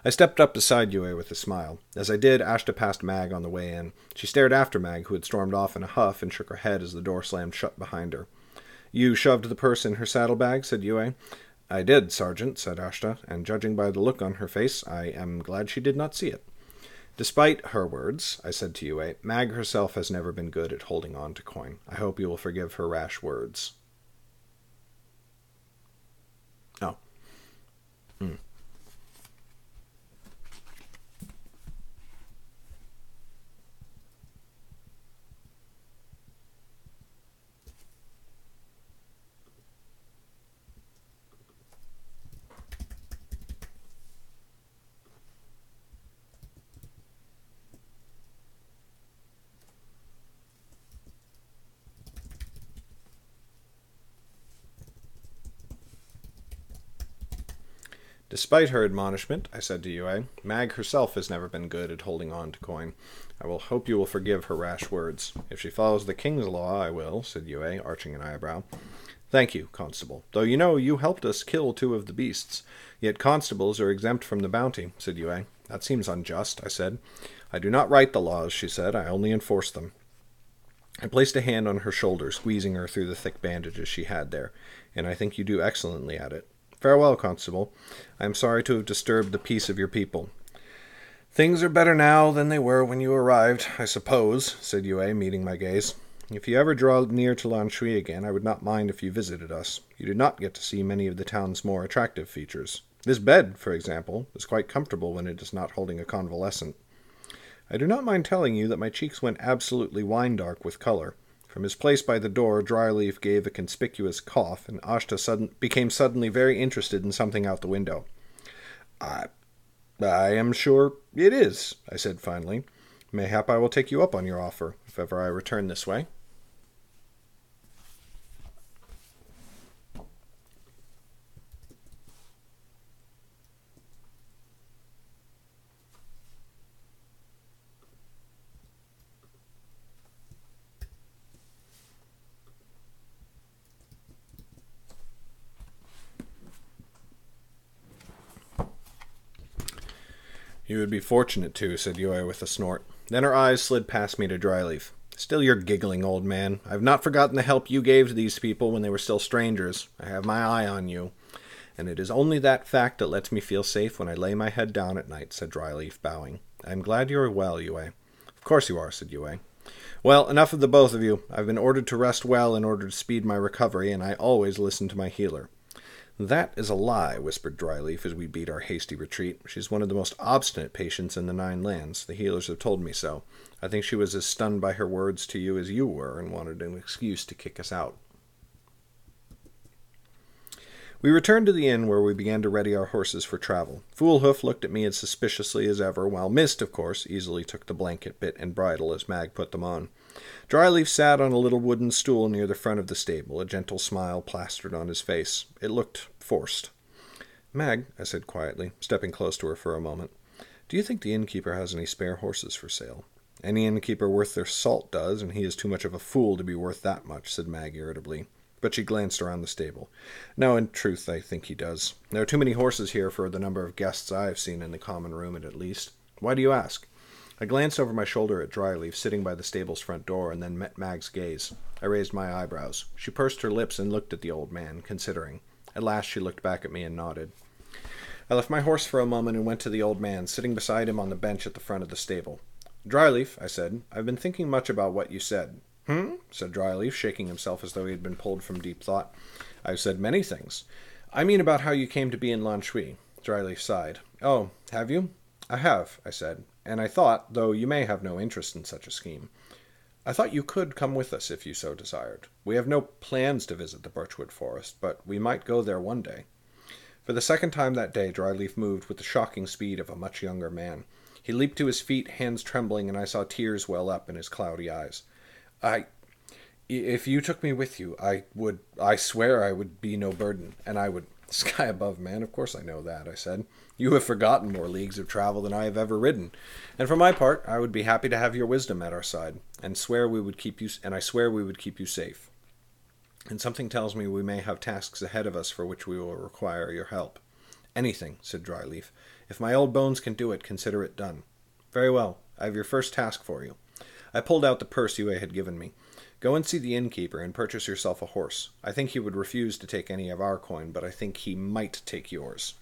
[SPEAKER 1] I stepped up beside Yue with a smile. As I did, Ashta passed Mag on the way in. She stared after Mag, who had stormed off in a huff, and shook her head as the door slammed shut behind her. You shoved the purse in her saddlebag, said Yue. I did, Sergeant, said Ashta, and judging by the look on her face, I am glad she did not see it. Despite her words, I said to Yue, Mag herself has never been good at holding on to coin. I hope you will forgive her rash words. Oh. Despite her admonishment, I said to Yue, Mag herself has never been good at holding on to coin. I will hope you will forgive her rash words. If she follows the king's law, I will, said Yue, arching an eyebrow. Thank you, Constable. Though you know you helped us kill 2 of the beasts. Yet constables are exempt from the bounty, said Yue. That seems unjust, I said. I do not write the laws, she said. I only enforce them. I placed a hand on her shoulder, squeezing her through the thick bandages she had there, and I think you do excellently at it. Farewell, Constable. I am sorry to have disturbed the peace of your people. Things are better now than they were when you arrived, I suppose, said Yue, meeting my gaze. If you ever draw near to Lan Shui again, I would not mind if you visited us. You do not get to see many of the town's more attractive features. This bed, for example, is quite comfortable when it is not holding a convalescent. I do not mind telling you that my cheeks went absolutely wine-dark with color. From his place by the door, Dryleaf gave a conspicuous cough, and Ashta became suddenly very interested in something out the window. I am sure it is, I said finally. Mayhap I will take you up on your offer, if ever I return this way. You would be fortunate to, said Yue with a snort. Then her eyes slid past me to Dryleaf. Still you're giggling, old man. I have not forgotten the help you gave to these people when they were still strangers. I have my eye on you. And it is only that fact that lets me feel safe when I lay my head down at night, said Dryleaf, bowing. I am glad you are well, Yue. Of course you are, said Yue. Well, enough of the both of you. I've been ordered to rest well in order to speed my recovery, and I always listen to my healer. That is a lie, whispered Dryleaf as we beat our hasty retreat. She's one of the most obstinate patients in the 9 lands. The healers have told me so. I think she was as stunned by her words to you as you were, and wanted an excuse to kick us out. We returned to the inn where we began to ready our horses for travel. Foolhoof looked at me as suspiciously as ever, while Mist, of course, easily took the blanket, bit, and bridle as Mag put them on. Dryleaf sat on a little wooden stool near the front of the stable, a gentle smile plastered on his face. It looked forced. Mag, I said quietly, stepping close to her for a moment, do you think the innkeeper has any spare horses for sale? Any innkeeper worth their salt does, and he is too much of a fool to be worth that much, said Mag irritably. But she glanced around the stable. No, in truth, I think he does. There are too many horses here for the number of guests I have seen in the common room at least. Why do you ask? I glanced over my shoulder at Dryleaf, sitting by the stable's front door, and then met Mag's gaze. I raised my eyebrows. She pursed her lips and looked at the old man, considering. At last she looked back at me and nodded. I left my horse for a moment and went to the old man, sitting beside him on the bench at the front of the stable. Dryleaf, I said, I've been thinking much about what you said. Said Dryleaf, shaking himself as though he had been pulled from deep thought. I've said many things. I mean about how you came to be in Lan Shui. Dryleaf sighed. Oh, have you? I have, I said, and I thought, though you may have no interest in such a scheme, I thought you could come with us if you so desired. We have no plans to visit the Birchwood Forest, but we might go there one day. For the second time that day, Dryleaf moved with the shocking speed of a much younger man. He leaped to his feet, hands trembling, and I saw tears well up in his cloudy eyes. If you took me with you, I swear I would be no burden, and I would... Sky above, man, of course I know that, I said. You have forgotten more leagues of travel than I have ever ridden, and for my part, I would be happy to have your wisdom at our side, and I swear we would keep you safe. And something tells me we may have tasks ahead of us for which we will require your help. Anything, said Dryleaf. If my old bones can do it, consider it done. Very well, I have your first task for you. I pulled out the purse Yue had given me. Go and see the innkeeper and purchase yourself a horse. I think he would refuse to take any of our coin, but I think he might take yours.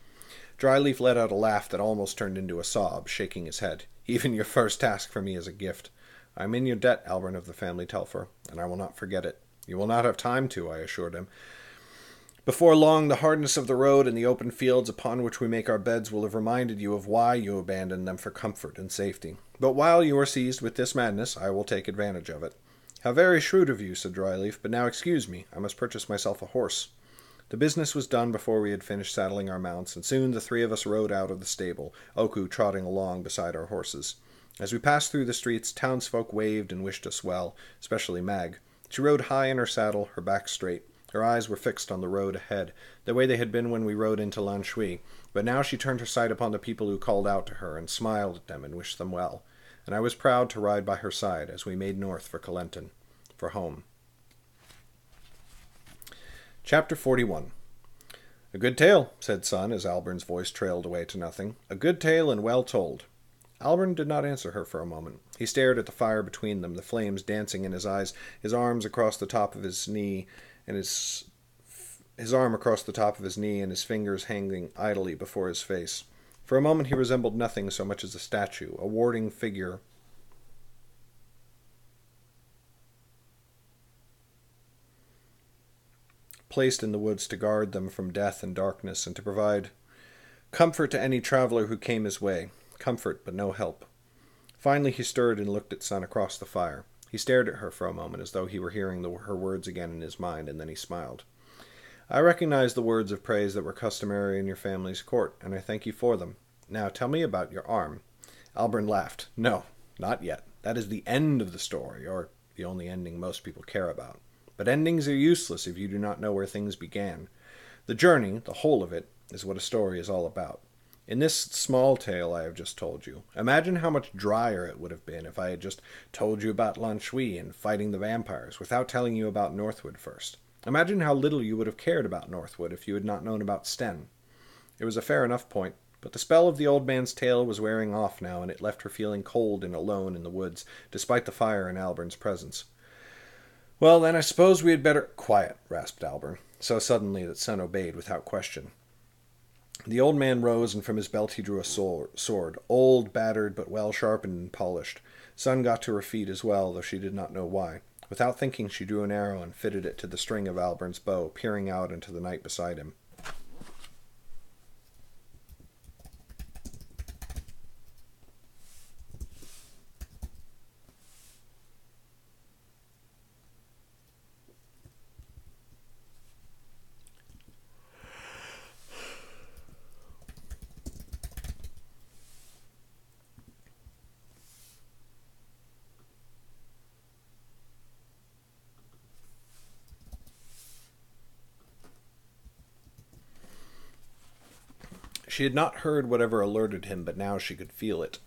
[SPEAKER 1] Dryleaf let out a laugh that almost turned into a sob, shaking his head. Even your first task for me is a gift. I am in your debt, Albert of the family Telfer, and I will not forget it. You will not have time to, I assured him. Before long, the hardness of the road and the open fields upon which we make our beds will have reminded you of why you abandoned them for comfort and safety. But while you are seized with this madness, I will take advantage of it. How very shrewd of you, said Dryleaf, but now excuse me, I must purchase myself a horse. The business was done before we had finished saddling our mounts, and soon the three of us rode out of the stable, Oku trotting along beside our horses. As we passed through the streets, townsfolk waved and wished us well, especially Mag. She rode high in her saddle, her back straight. Her eyes were fixed on the road ahead, the way they had been when we rode into Lan Shui, but now she turned her sight upon the people who called out to her and smiled at them and wished them well, and I was proud to ride by her side as we made north for Colentin, for home. Chapter 41. A good tale, said Sun, as Albern's voice trailed away to nothing. A good tale and well told. Albern did not answer her for a moment. He stared at the fire between them, the flames dancing in his eyes, his arms across the top of his knee, and his arm across the top of his knee and his fingers hanging idly before his face. For a moment he resembled nothing so much as a statue, a warding figure placed in the woods to guard them from death and darkness and to provide comfort to any traveler who came his way. Comfort, but no help. Finally he stirred and looked at Sun across the fire. He stared at her for a moment as though he were hearing her words again in his mind, and then he smiled. I recognize the words of praise that were customary in your family's court, and I thank you for them. Now tell me about your arm. Albern laughed. No, not yet. That is the end of the story, or the only ending most people care about. But endings are useless if you do not know where things began. The journey, the whole of it, is what a story is all about. In this small tale I have just told you, imagine how much drier it would have been if I had just told you about Lan Shui and fighting the vampires without telling you about Northwood first. Imagine how little you would have cared about Northwood if you had not known about Sten. It was a fair enough point, but the spell of the old man's tale was wearing off now, and it left her feeling cold and alone in the woods, despite the fire in Albern's presence. Well, then I suppose we had better... Quiet, rasped Albern, so suddenly that Sun obeyed without question. The old man rose, and from his belt he drew a sword, old, battered, but well sharpened and polished. Sun got to her feet as well, though she did not know why. Without thinking, she drew an arrow and fitted it to the string of Albern's bow, peering out into the night beside him. She had not heard whatever alerted him, but now she could feel it.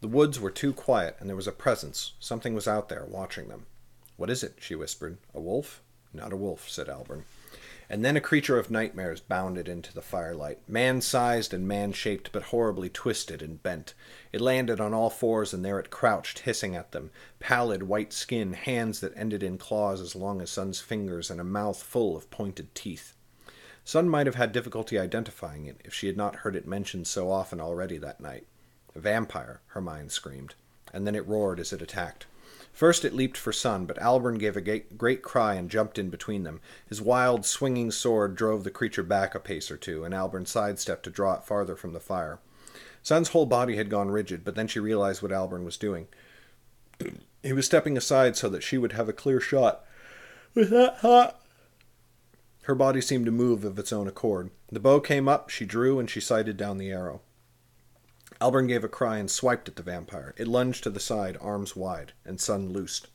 [SPEAKER 1] The woods were too quiet, and there was a presence. Something was out there, watching them. "What is it?" she whispered. "A wolf?" "Not a wolf," said Alburn. And then a creature of nightmares bounded into the firelight, man-sized and man-shaped, but horribly twisted and bent. It landed on all fours, and there it crouched, hissing at them. Pallid white skin, hands that ended in claws as long as Sun's fingers, and a mouth full of pointed teeth. Sun might have had difficulty identifying it if she had not heard it mentioned so often already that night. "A vampire," her mind screamed, and then it roared as it attacked. First it leaped for Sun, but Alburn gave a great cry and jumped in between them. His wild, swinging sword drove the creature back a pace or two, and Alburn sidestepped to draw it farther from the fire. Sun's whole body had gone rigid, but then she realized what Alburn was doing. He was stepping aside so that she would have a clear shot. "Was that hot?" Her body seemed to move of its own accord. The bow came up, she drew, and she sighted down the arrow. Alburn gave a cry and swiped at the vampire. It lunged to the side, arms wide, and Sun loosed.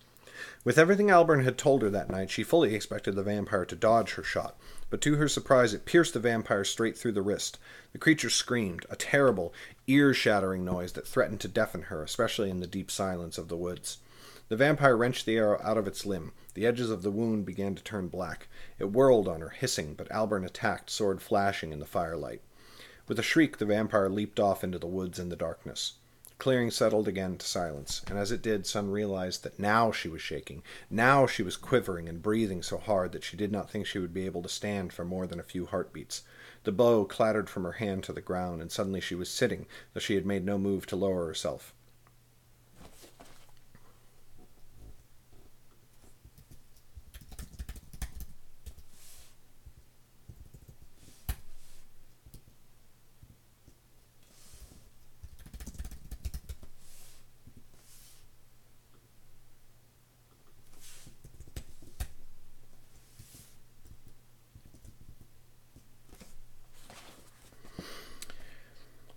[SPEAKER 1] With everything Alburn had told her that night, she fully expected the vampire to dodge her shot, but to her surprise it pierced the vampire straight through the wrist. The creature screamed, a terrible, ear-shattering noise that threatened to deafen her, especially in the deep silence of the woods. The vampire wrenched the arrow out of its limb. The edges of the wound began to turn black. It whirled on her, hissing, but Alburn attacked, sword flashing in the firelight. With a shriek, the vampire leaped off into the woods in the darkness. The clearing settled again to silence, and as it did, Sun realized that now she was shaking. Now she was quivering and breathing so hard that she did not think she would be able to stand for more than a few heartbeats. The bow clattered from her hand to the ground, and suddenly she was sitting, though she had made no move to lower herself.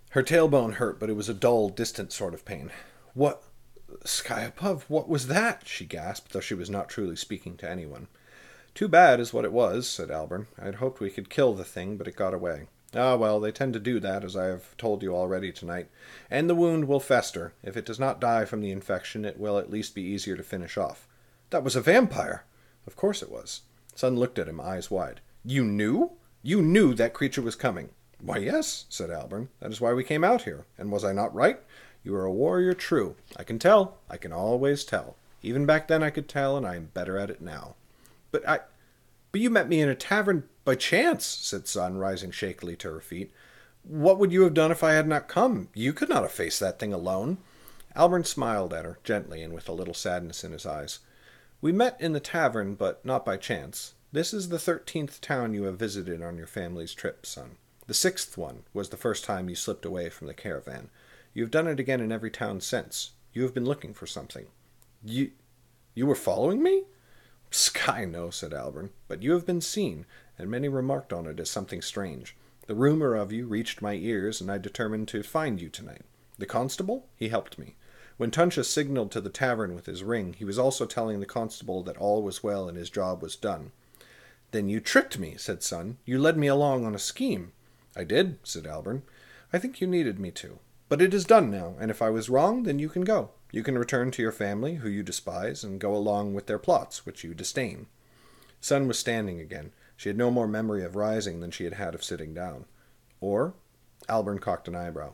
[SPEAKER 1] Her tailbone hurt, but it was a dull, distant sort of pain. "What? Sky above, what was that?" she gasped, though she was not truly speaking to anyone. "Too bad is what it was," said Alburn. "I had hoped we could kill the thing, but it got away." "Ah, well, they tend to do that, as I have told you already tonight. And the wound will fester. If it does not die from the infection, it will at least be easier to finish off." "That was a vampire!" "Of course it was." Sun looked at him, eyes wide. "You knew? You knew that creature was coming?" "Why, yes," said Alburn. "That is why we came out here. And was I not right? You are a warrior true. I can tell. I can always tell. Even back then I could tell, and I am better at it now." But you met me in a tavern by chance," said Sun, rising shakily to her feet. "What would you have done if I had not come? You could not have faced that thing alone." Alburn smiled at her, gently and with a little sadness in his eyes. "We met in the tavern, but not by chance. This is the 13th town you have visited on your family's trip, Sun. The 6th one was the first time you slipped away from the caravan. You have done it again in every town since. You have been looking for something." You were following me?" "Sky, no," said Alburn. "But you have been seen, and many remarked on it as something strange. The rumor of you reached my ears, and I determined to find you tonight. The constable? He helped me. When Tuncha signaled to the tavern with his ring, he was also telling the constable that all was well and his job was done." "Then you tricked me," said Sun. "You led me along on a scheme." "I did," said Alburn. "I think you needed me to. But it is done now, and if I was wrong, then you can go. You can return to your family, who you despise, and go along with their plots, which you disdain." Sun was standing again. She had no more memory of rising than she had had of sitting down. "Or?" Alburn cocked an eyebrow.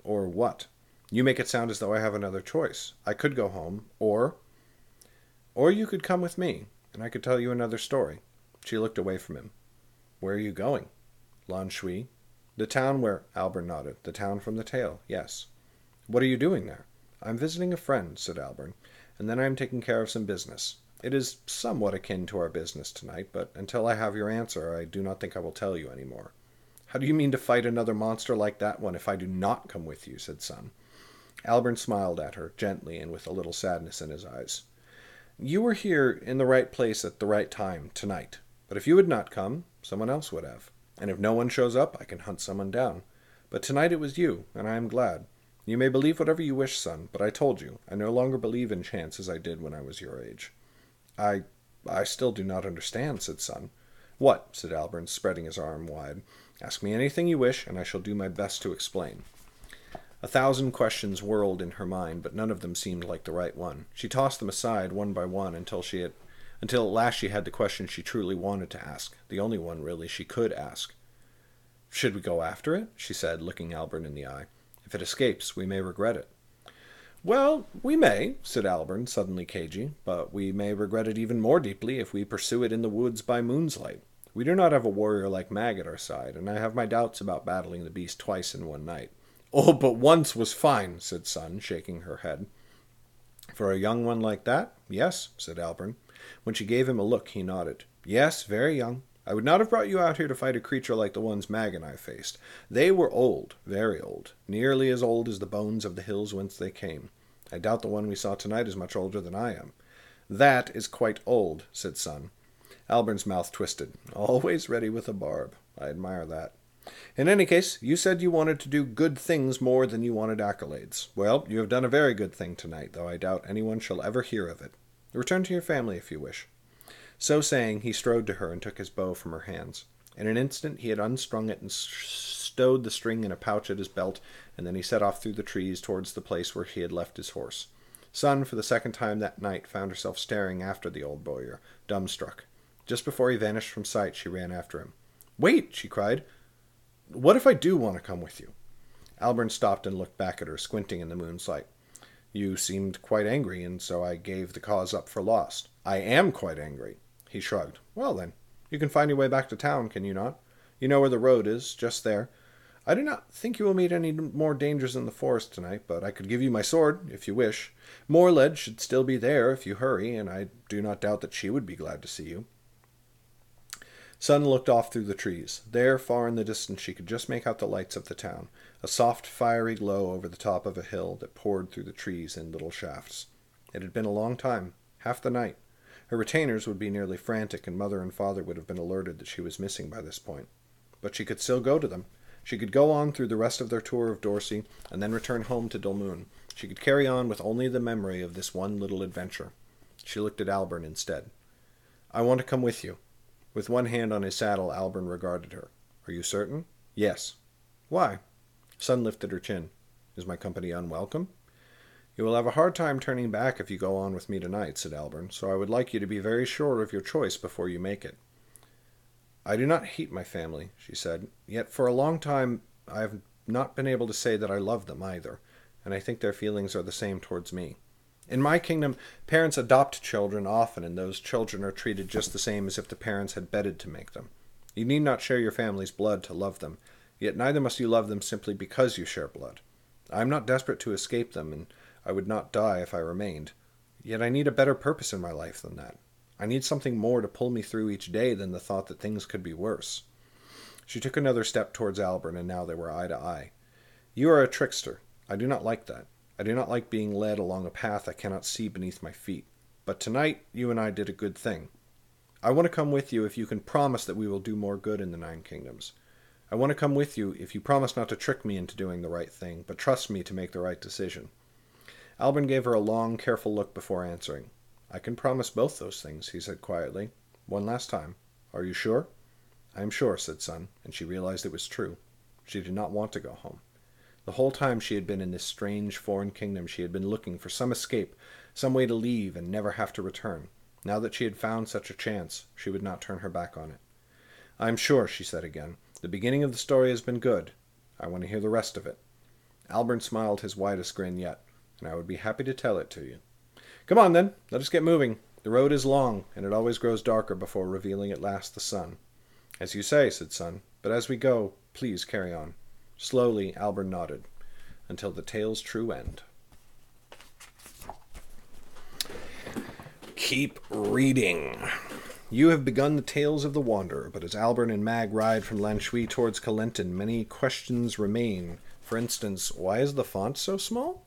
[SPEAKER 1] "Or what? You make it sound as though I have another choice. I could go home, or you could come with me, and I could tell you another story." She looked away from him. "Where are you going?" "Lan Shui." "The town where—" Alburn nodded. "The town from the tale, yes." "What are you doing there?" "I'm visiting a friend," said Alburn, "and then I am taking care of some business. It is somewhat akin to our business tonight, but until I have your answer, I do not think I will tell you any more." "How do you mean to fight another monster like that one if I do not come with you?" said Sun. Alburn smiled at her, gently and with a little sadness in his eyes. "You were here in the right place at the right time, tonight. But if you had not come, someone else would have. And if no one shows up, I can hunt someone down. But tonight it was you, and I am glad. You may believe whatever you wish, Sun, but I told you, I no longer believe in chance as I did when I was your age." I still do not understand," said Sun. "What?" said Alburn, spreading his arm wide. Ask me anything you wish, and I shall do my best to explain. 1,000 questions whirled in her mind, but none of them seemed like the right one. She tossed them aside one by one until at last she had the question she truly wanted to ask, the only one really she could ask. Should we go after it? She said, looking Albert in the eye. If it escapes, we may regret it. Well, we may, said Albert, suddenly cagey, but we may regret it even more deeply if we pursue it in the woods by moon's light. We do not have a warrior like Mag at our side, and I have my doubts about battling the beast twice in one night. Oh, but once was fine, said Sun, shaking her head. For a young one like that? Yes, said Albert. When she gave him a look, he nodded. Yes, very young. I would not have brought you out here to fight a creature like the ones Mag and I faced. They were old, very old, nearly as old as the bones of the hills whence they came. I doubt the one we saw tonight is much older than I am. That is quite old, said Sun. Albert's mouth twisted. Always ready with a barb. I admire that. In any case, you said you wanted to do good things more than you wanted accolades. Well, you have done a very good thing tonight, though I doubt anyone shall ever hear of it. Return to your family if you wish. So saying, he strode to her and took his bow from her hands. In an instant he had unstrung it and stowed the string in a pouch at his belt, and then he set off through the trees towards the place where he had left his horse. Sun, for the second time that night, found herself staring after the old bowyer, dumbstruck. Just before he vanished from sight, she ran after him. Wait, she cried. What if I do want to come with you? Albert stopped and looked back at her, squinting in the moon's light. You seemed quite angry, and so I gave the cause up for lost. I am quite angry. He shrugged. Well, then, you can find your way back to town, can you not? You know where the road is, just there. I do not think you will meet any more dangers in the forest tonight, but I could give you my sword, if you wish. Morled should still be there if you hurry, and I do not doubt that she would be glad to see you. Sun looked off through the trees. There, far in the distance, she could just make out the lights of the town, a soft, fiery glow over the top of a hill that poured through the trees in little shafts. It had been a long time, half the night. Her retainers would be nearly frantic, and mother and father would have been alerted that she was missing by this point. But she could still go to them. She could go on through the rest of their tour of Dorsey, and then return home to Dulmoon. She could carry on with only the memory of this one little adventure. She looked at Albert instead. I want to come with you. With one hand on his saddle, Albert regarded her. Are you certain? Yes. Why? Sun lifted her chin. Is my company unwelcome? You will have a hard time turning back if you go on with me tonight, said Albert, so I would like you to be very sure of your choice before you make it. I do not hate my family, she said, yet for a long time I have not been able to say that I love them either, and I think their feelings are the same towards me. In my kingdom, parents adopt children often, and those children are treated just the same as if the parents had bedded to make them. You need not share your family's blood to love them, yet neither must you love them simply because you share blood. I am not desperate to escape them, and I would not die if I remained. Yet I need a better purpose in my life than that. I need something more to pull me through each day than the thought that things could be worse. She took another step towards Albert, and now they were eye to eye. You are a trickster. I do not like that. I do not like being led along a path I cannot see beneath my feet. But tonight, you and I did a good thing. I want to come with you if you can promise that we will do more good in the 9 Kingdoms. I want to come with you if you promise not to trick me into doing the right thing, but trust me to make the right decision. Albert gave her a long, careful look before answering. I can promise both those things, he said quietly. One last time. Are you sure? I am sure, said Sun, and she realized it was true. She did not want to go home. The whole time she had been in this strange foreign kingdom, she had been looking for some escape, some way to leave and never have to return. Now that she had found such a chance, she would not turn her back on it. I am sure, she said again. The beginning of the story has been good. I want to hear the rest of it. Albert smiled his widest grin yet, and I would be happy to tell it to you. Come on, then. Let us get moving. The road is long, and it always grows darker before revealing at last the sun. As you say, said Sun, but as we go, please carry on. Slowly, Albert nodded, until the tale's true end. Keep reading. You have begun the tales of the Wanderer, but as Albert and Mag ride from Lanshui towards Calenton, many questions remain. For instance, why is the font so small?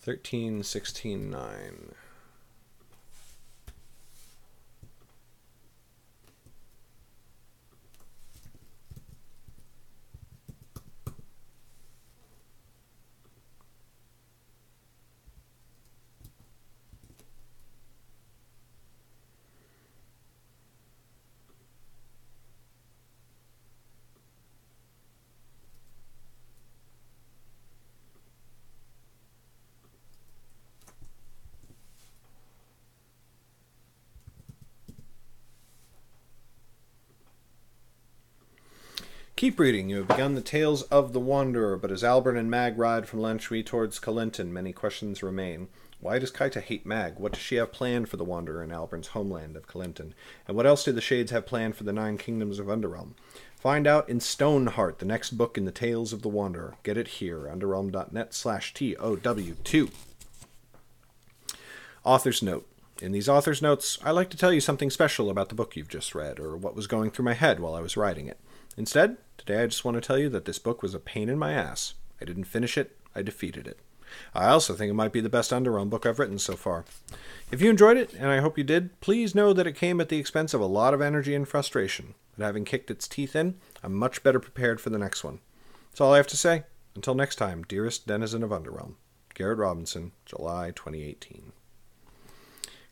[SPEAKER 1] (13, 16, 9). Keep reading. You have begun the tales of the Wanderer, but as Albert and Mag ride from Lanchui towards Calenton, many questions remain. Why does Kaita hate Mag? What does she have planned for the Wanderer in Albern's homeland of Calenton? And what else do the Shades have planned for the 9 kingdoms of Underrealm? Find out in Stoneheart, the next book in the Tales of the Wanderer. Get it here, underrealm.net/TOW2. Author's Note. In these author's notes, I like to tell you something special about the book you've just read, or what was going through my head while I was writing it. Instead, today I just want to tell you that this book was a pain in my ass. I didn't finish it, I defeated it. I also think it might be the best Underrealm book I've written so far. If you enjoyed it, and I hope you did, please know that it came at the expense of a lot of energy and frustration. But having kicked its teeth in, I'm much better prepared for the next one. That's all I have to say. Until next time, dearest denizen of Underrealm. Garrett Robinson, July 2018.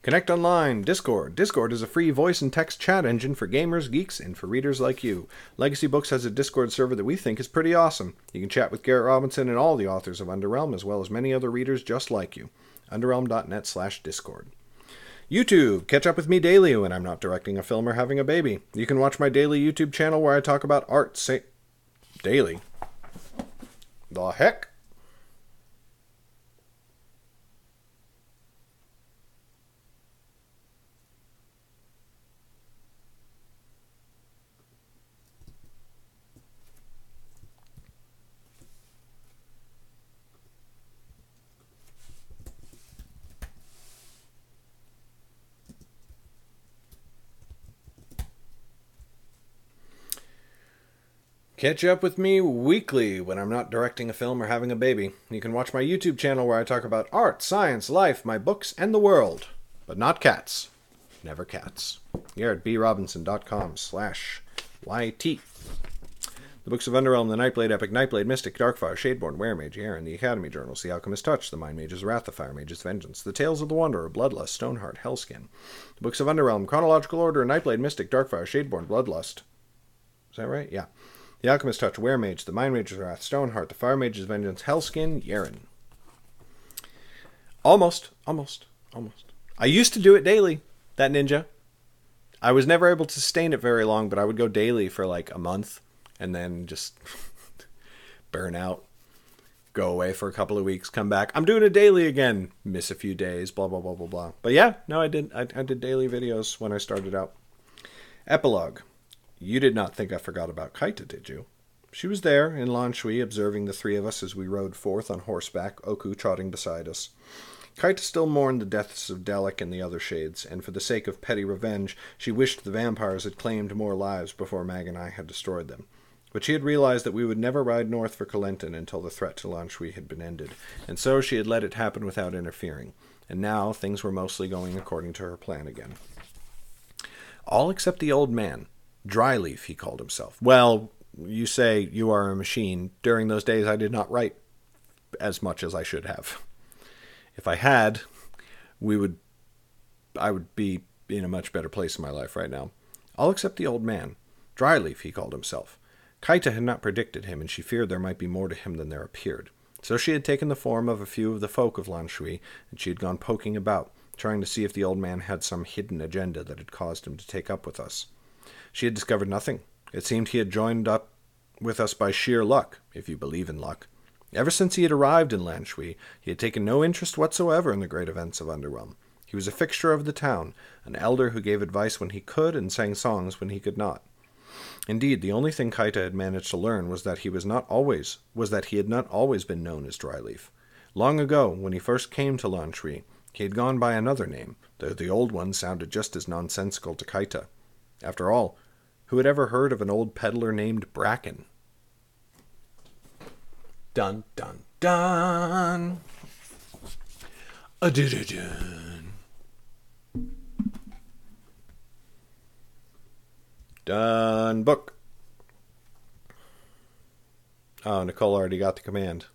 [SPEAKER 1] Connect online, Discord. Discord is a free voice and text chat engine for gamers, geeks, and for readers like you. Legacy Books has a Discord server that we think is pretty awesome. You can chat with Garrett Robinson and all the authors of Underrealm, as well as many other readers just like you. Underrealm.net/Discord. YouTube. Catch up with me daily when I'm not directing a film or having a baby. You can watch my daily YouTube channel where I talk about art. Daily? The heck? Catch up with me weekly when I'm not directing a film or having a baby. You can watch my YouTube channel where I talk about art, science, life, my books, and the world. But not cats. Never cats. Here at brobinson.com/YT. The Books of Underrealm, the Nightblade Epic, Nightblade, Mystic, Darkfire, Shadeborn, Weremage, Aaron, the Academy Journals, the Alchemist Touch, the Mind Mage's Wrath, the Fire Mage's Vengeance, the Tales of the Wanderer, Bloodlust, Stoneheart, Hellskin. The Books of Underrealm, Chronological Order, Nightblade, Mystic, Darkfire, Shadeborn, Bloodlust. Is that right? Yeah. The Alchemist Touch, Weremage, the Mind Mage's Wrath, Stoneheart, the Fire Mage's Vengeance, Hellskin, Yeren. Almost. I used to do it daily, that ninja. I was never able to sustain it very long, but I would go daily for like a month, and then just burn out, go away for a couple of weeks, come back. I'm doing it daily again, miss a few days, blah, blah, blah, blah, blah. But yeah, no, I did daily videos when I started out. Epilogue. You did not think I forgot about Kaita, did you? She was there in Lanchui, observing the 3 of us as we rode forth on horseback, Oku trotting beside us. Kaita still mourned the deaths of Delic and the other Shades, and for the sake of petty revenge, she wished the vampires had claimed more lives before Mag and I had destroyed them. But she had realized that we would never ride north for Calenton until the threat to Lanchui had been ended, and so she had let it happen without interfering. And now things were mostly going according to her plan again. All except the old man. Dryleaf, he called himself. Well, you say you are a machine. During those days I did not write as much as I should have. If I had, I would be in a much better place in my life right now. All except the old man. Dryleaf, he called himself. Kaita had not predicted him, and she feared there might be more to him than there appeared. So she had taken the form of a few of the folk of Lanchui, and she had gone poking about, trying to see if the old man had some hidden agenda that had caused him to take up with us. She had discovered nothing. It seemed he had joined up with us by sheer luck, if you believe in luck. Ever since he had arrived in Lanchui, he had taken no interest whatsoever in the great events of Underrealm. He was a fixture of the town, an elder who gave advice when he could and sang songs when he could not. Indeed, the only thing Kaita had managed to learn was that he had not always been known as Dryleaf. Long ago, when he first came to Lanchui, he had gone by another name, though the old one sounded just as nonsensical to Kaita. After all, who had ever heard of an old peddler named Bracken? Dun, dun, dun. A-dun. Done book. Oh, Nicole already got the command.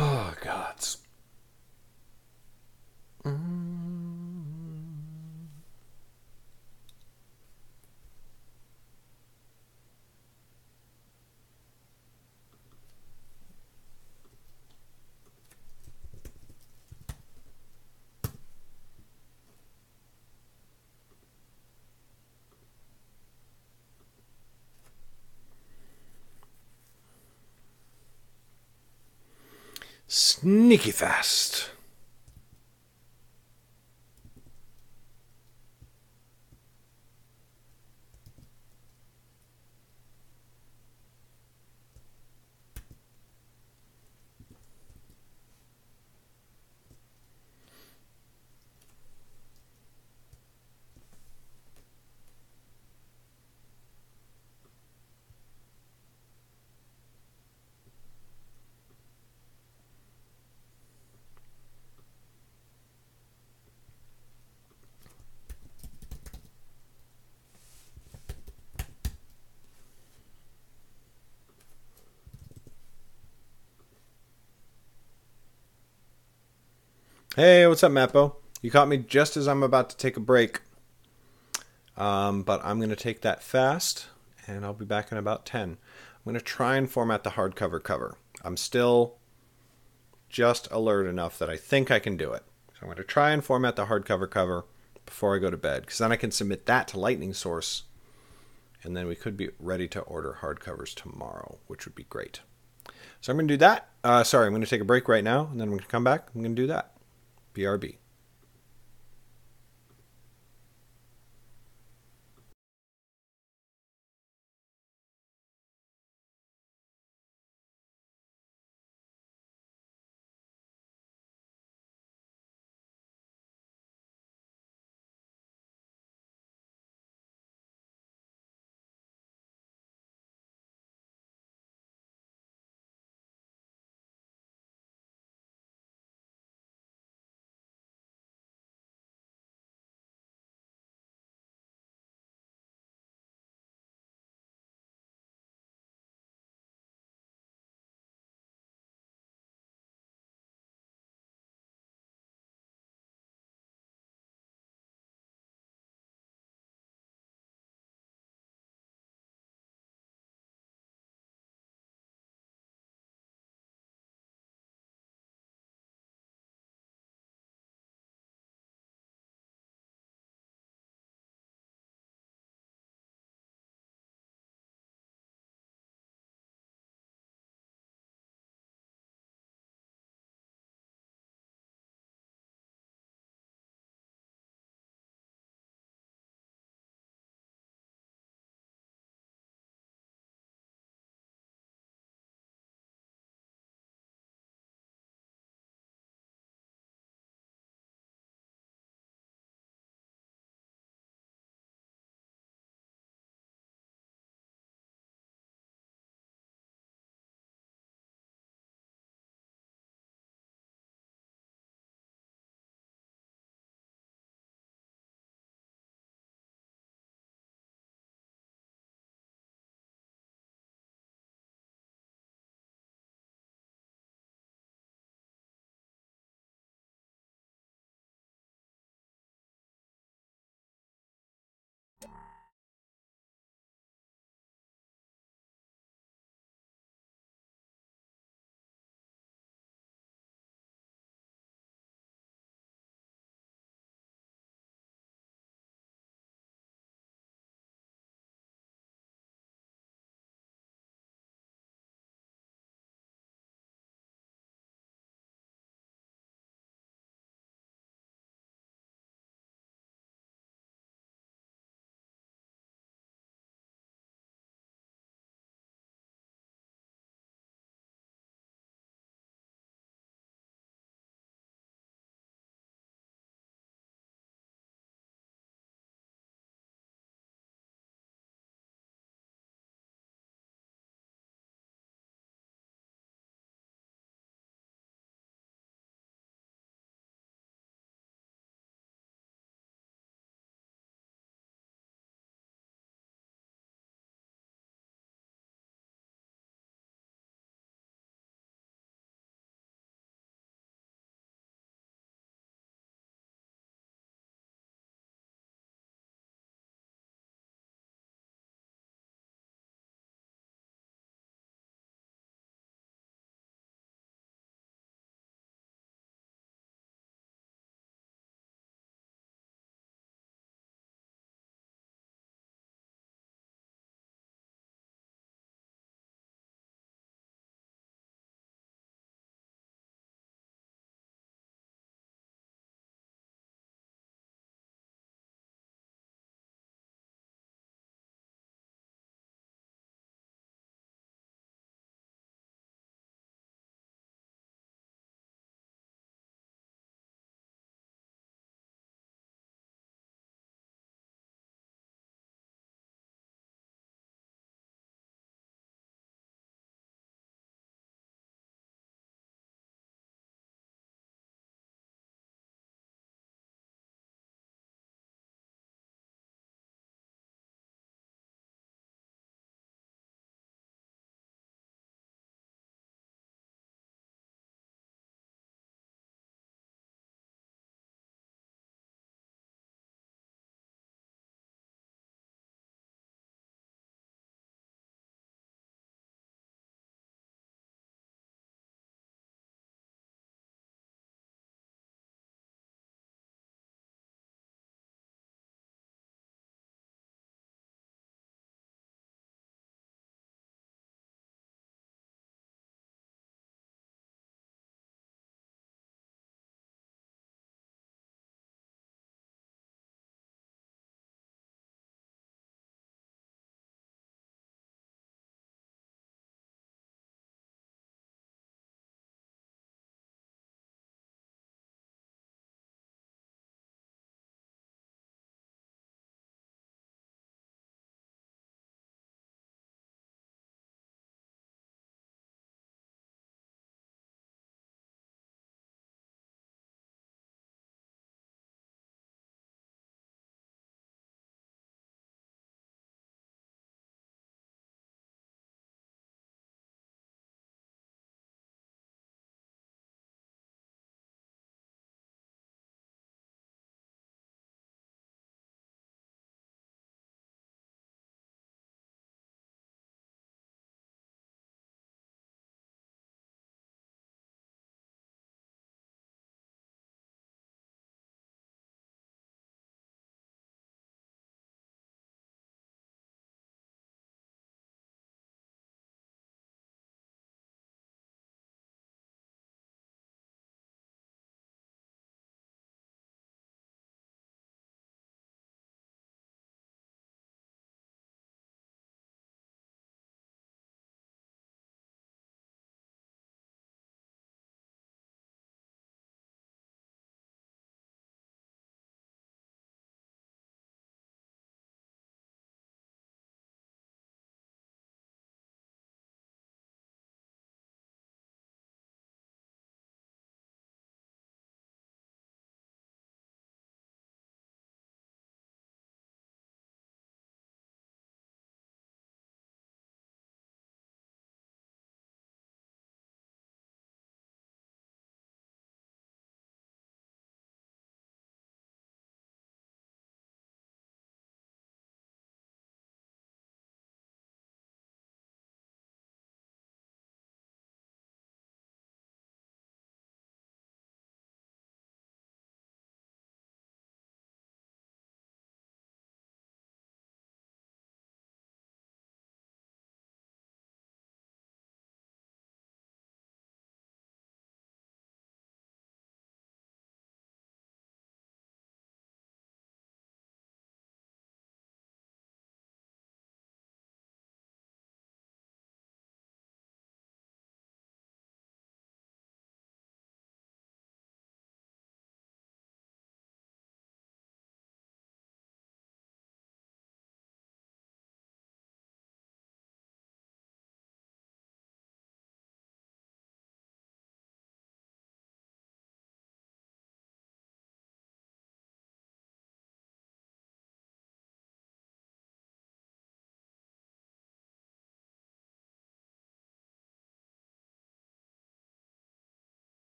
[SPEAKER 1] Oh, gods. Sneaky fast. Hey, what's up, Mappo? You caught me just as I'm about to take a break. But I'm going to take that fast, and I'll be back in about 10. I'm going to try and format the hardcover cover. I'm still just alert enough that I think I can do it. So I'm going to try and format the hardcover cover before I go to bed, because then I can submit that to Lightning Source, and then we could be ready to order hardcovers tomorrow, which would be great. So I'm going to do that. Sorry, I'm going to take a break right now, and then I'm going to come back. I'm going to do that. BRB.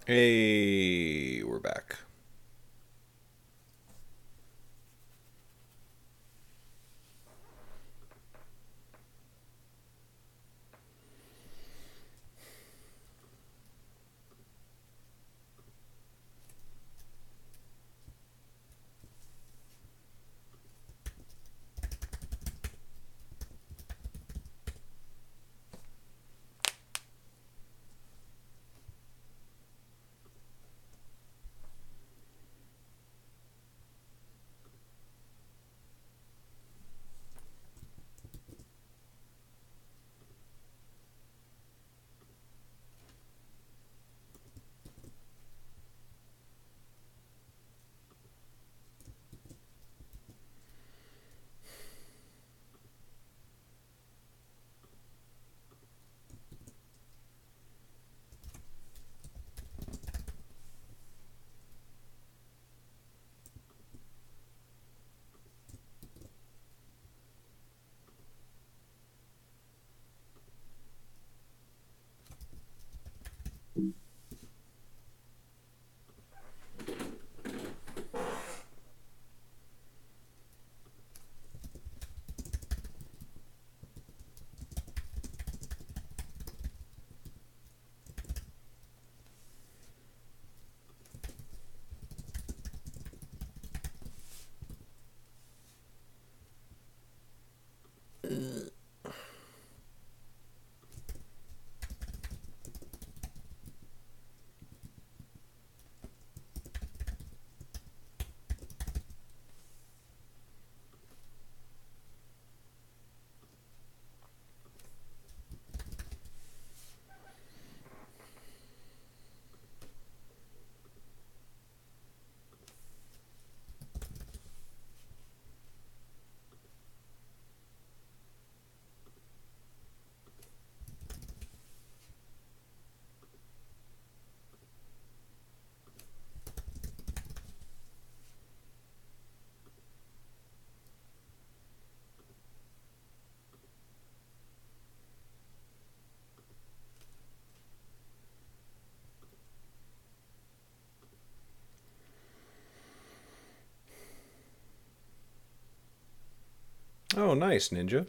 [SPEAKER 1] Hey, we're back. Oh, nice, Ninja.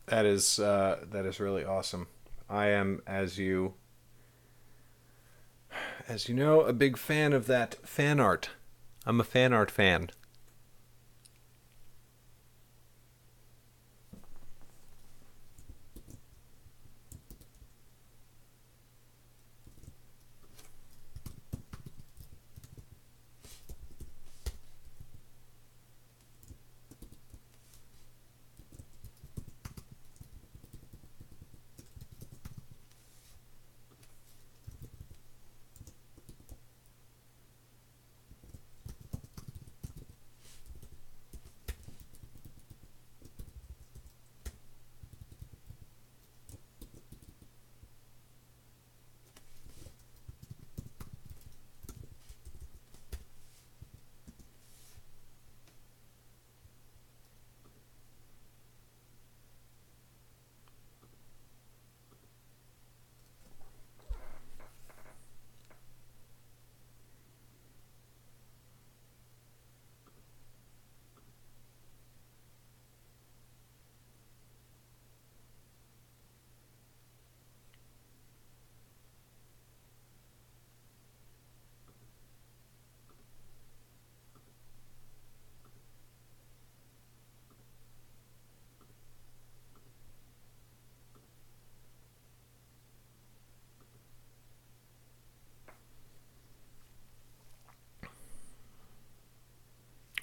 [SPEAKER 1] That is really awesome. I am, as you know, a big fan of that fan art. I'm a fan art fan.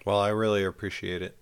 [SPEAKER 1] Well, I really appreciate it.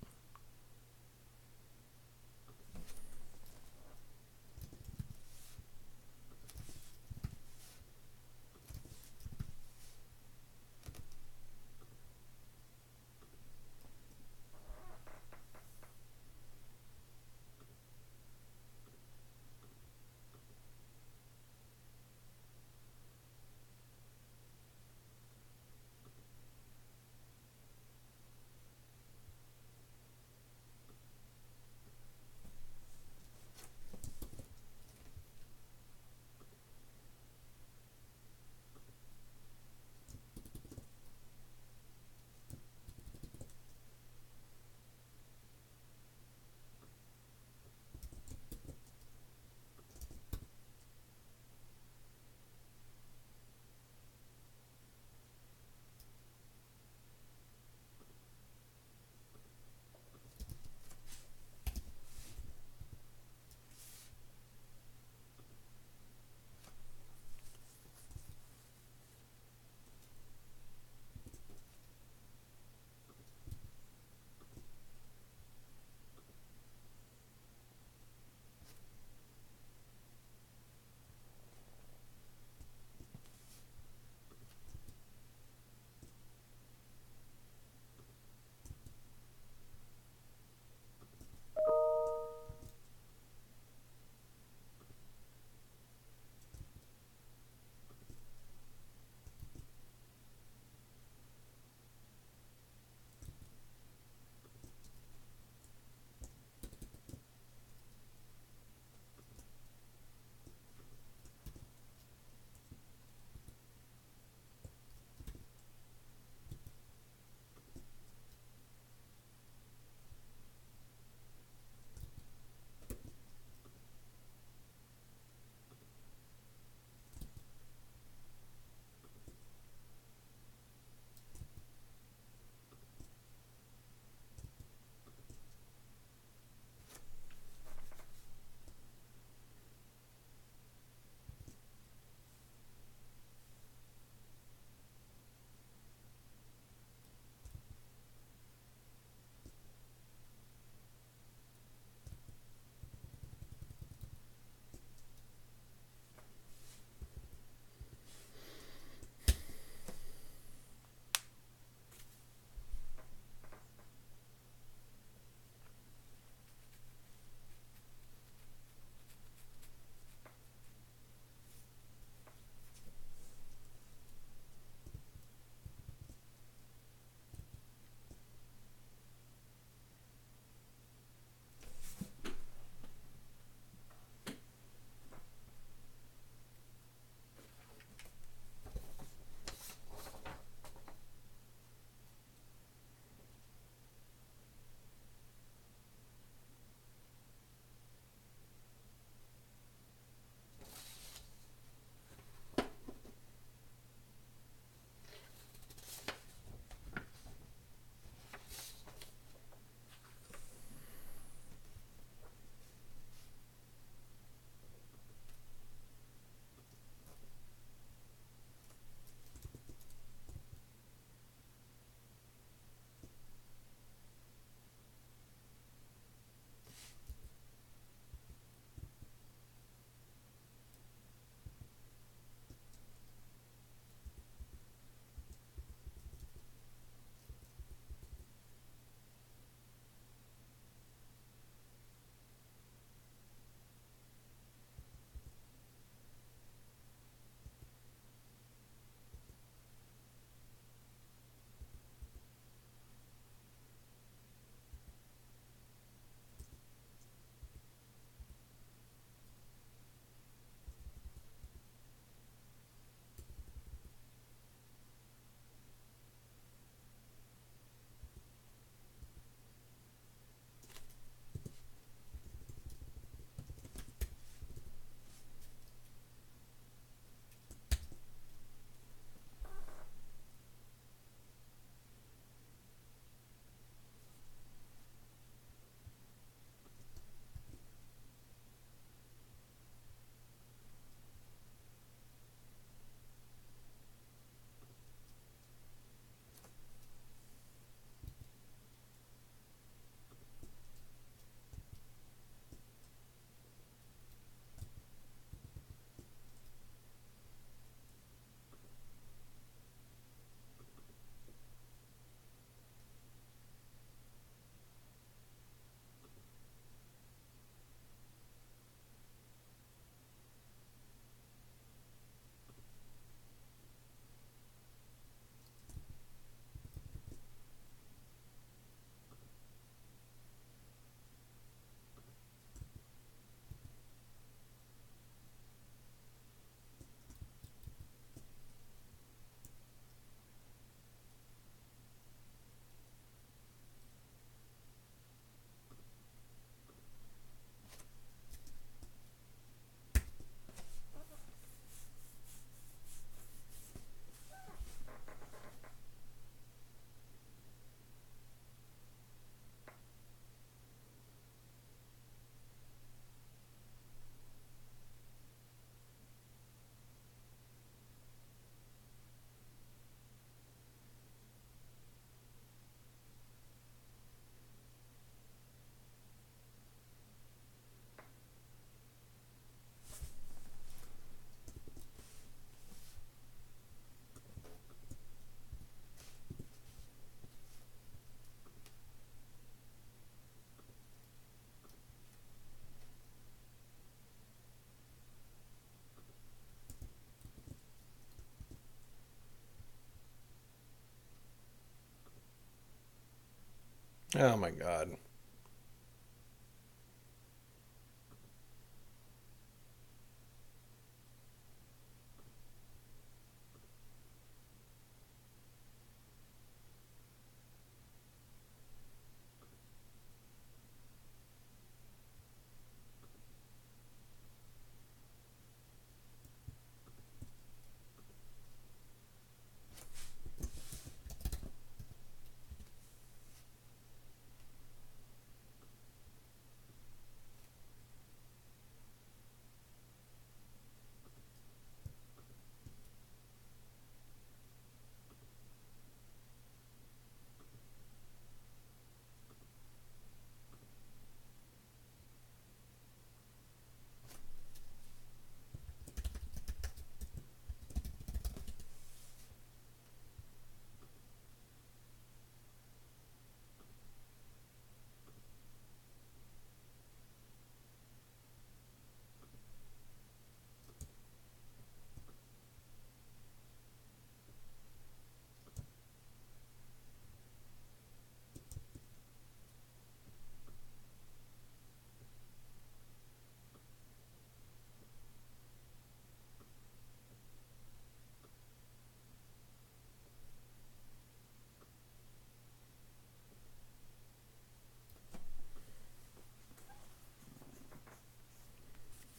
[SPEAKER 1] Oh my god.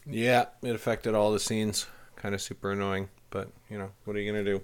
[SPEAKER 1] Yeah, it affected all the scenes. Kind of super annoying, but you know, what are you gonna do?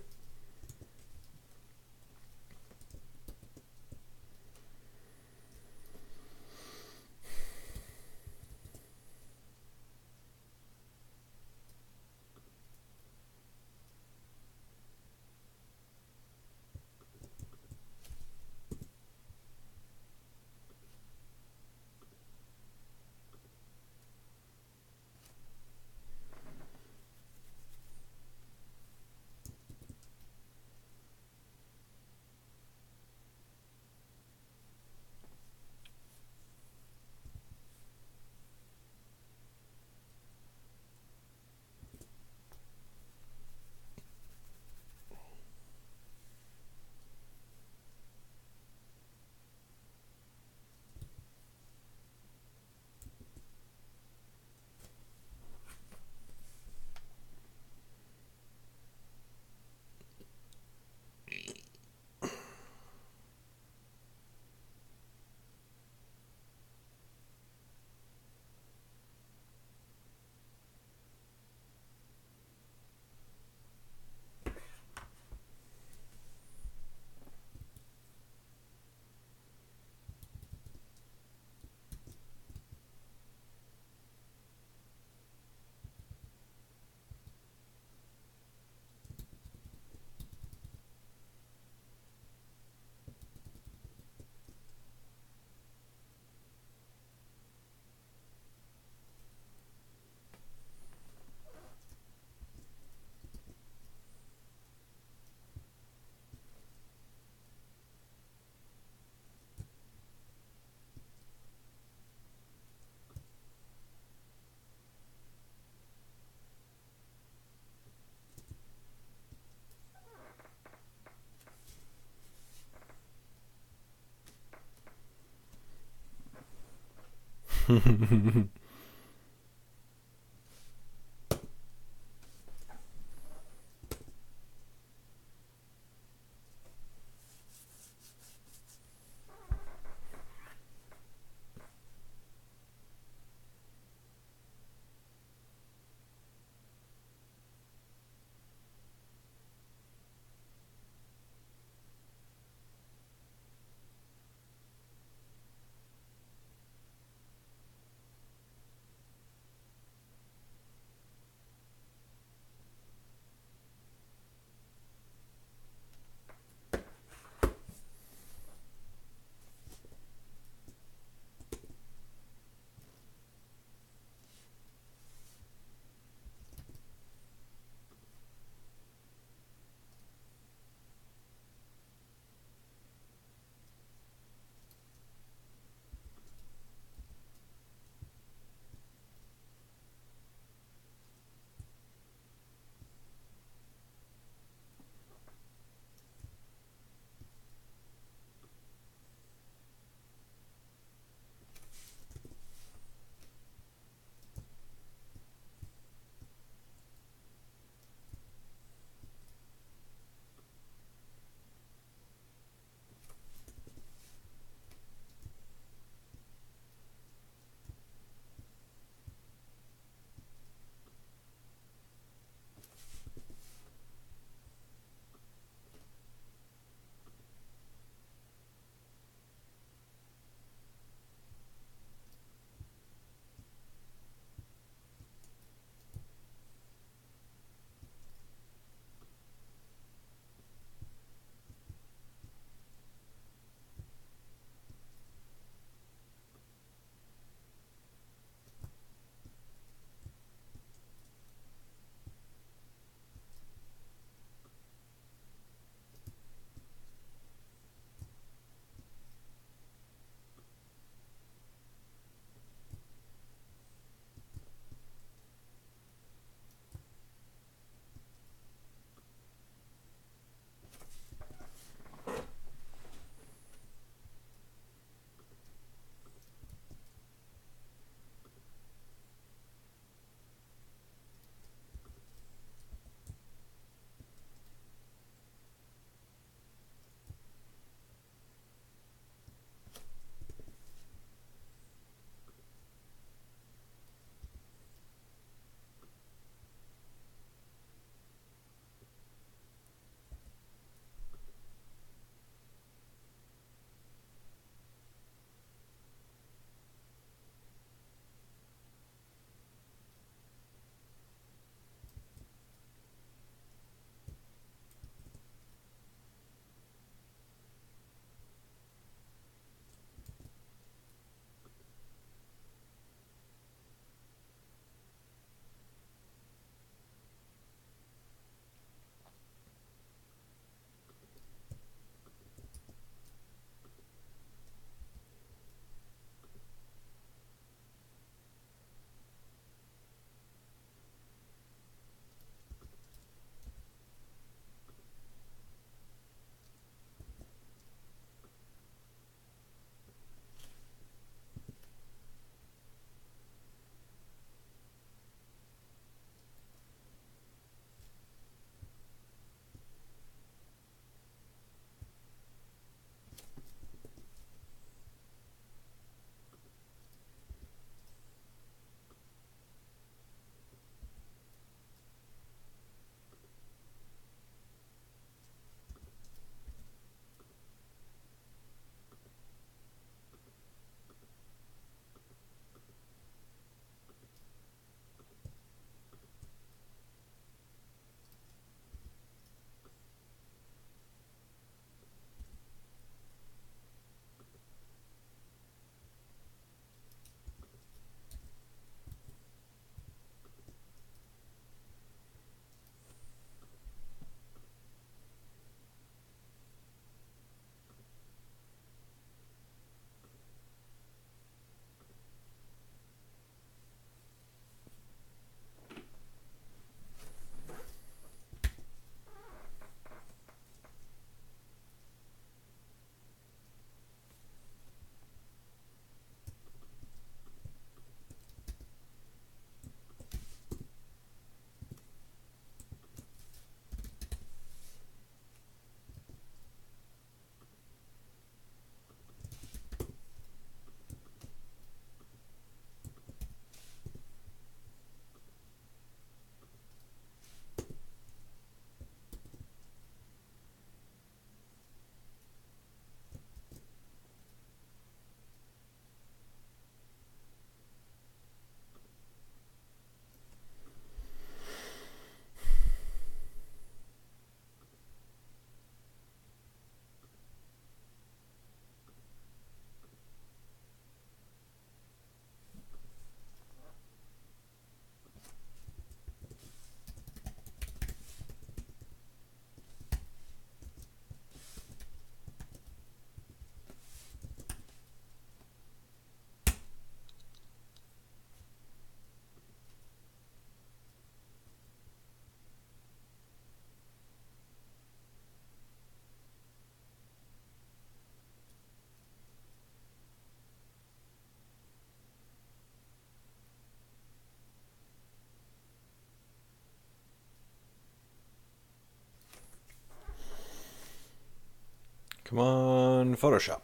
[SPEAKER 1] Come on, Photoshop.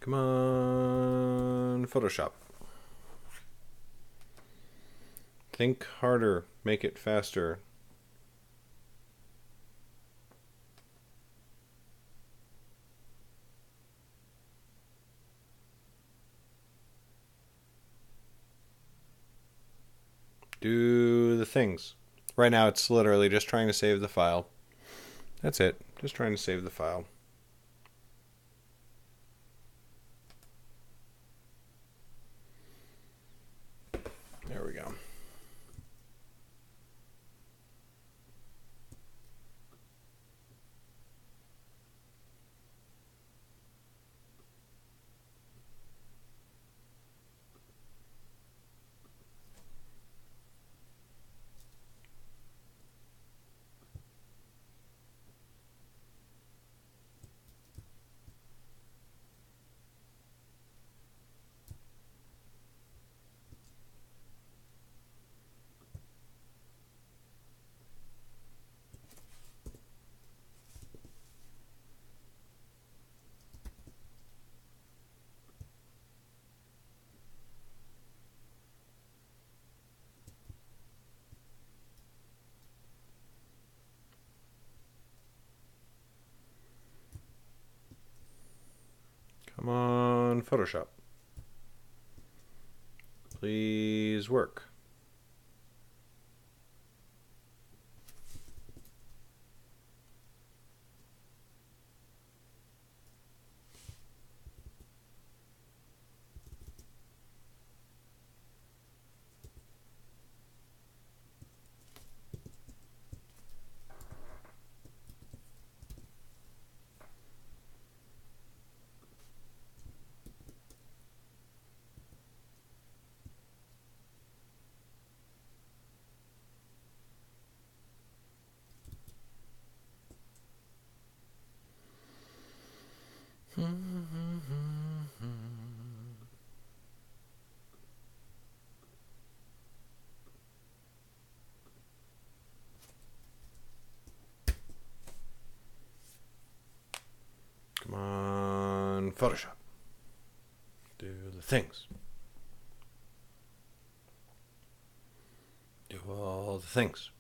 [SPEAKER 1] Come on, Photoshop. Think harder. Make it faster. Do the things. Right now it's literally just trying to save the file. That's it. Just trying to save the file. There we go. Come on, Photoshop. Please work. Come on, Photoshop. Do the things. Do all the things.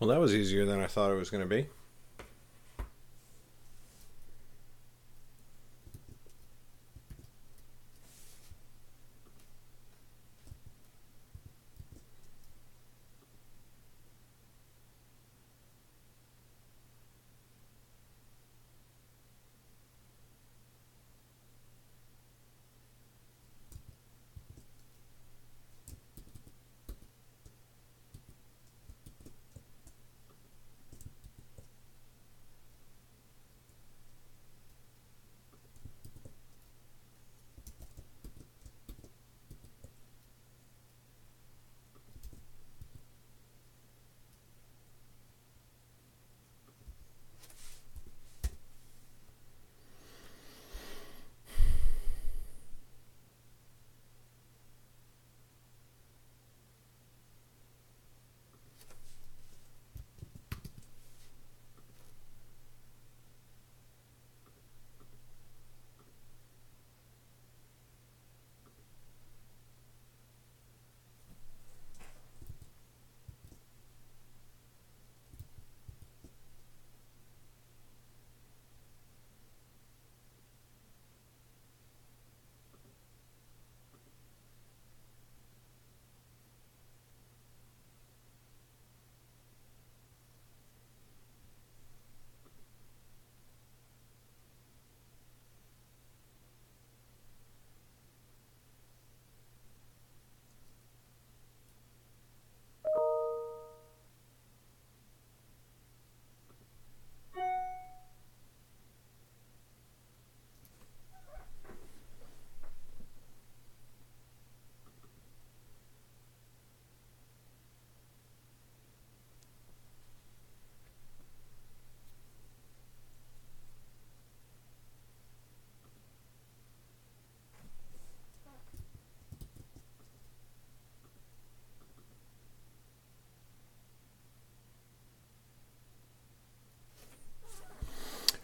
[SPEAKER 1] Well, that was easier than I thought it was going to be.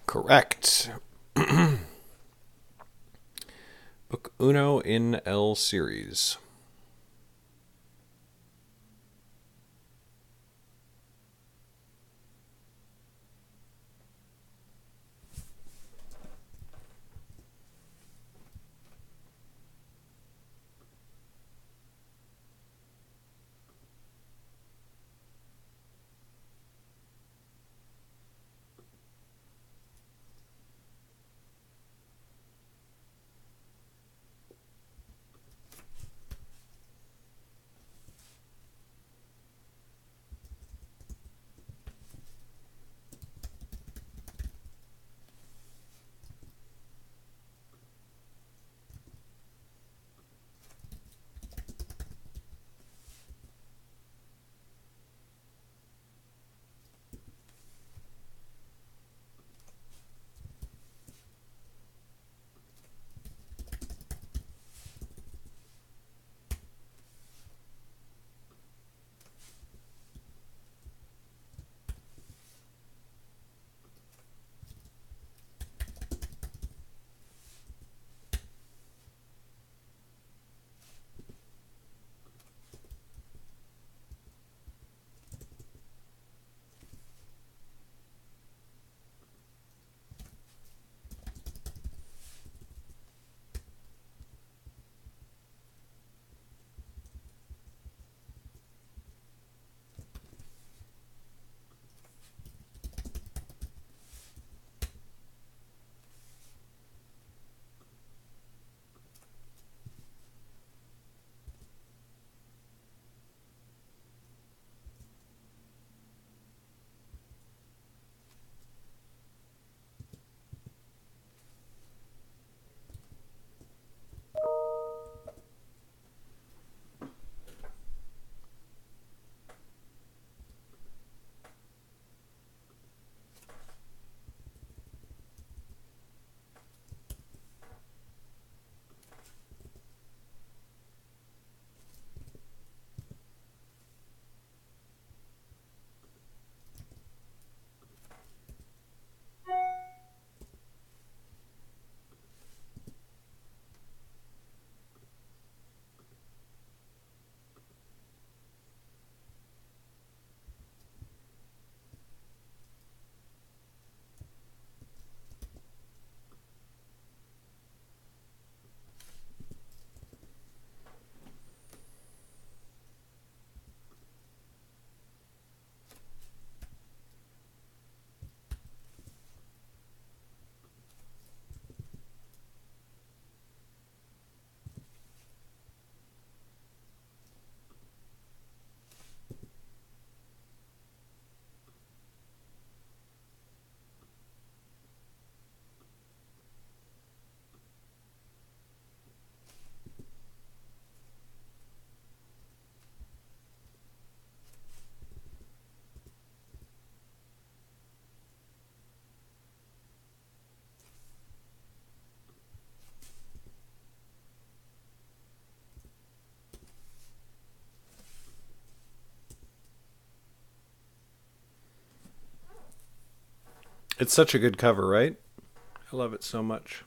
[SPEAKER 1] Correct. Book Uno in L series. It's such a good cover, right? I love it so much.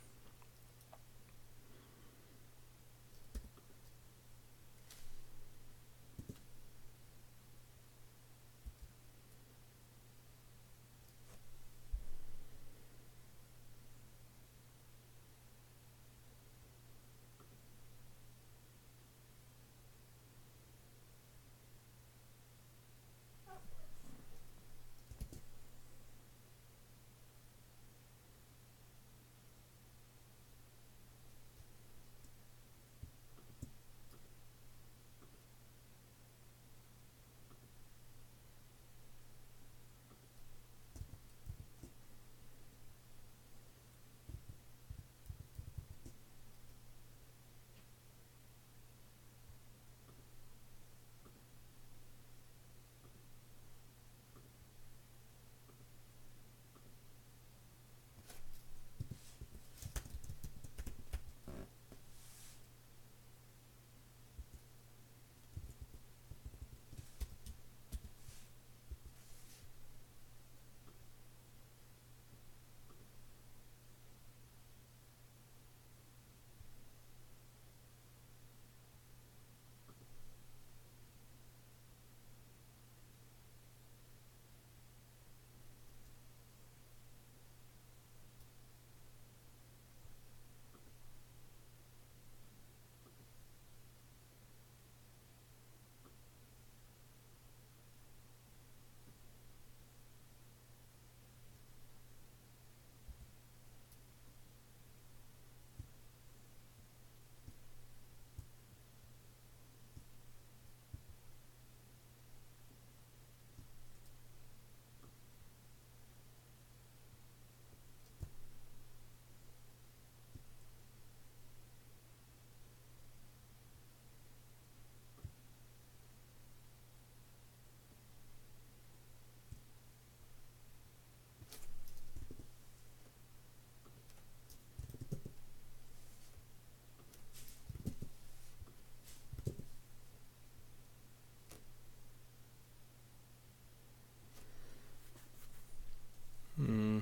[SPEAKER 1] Hmm.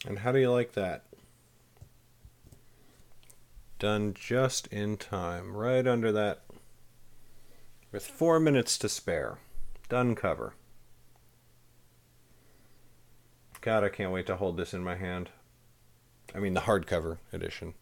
[SPEAKER 1] And how do you like that? Done just in time, right under that, with 4 minutes to spare. Done cover. God, I can't wait to hold this in my hand. I mean, the hardcover edition.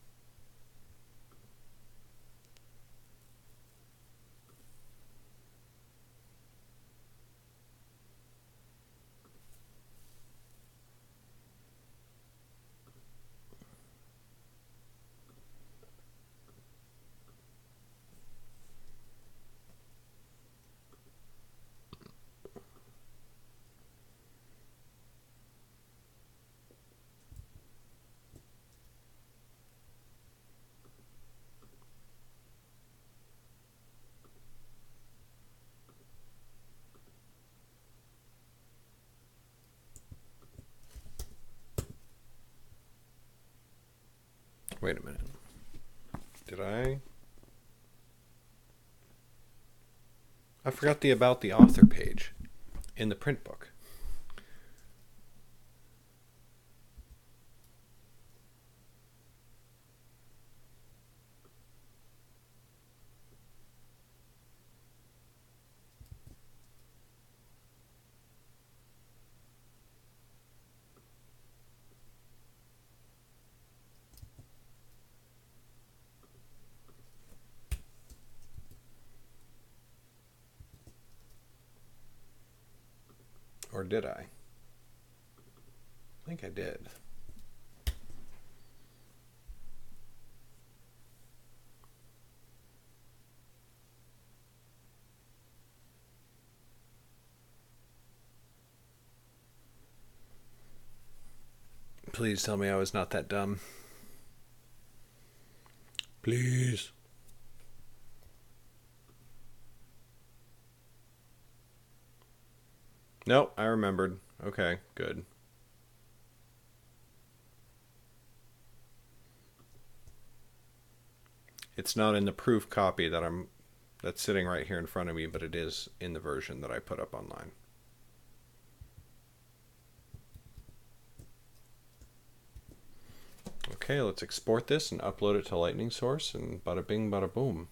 [SPEAKER 1] Wait a minute. Did I? I forgot the about the author page in the print book. Or did I? I think I did. Please tell me I was not that dumb. Please. Nope, I remembered. Okay, good. It's not in the proof copy that's sitting right here in front of me, but it is in the version that I put up online. Okay, let's export this and upload it to Lightning Source, and bada bing, bada boom.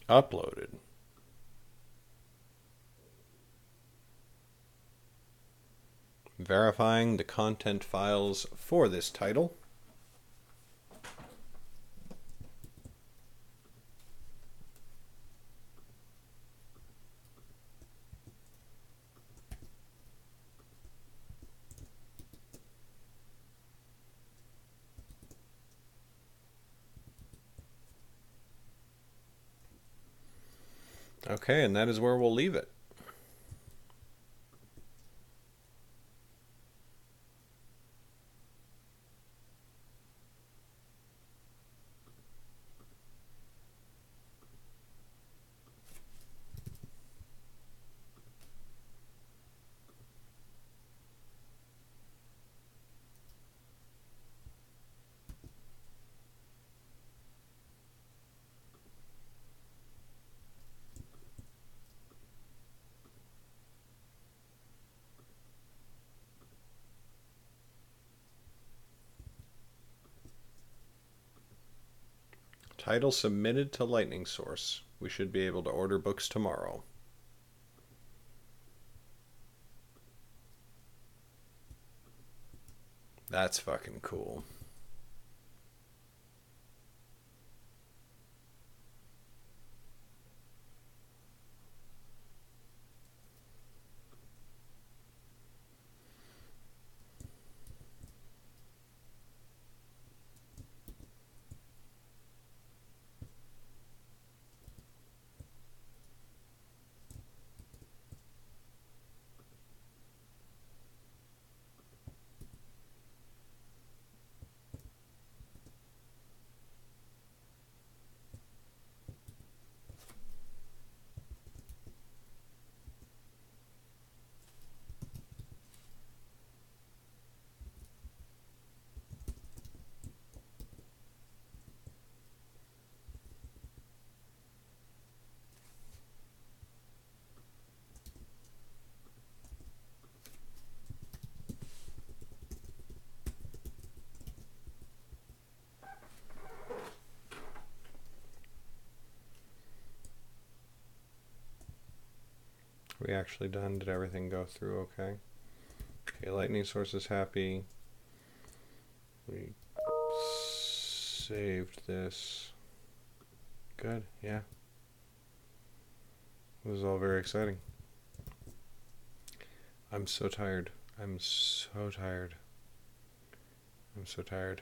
[SPEAKER 1] Uploaded. Verifying the content files for this title. Okay, and that is where we'll leave it. Title submitted to Lightning Source. We should be able to order books tomorrow. That's fucking cool. we actually done? Did everything go through okay? Okay, lightning source is happy. We saved this. Good, yeah. This is all very exciting. I'm so tired. I'm so tired. I'm so tired.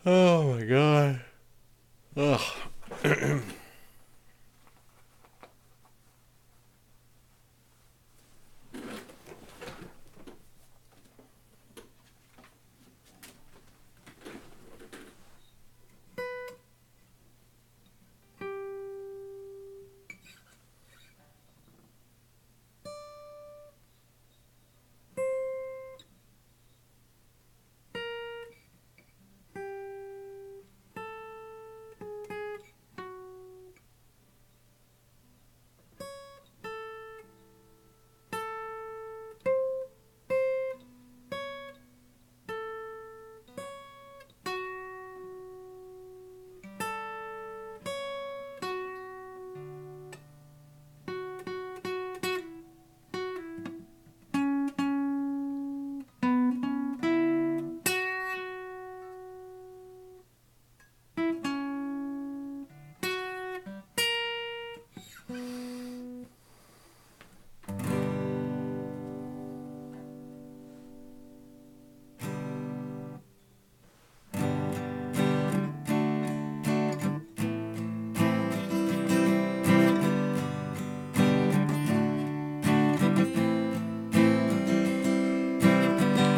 [SPEAKER 1] Oh my god. Ugh.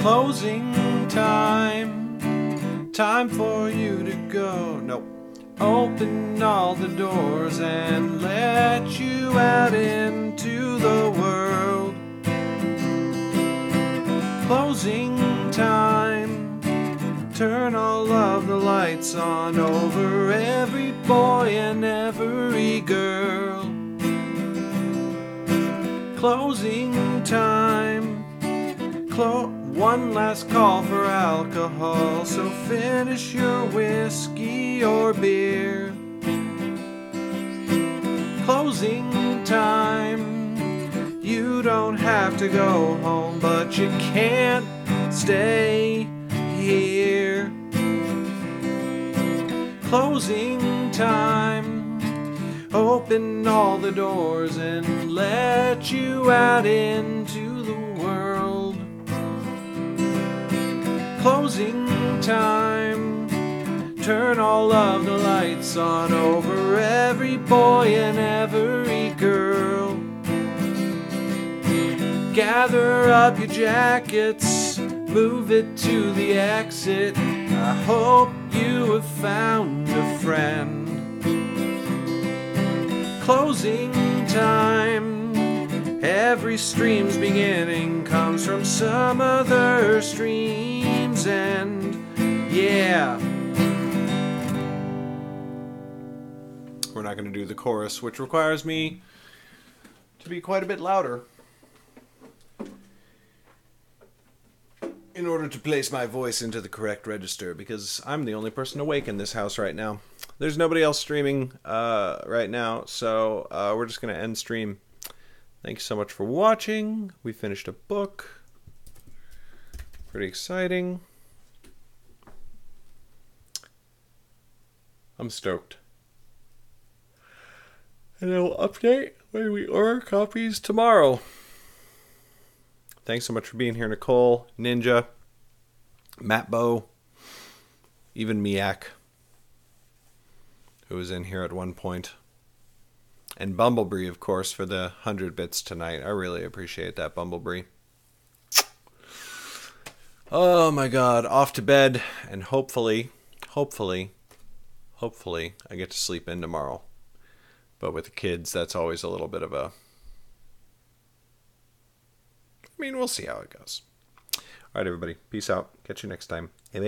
[SPEAKER 1] Closing time, time for you to go. Nope. Open all the doors and let you out into the world. Closing time, turn all of the lights on over every boy and every girl. Closing time, one last call for alcohol, so finish your whiskey or beer. Closing time, you don't have to go home, but you can't stay here. Closing time, open all the doors and let you out into the world. Closing time, turn all of the lights on over every boy and every girl. Gather up your jackets, move it to the exit. I hope you have found a friend. Closing time, every stream's beginning comes from some other stream's end. Yeah. We're not going to do the chorus, which requires me to be quite a bit louder in order to place my voice into the correct register, because I'm the only person awake in this house right now. There's nobody else streaming right now, so we're just going to end stream. Thank you so much for watching. We finished a book. Pretty exciting. I'm stoked. And I will update when we order copies tomorrow. Thanks so much for being here, Nicole, Ninja, Mattbo, even Miak, who was in here at one point. And Bumblebee, of course, for the 100 bits tonight. I really appreciate that, Bumblebee. Oh my god, off to bed, and hopefully, I get to sleep in tomorrow. But with the kids, that's always a little bit of a... I mean, we'll see how it goes. Alright, everybody. Peace out. Catch you next time. Bye.